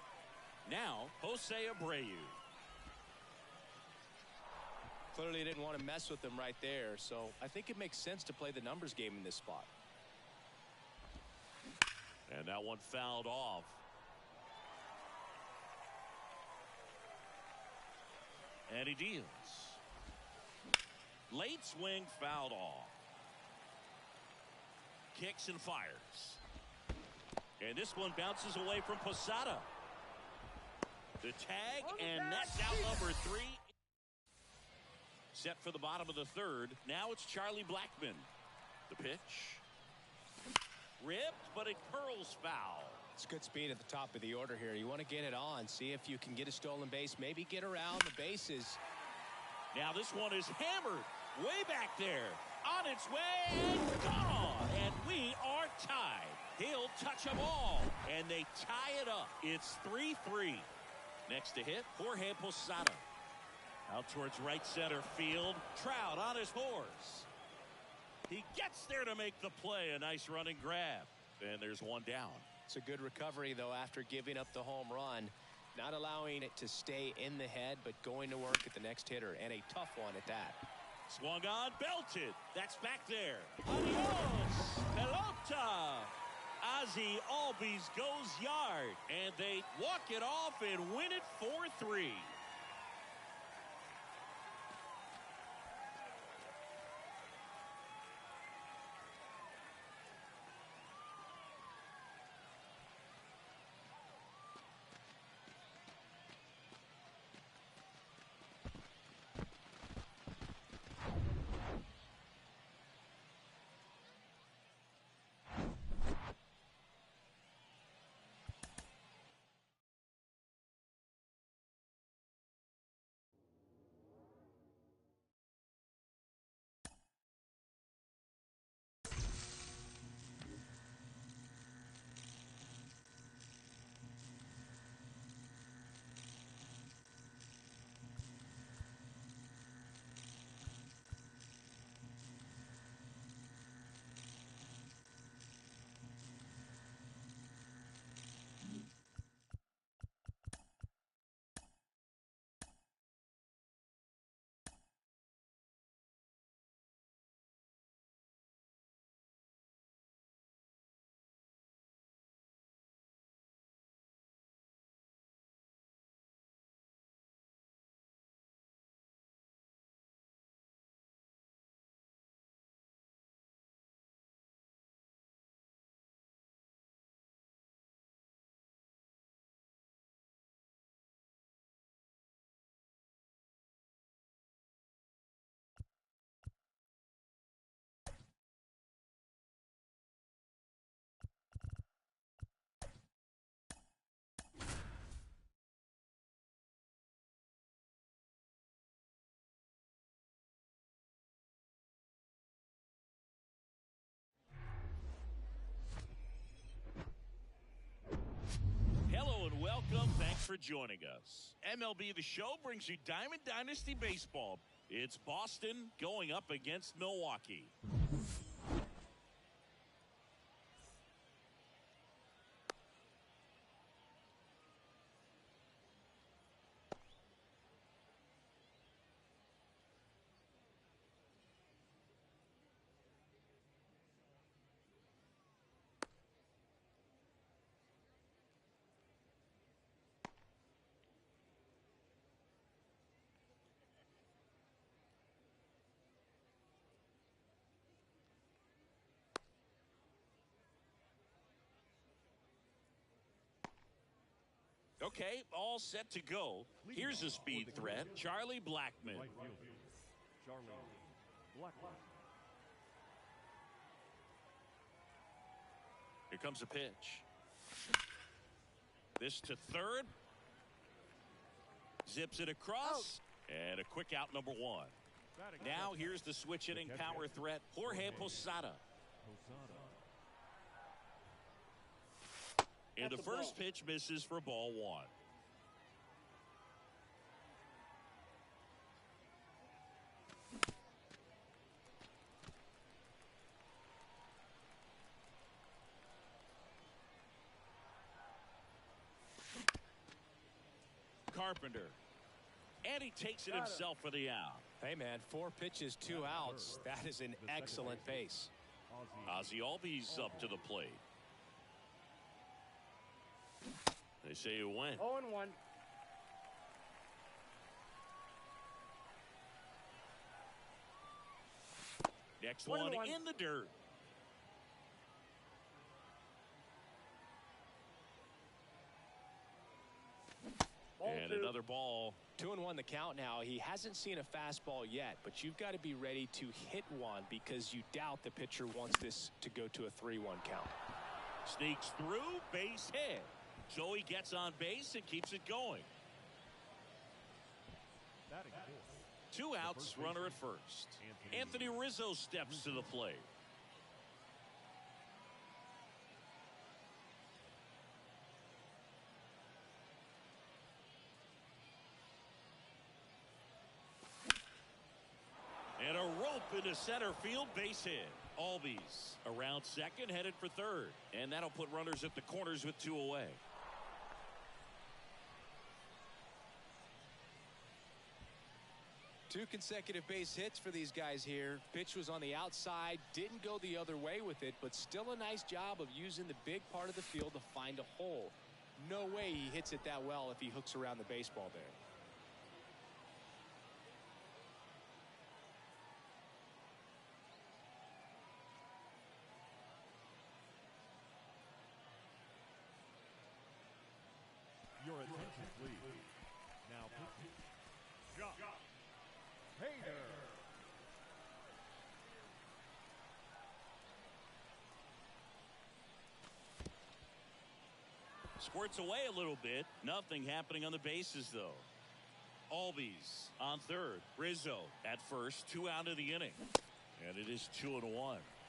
Now, Jose Abreu. Clearly didn't want to mess with him right there, so I think it makes sense to play the numbers game in this spot. And that one fouled off. And he deals. Late swing fouled off. Kicks and fires. And this one bounces away from Posada. The tag, and that's out number 3. Set for the bottom of the 3rd. Now it's Charlie Blackmon. The pitch. Ripped, but it curls foul. It's good speed at the top of the order here. You want to get it on, see if you can get a stolen base, maybe get around the bases. Now this one is hammered way back there. On its way and gone. And we are tied. He'll touch them all. And they tie it up. It's 3-3. Next to hit, Jorge Posada. Out towards right center field. Trout on his horse. He gets there to make the play. A nice running grab. And there's one down. It's a good recovery, though, after giving up the home run. Not allowing it to stay in the head, but going to work at the next hitter. And a tough one at that. Swung on, belted. That's back there. Adios, pelota. Ozzie Albies goes yard. And they walk it off and win it 4-3. for joining us. MLB The Show brings you Diamond Dynasty Baseball. It's Boston going up against Milwaukee. Okay, all set to go. Here's a speed threat, Charlie Blackmon. Right fielder, Charlie Blackmon. Here comes a pitch. This to third. Zips it across. And a quick out, number one. Now here's the switch hitting power threat, Jorge Posada. And the first pitch misses for ball one. Carpenter. And he takes it himself for the out. Hey, man, 4 pitches, 2 outs. That is an excellent pace. Ozzie Albies up to the plate. They say you win. 0-1. Next one in the dirt. And another ball. 2-1 the count now. He hasn't seen a fastball yet, but you've got to be ready to hit one because you doubt the pitcher wants this to go to a 3-1 count. Sneaks through, base hit. So he gets on base and keeps it going. 2 outs, runner at first. Anthony Rizzo steps to the plate. And a rope into center field, base hit. Albies around second, headed for third. And that'll put runners at the corners with 2 away. Two consecutive base hits for these guys here. Pitch was on the outside, didn't go the other way with it, but still a nice job of using the big part of the field to find a hole. No way he hits it that well if he hooks around the baseball there. Your attention, please. Now, Josh Hader. Squirts away a little bit. Nothing happening on the bases, though. Albies on third. Rizzo at first. 2 out of the inning. And it is 2-1.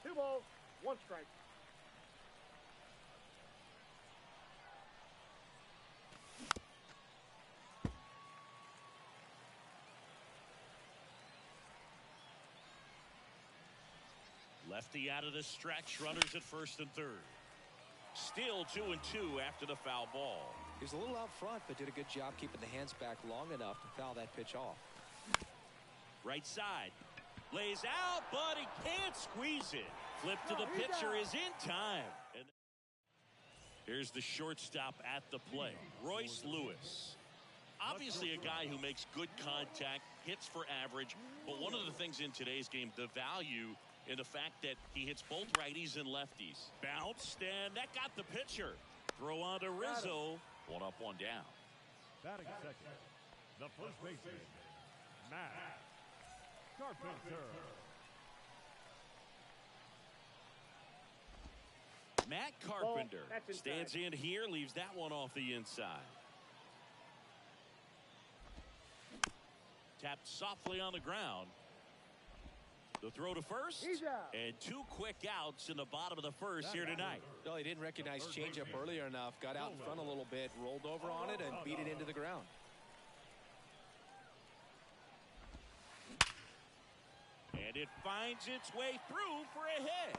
2 balls, 1 strike. Lefty out of the stretch. Runners at first and third. Still 2-2 after the foul ball. He was a little out front, but did a good job keeping the hands back long enough to foul that pitch off. Right side. Lays out, but he can't squeeze it. Flip to the pitcher is in time. And here's the shortstop at the plate, Royce Lewis. Obviously a guy who makes good contact, hits for average, but one of the things in today's game, the value in the fact that he hits both righties and lefties. Bounced, and that got the pitcher. Throw on to Rizzo. 1 up, 1 down. Batting second, the first baseman, Matt Carpenter. Matt Carpenter That's stands in here, leaves that one off the inside. Tapped softly on the ground. The throw to first, He's out. and 2 quick outs in the bottom of the first here tonight. Well, he didn't recognize changeup earlier enough, got out in front a little bit, rolled over on it, and beat it into the ground. And it finds its way through for a hit.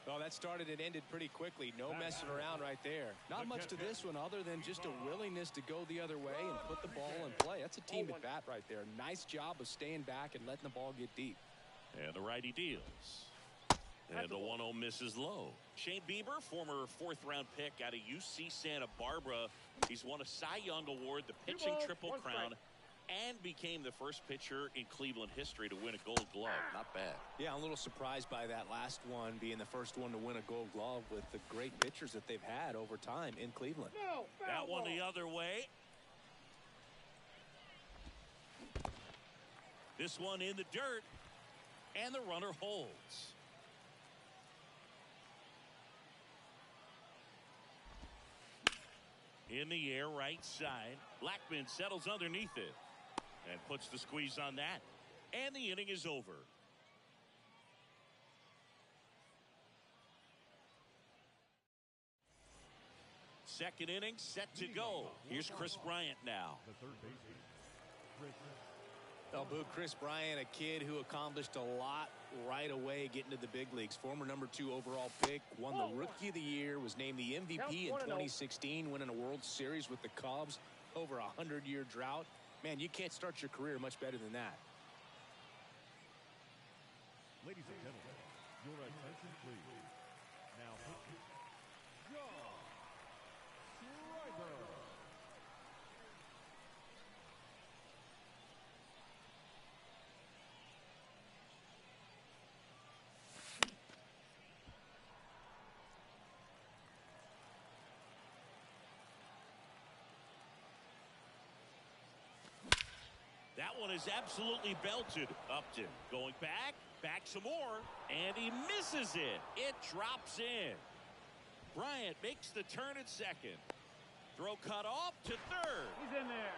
Well, that started and ended pretty quickly. No messing around right there. Not much to this one other than just a willingness to go the other way and put the ball in play. That's a team at bat right there. Nice job of staying back and letting the ball get deep. And the righty deals. And the 1-0 misses low. Shane Bieber, former 4th-round pick out of UC Santa Barbara. He's won a Cy Young Award, the pitching Triple Crown, and became the first pitcher in Cleveland history to win a Gold Glove. Not bad. Yeah, I'm a little surprised by that last one being the first one to win a Gold Glove with the great pitchers that they've had over time in Cleveland. No, that one the other way. This one in the dirt, and the runner holds. In the air, right side. Blackman settles underneath it and puts the squeeze on that. And the inning is over. Second inning set to go. Here's Chris Bryant now. The third baseman, Chris. Chris Bryant, a kid who accomplished a lot right away getting to the big leagues. Former #2 overall pick, won the Rookie of the Year, was named the MVP in 2016, winning a World Series with the Cubs. Over a 100-year drought. Man, you can't start your career much better than that. Ladies and gentlemen, your attention please. Now pitching, John Schreiber. That one is absolutely belted. Upton going back some more, and he misses it. It drops in. Bryant makes the turn at second. Throw cut off to third. He's in there.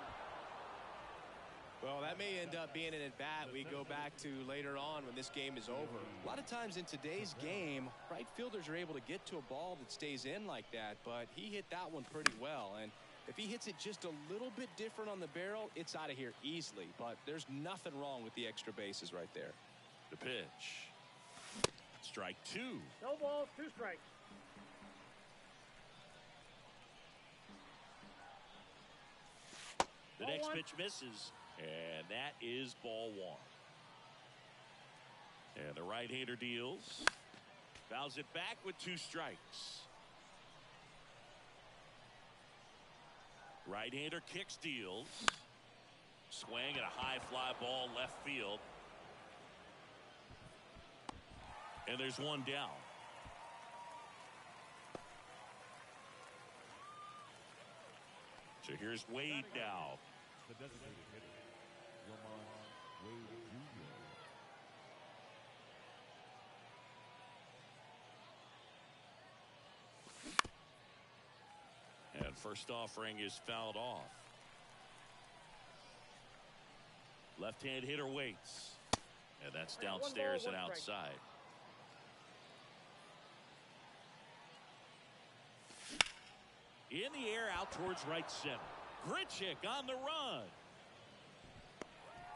Well, that may end up being an at-bat we go back to later on when this game is over. A lot of times in today's game, right fielders are able to get to a ball that stays in like that, but he hit that one pretty well. And if he hits it just a little bit different on the barrel, it's out of here easily. But there's nothing wrong with the extra bases right there. The pitch. Strike 2. No balls, 2 strikes. The next pitch misses, and that is ball 1. And the right-hander deals. Fouls it back with 2 strikes. Right-hander kicks, deals. Swing and a high fly ball left field. And there's one down. So here's Wade now. The designated hitter, Roman Wade Jr. And first offering is fouled off. Left-hand hitter waits. And that's downstairs and outside. In the air out towards right center. Grichuk on the run.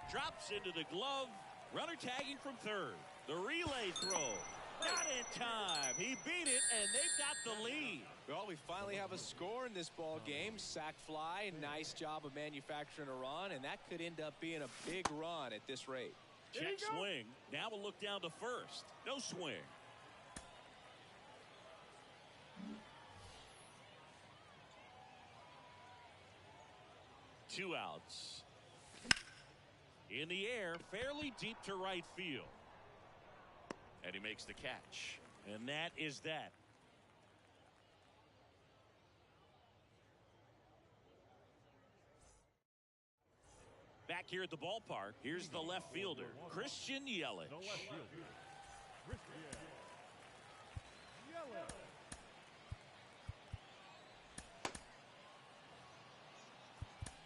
Drops into the glove. Runner tagging from third. The relay throw. Not in time. He beat it, and they've got the lead. Well, we finally have a score in this ball game. Sac fly. Nice job of manufacturing a run, and that could end up being a big run at this rate. Check swing. Now we'll look down to first. No swing. Two outs. In the air, fairly deep to right field. And he makes the catch. And that is that. Back here at the ballpark, here's the left fielder, Christian Yelich. The left fielder, Christian Yelich.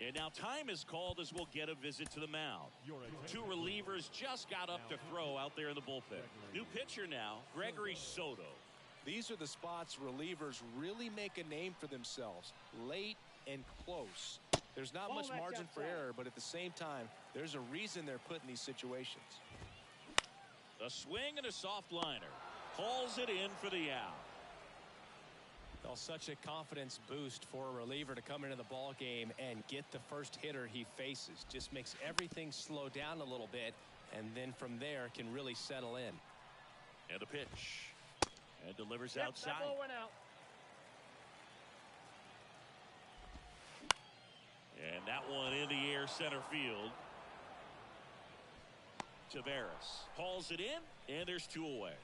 And now time is called as we'll get a visit to the mound. Two relievers just got up to throw out there in the bullpen. New pitcher now, Gregory Soto. These are the spots relievers really make a name for themselves. Late and close. There's not much margin for error, but at the same time, there's a reason they're put in these situations. A swing and a soft liner. Calls it in for the out. Well, such a confidence boost for a reliever to come into the ball game and get the first hitter he faces. Just makes everything slow down a little bit, and then from there can really settle in. And a pitch. And delivers outside. That ball went out. And that one in the air center field. Taveras hauls it in, and there's two away.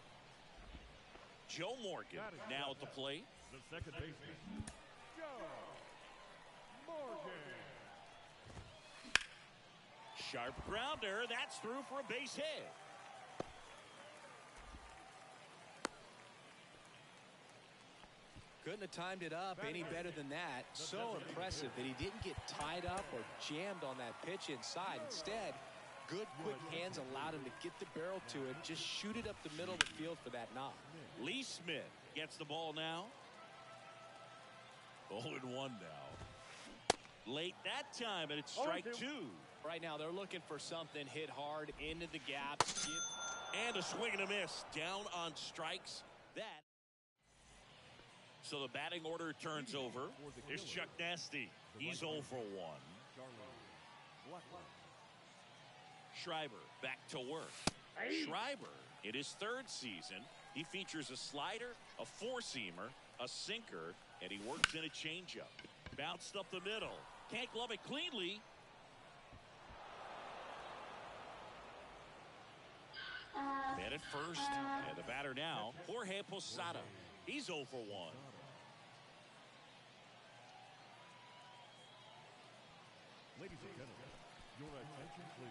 Joe Morgan now at the plate. The second baseman, Joe Morgan. Sharp grounder. That's through for a base hit. Couldn't have timed it up any better than that. So impressive that he didn't get tied up or jammed on that pitch inside. Instead, good quick hands allowed him to get the barrel to it, just shoot it up the middle of the field for that knock. Lee Smith gets the ball now. 0-1 now. Late that time, and it's strike two. Right now, they're looking for something hit hard into the gaps. And a swing and a miss. Down on strikes. That. So the batting order turns over. Here's Chuck Nasty. He's 0 for 1. Schreiber back to work. Schreiber, in his third season, he features a slider, a four-seamer, a sinker, and he works in a changeup. Bounced up the middle. Can't glove it cleanly. Man at first. And the batter now, Jorge Posada. He's 0 for 1. Ladies and gentlemen, your attention please.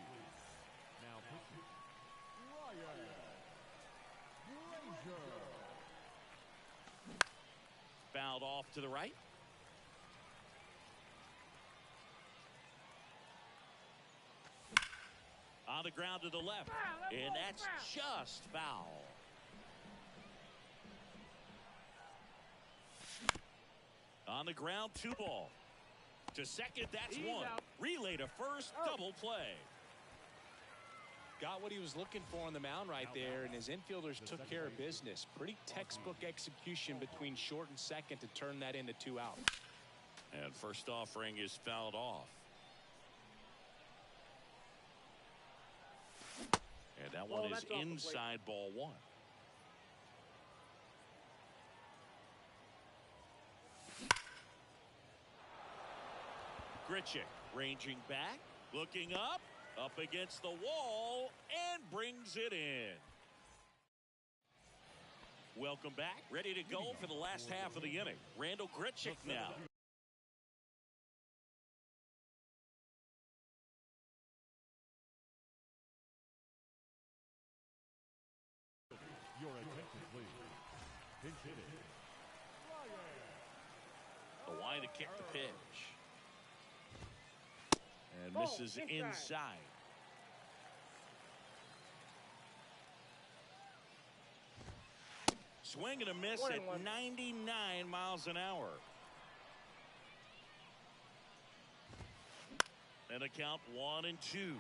Now pitching, Ryan Brazier. Fouled off to the right. On the ground to the left. And that's just foul. On the ground, 2 ball. To second, that's 1. Relay to first, double play. Got what he was looking for on the mound right there, and his infielders took care of business. Pretty textbook execution between short and second to turn that into 2 outs. And first offering is fouled off. And that one is inside ball 1. Grichuk ranging back, looking up against the wall, and brings it in. Welcome back. Ready to go for the last half of the inning. Randall Grichuk now. Your attention please. Pinch hitting, The line to kick the pitch. And misses inside. Swing and a miss at 99 miles an hour. And a count 1-2.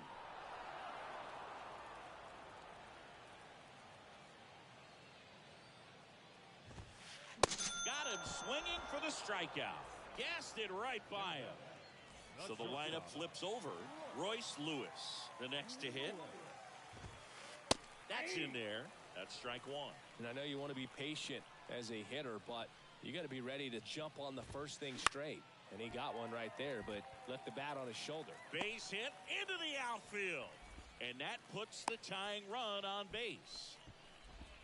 Got him swinging for the strikeout. Gassed it right by him. So the lineup flips over. Royce Lewis, the next to hit. That's in there. That's strike 1. And I know you want to be patient as a hitter, but you got to be ready to jump on the first thing straight. And he got one right there, but left the bat on his shoulder. Base hit into the outfield. And that puts the tying run on base.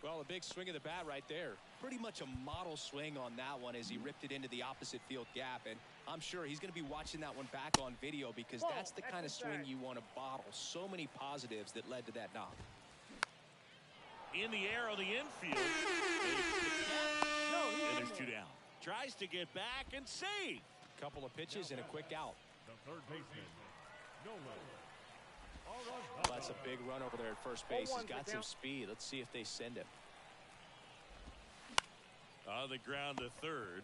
Well, a big swing of the bat right there. Pretty much a model swing on that one as he ripped it into the opposite field gap. And I'm sure he's going to be watching that one back on video because that's the kind of swing you want to bottle. So many positives that led to that knock. In the air on the infield. And there's 2 down. Tries to get back and save. Couple of pitches and a quick out. the third baseman, Nolan. Well, that's a big run over there at first base. He's got some speed. Let's see if they send him. On the ground to third.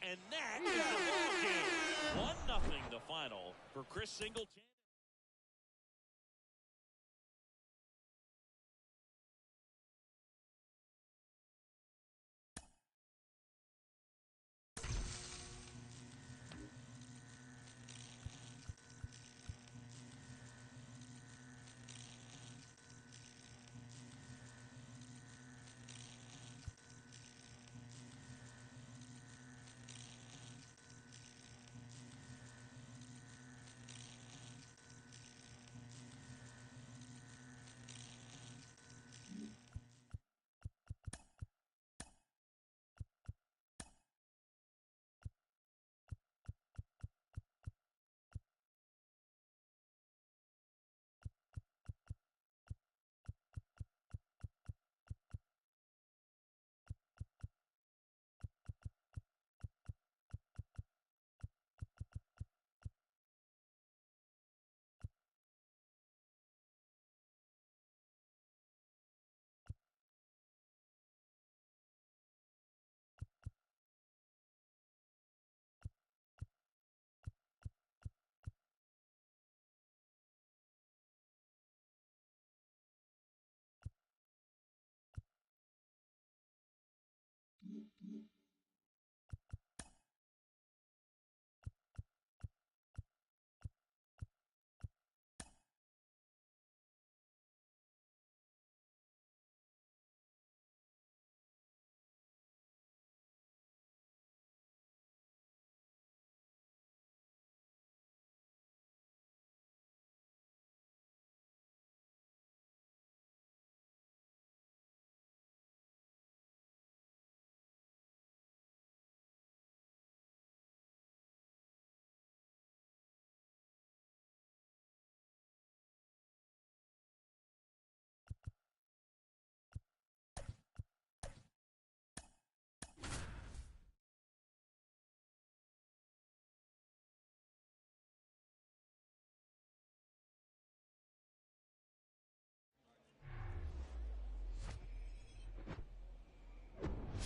And that is the ball game. 1-0 the final for Chris Singleton.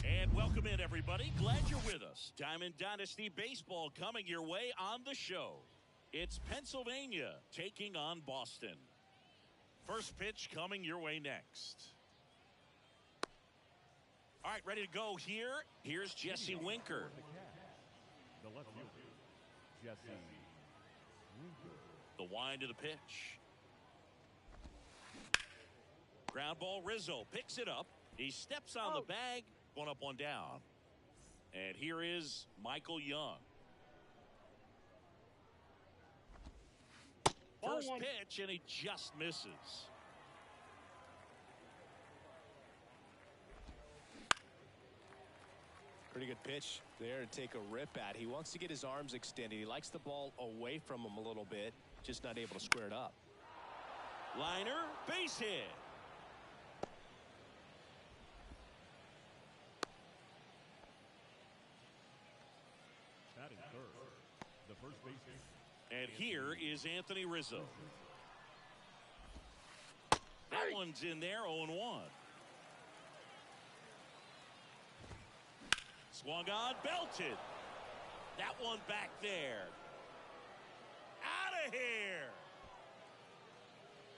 And welcome in, everybody. Glad you're with us. Diamond Dynasty Baseball coming your way on the show. It's Pennsylvania taking on Boston. First pitch coming your way next. All right, ready to go here. Here's Jesse Winker. The left fielder, Jesse Winker. The wind of the pitch. Ground ball, Rizzo picks it up. He steps on the bag. One up, one down. And here is Michael Young. First pitch, and he just misses. Pretty good pitch there to take a rip at. He wants to get his arms extended. He likes the ball away from him a little bit, just not able to square it up. Liner, base hit. Batting third, the first baseman. And here is Anthony Rizzo. That one's in there, 0-1. Swung on, belted. That one back there. Out of here.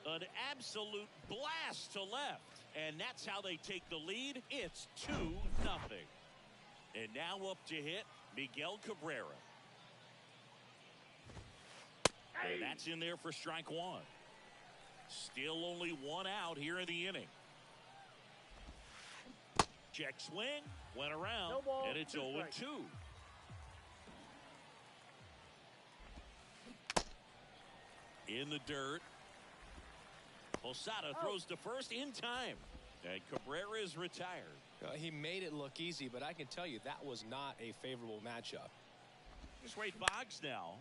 An absolute blast to left. And that's how they take the lead. It's 2-0. And now up to hit Miguel Cabrera. And that's in there for strike one. Still only one out here in the inning. Check swing, went around, No ball, and it's 0-2. In the dirt. Posada throws to first in time. And Cabrera is retired. He made it look easy, but I can tell you that was not a favorable matchup. Just Wade Boggs now.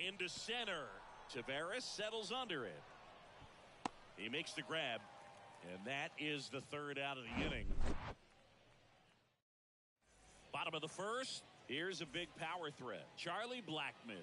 Into center. Tavares settles under it. He makes the grab. And that is the third out of the inning. Bottom of the first. Here's a big power threat. Charlie Blackmon.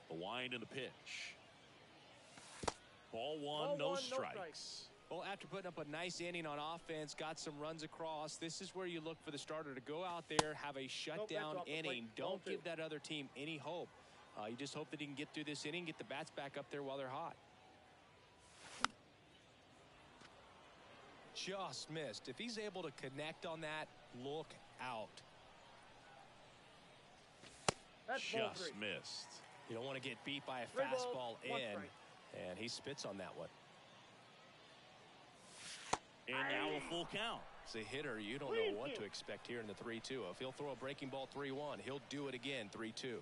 The wind and the pitch. Ball one, no strikes. Well, after putting up a nice inning on offense, got some runs across, this is where you look for the starter to go out there, have a shutdown inning. Don't give that other team any hope. You just hope that he can get through this inning, get the bats back up there while they're hot. Just missed. If he's able to connect on that, look out. Just missed. You don't want to get beat by a fastball in, and he spits on that one. And now a full count. As a hitter, you don't know what to expect here in the 3-2. If he'll throw a breaking ball 3-1, he'll do it again 3-2.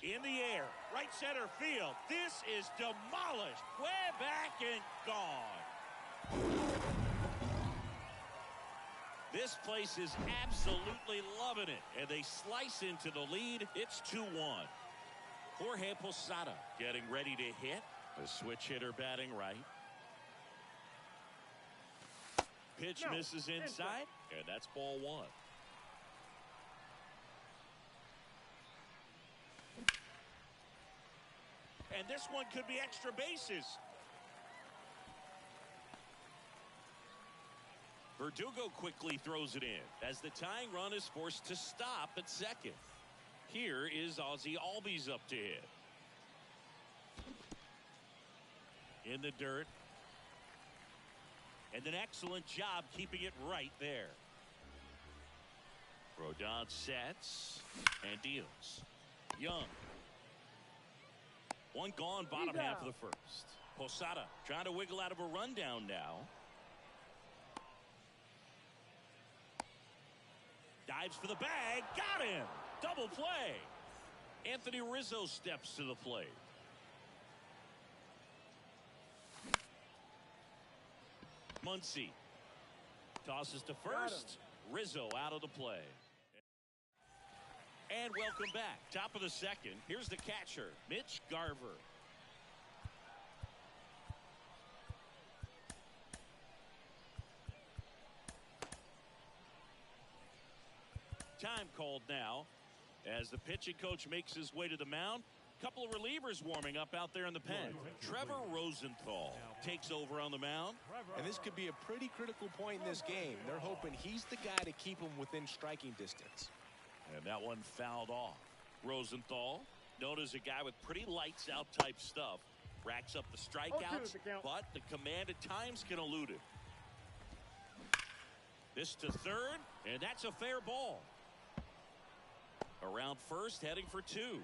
In the air, right center field. This is demolished. Way back and gone. This place is absolutely loving it, and they slice into the lead. It's 2-1. Jorge Posada getting ready to hit. A switch hitter batting right. Pitch misses inside, and that's ball one. And this one could be extra bases. Verdugo quickly throws it in as the tying run is forced to stop at second. Here is Ozzie Albies up to hit. In the dirt. And an excellent job keeping it right there. Rodon sets and deals. Young. One gone, bottom half of the first. Posada trying to wiggle out of a rundown now. Dives for the bag. Got him. Double play. Anthony Rizzo steps to the plate. Muncy tosses to first. Rizzo out of the play. And welcome back. Top of the second. Here's the catcher, Mitch Garver. Time called now as the pitching coach makes his way to the mound. Couple of relievers warming up out there in the pen. Trevor Rosenthal takes over on the mound. And this could be a pretty critical point in this game. They're hoping he's the guy to keep them within striking distance. And that one fouled off. Rosenthal, known as a guy with pretty lights out type stuff, racks up the strikeouts, but the command at times can elude him. This to third, and that's a fair ball. Around first, heading for two.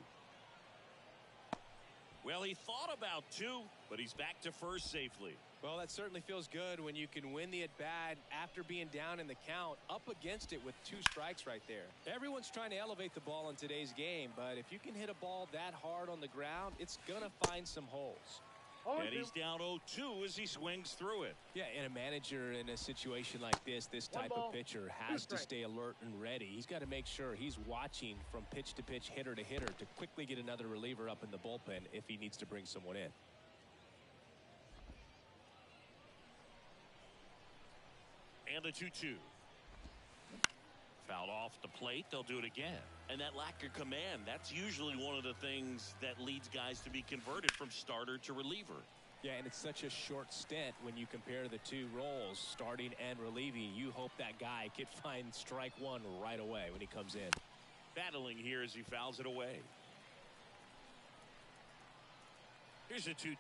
Well, he thought about two, but he's back to first safely. Well, that certainly feels good when you can win the at-bat after being down in the count, up against it with 2 strikes right there. Everyone's trying to elevate the ball in today's game, but if you can hit a ball that hard on the ground, it's going to find some holes. And he's down 0-2 as he swings through it. Yeah, and a manager in a situation like this type of pitcher has to stay alert and ready. He's got to make sure he's watching from pitch to pitch, hitter to hitter, to quickly get another reliever up in the bullpen if he needs to bring someone in. And the 2-2. Fouled off the plate. They'll do it again. And that lack of command, that's usually one of the things that leads guys to be converted from starter to reliever. Yeah, and it's such a short stint when you compare the two roles, starting and relieving. You hope that guy can find strike one right away when he comes in. Battling here as he fouls it away. Here's a 2-2.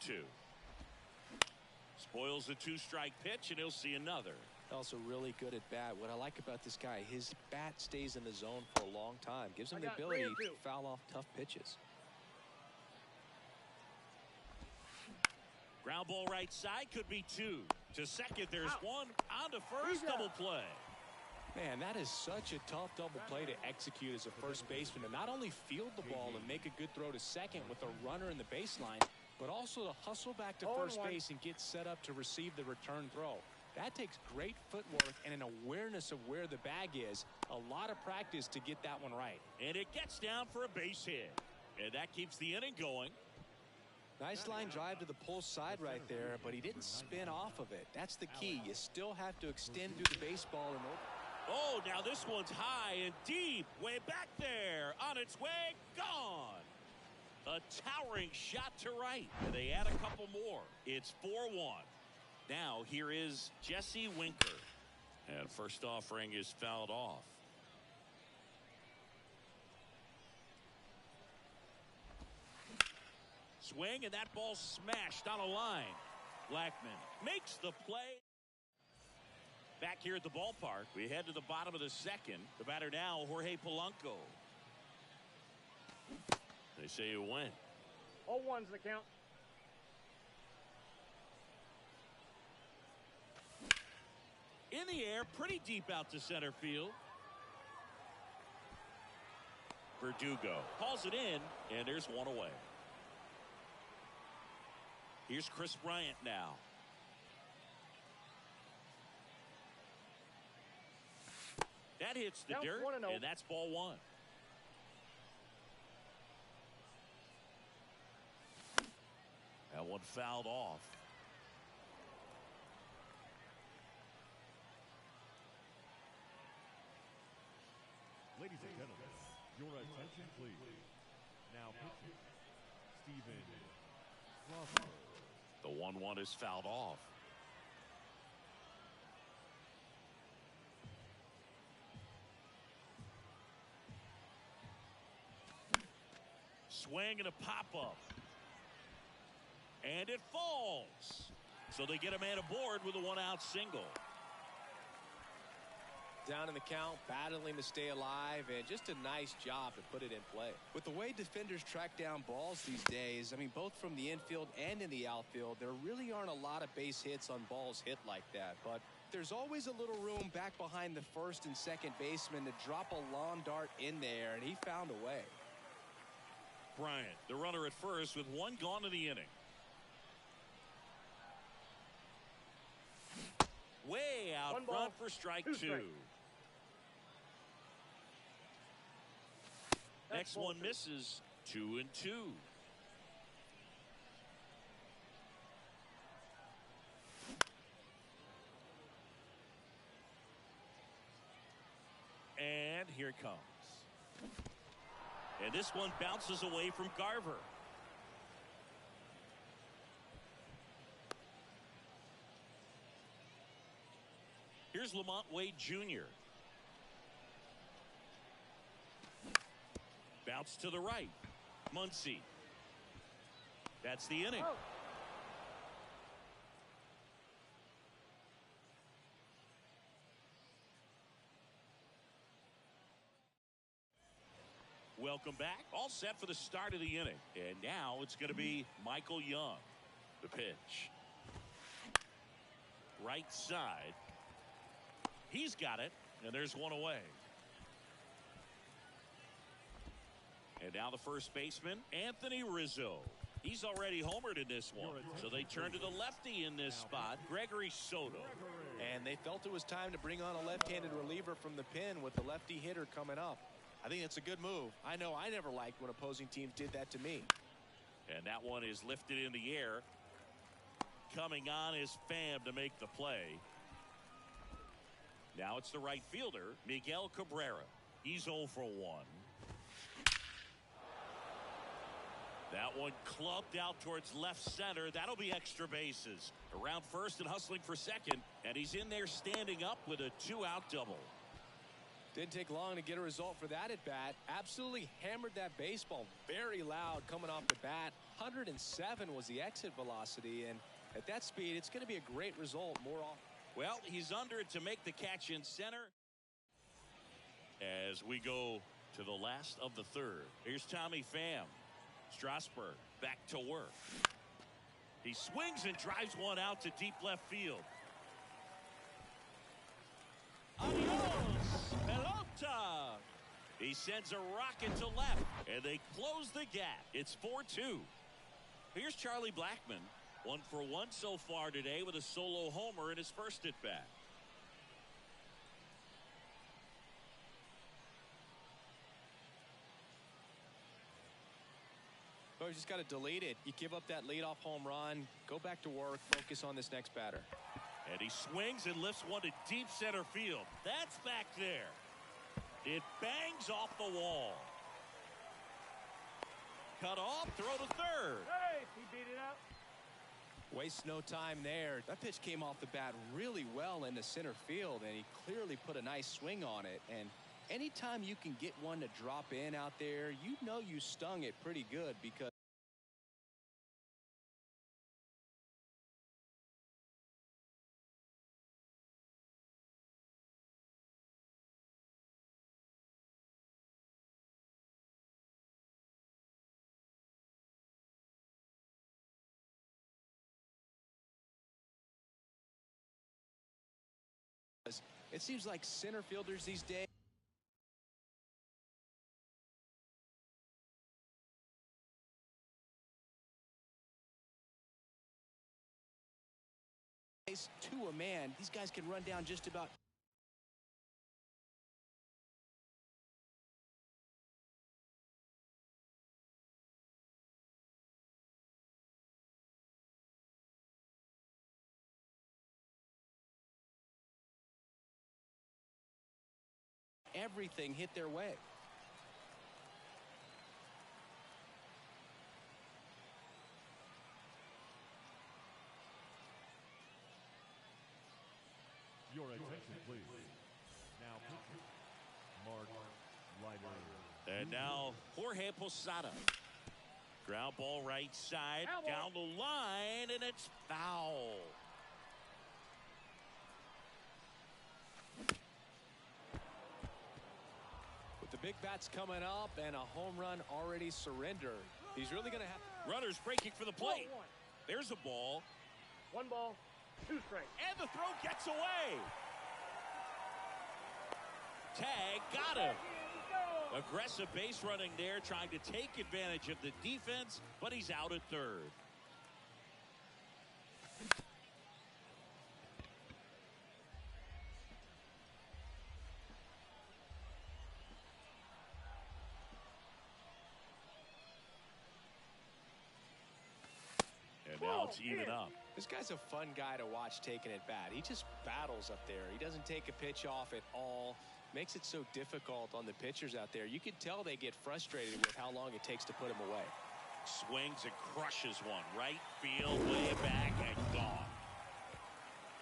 Spoils the 2-strike pitch, and he'll see another. Also really good at bat. What I like about this guy, his bat stays in the zone for a long time. Gives him the ability to foul off tough pitches. Ground ball right side, could be 2. To second, there's 1. On to first, double play. Man, that is such a tough double play to execute as a first baseman. To not only field the ball and make a good throw to second with a runner in the baseline, but also to hustle back to 0-1. first base and get set up to receive the return throw. That takes great footwork and an awareness of where the bag is. A lot of practice to get that one right. And it gets down for a base hit. And that keeps the inning going. Nice line drive to the pull side right there, but he didn't spin off of it. That's the key. You still have to extend through the baseball in order. Oh, now this one's high and deep. Way back there. On its way. Gone. A towering shot to right. And they add a couple more. It's 4-1. Now here is Jesse Winker. And first offering is fouled off. Swing, and that ball smashed on a line. Blackman makes the play. Back here at the ballpark, we head to the bottom of the second. The batter now, Jorge Polanco. They say you win. 0-1's the count. In the air, pretty deep out to center field. Verdugo calls it in, and there's one away. Here's Chris Bryant now. That hits the dirt, and that's ball one. That one fouled off. Ladies and gentlemen, your attention please. Now pitching, Steven Strasburg. The 1-1 is fouled off. Swing and a pop-up. And it falls. So they get a man aboard with a one-out single. Down in the count, battling to stay alive, and just a nice job to put it in play. With the way defenders track down balls these days, I mean, both from the infield and in the outfield, there really aren't a lot of base hits on balls hit like that. But there's always a little room back behind the first and second baseman to drop a long dart in there, and he found a way. Bryant, the runner at first with one gone in the inning. Way out front for strike two. Next one misses. 2-2. And here it comes. And this one bounces away from Garver. Here's Lamont Wade Jr. Bounce to the right. Muncy. That's the inning. Oh. Welcome back. All set for the start of the inning. And now it's going to be Michael Young. The pitch. Right side. He's got it. And there's one away. And now the first baseman, Anthony Rizzo. He's already homered in this one. So they turn to the lefty in this spot, Gregory Soto. And they felt it was time to bring on a left-handed reliever from the pen with the lefty hitter coming up. I think it's a good move. I know I never liked when opposing teams did that to me. And that one is lifted in the air. Coming on is Pham to make the play. Now it's the right fielder, Miguel Cabrera. He's 0 for 1. That one clubbed out towards left center. That'll be extra bases. Around first and hustling for second. And he's in there standing up with a 2-out double. Didn't take long to get a result for that at bat. Absolutely hammered that baseball very loud coming off the bat. 107 was the exit velocity, and at that speed it's going to be a great result more often. Well, he's under it to make the catch in center. As we go to the last of the third. Here's Tommy Pham. Strasburg back to work. He swings and drives one out to deep left field. Adios, pelota. He sends a rocket to left, and they close the gap. It's 4-2. Here's Charlie Blackmon. 1 for 1 so far today with a solo homer in his first at bat. Oh, you just got to delete it. You give up that leadoff home run, go back to work, focus on this next batter. And he swings and lifts one to deep center field. That's back there. It bangs off the wall. Cut off, throw to third. Hey, he beat it up. Waste no time there. That pitch came off the bat really well into center field, and he clearly put a nice swing on it. And anytime you can get one to drop in out there, you know you stung it pretty good because it seems like center fielders these days to a man, these guys can run down just about everything hit their way. Your attention, please. Now pitching, Mark Leiter. And now Jorge Posada. Ground ball right side, down the line, and it's foul. With the big bats coming up and a home run already surrendered, he's really going to have Runners breaking for the plate. There's a ball. 1 ball, 2 strikes. And the throw gets away. Tag got him. Aggressive base running there, trying to take advantage of the defense, but he's out at third. And now it's even up. This guy's a fun guy to watch taking at bat. He just battles up there. He doesn't take a pitch off at all. Makes it so difficult on the pitchers out there. You can tell they get frustrated with how long it takes to put him away. Swings and crushes one. Right field, way back, and gone.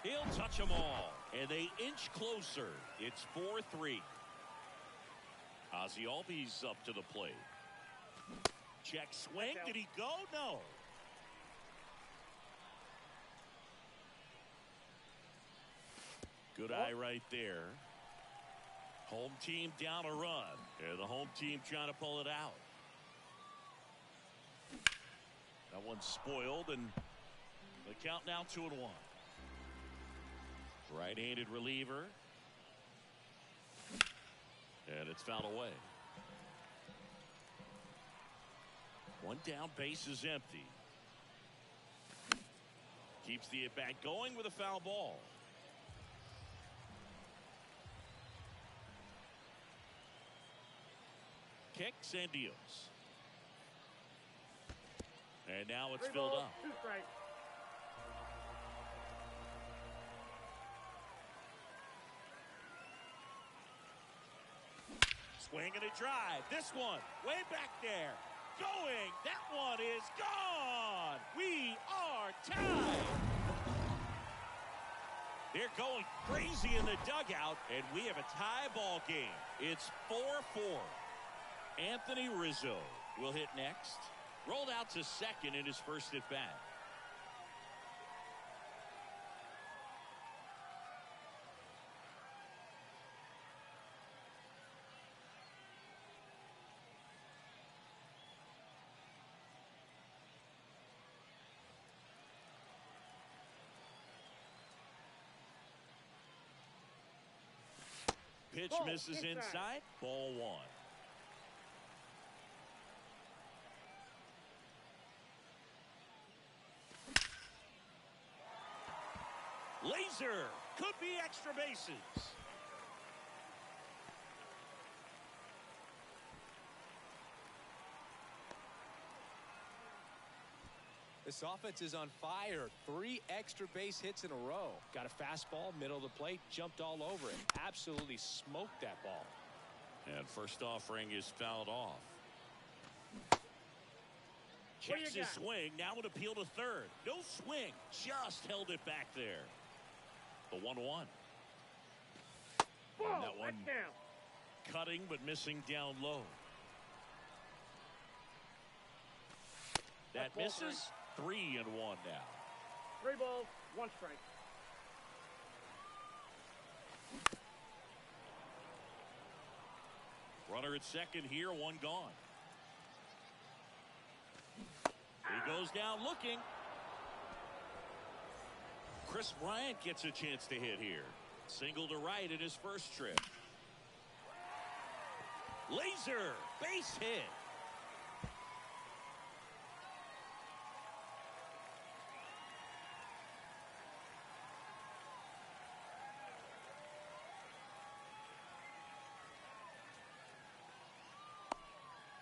He'll touch them all. And they inch closer. It's 4-3. Ozzie Albies up to the plate. Check swing. Did he go? No. Good eye right there. Home team down a run. And the home team trying to pull it out. That one's spoiled, and the count now 2-1. Right-handed reliever. And it's fouled away. One down, base is empty. Keeps the at-bat going with a foul ball. Kicks and deals. And now it's filled up. 2 strikes. Swing and a drive. This one way back there. Going. That one is gone. We are tied. They're going crazy in the dugout, and we have a tie ball game. It's 4-4. Anthony Rizzo will hit next. Rolled out to second in his first at bat. Pitch misses inside. Ball 1. Laser. Could be extra bases. This offense is on fire. 3 extra base hits in a row. Got a fastball, middle of the plate, jumped all over it. Absolutely smoked that ball. And first offering is fouled off. What Checks you his got? swing. Now an appeal to third. No swing. Just held it back there. The 1-1. Ball, That one that's down. cutting but missing down low. That That's ball misses. 3-1 now. 3 balls, 1 strike. Runner at second here, 1 gone. He goes down looking. Chris Bryant gets a chance to hit here. Single to right in his first trip. Laser, base hit.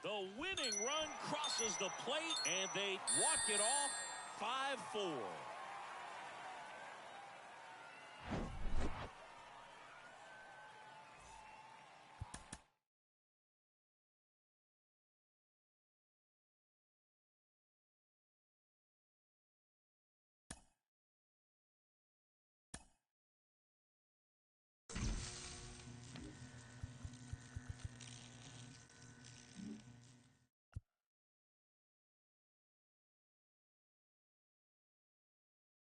The winning run crosses the plate, and they walk it off 5-4.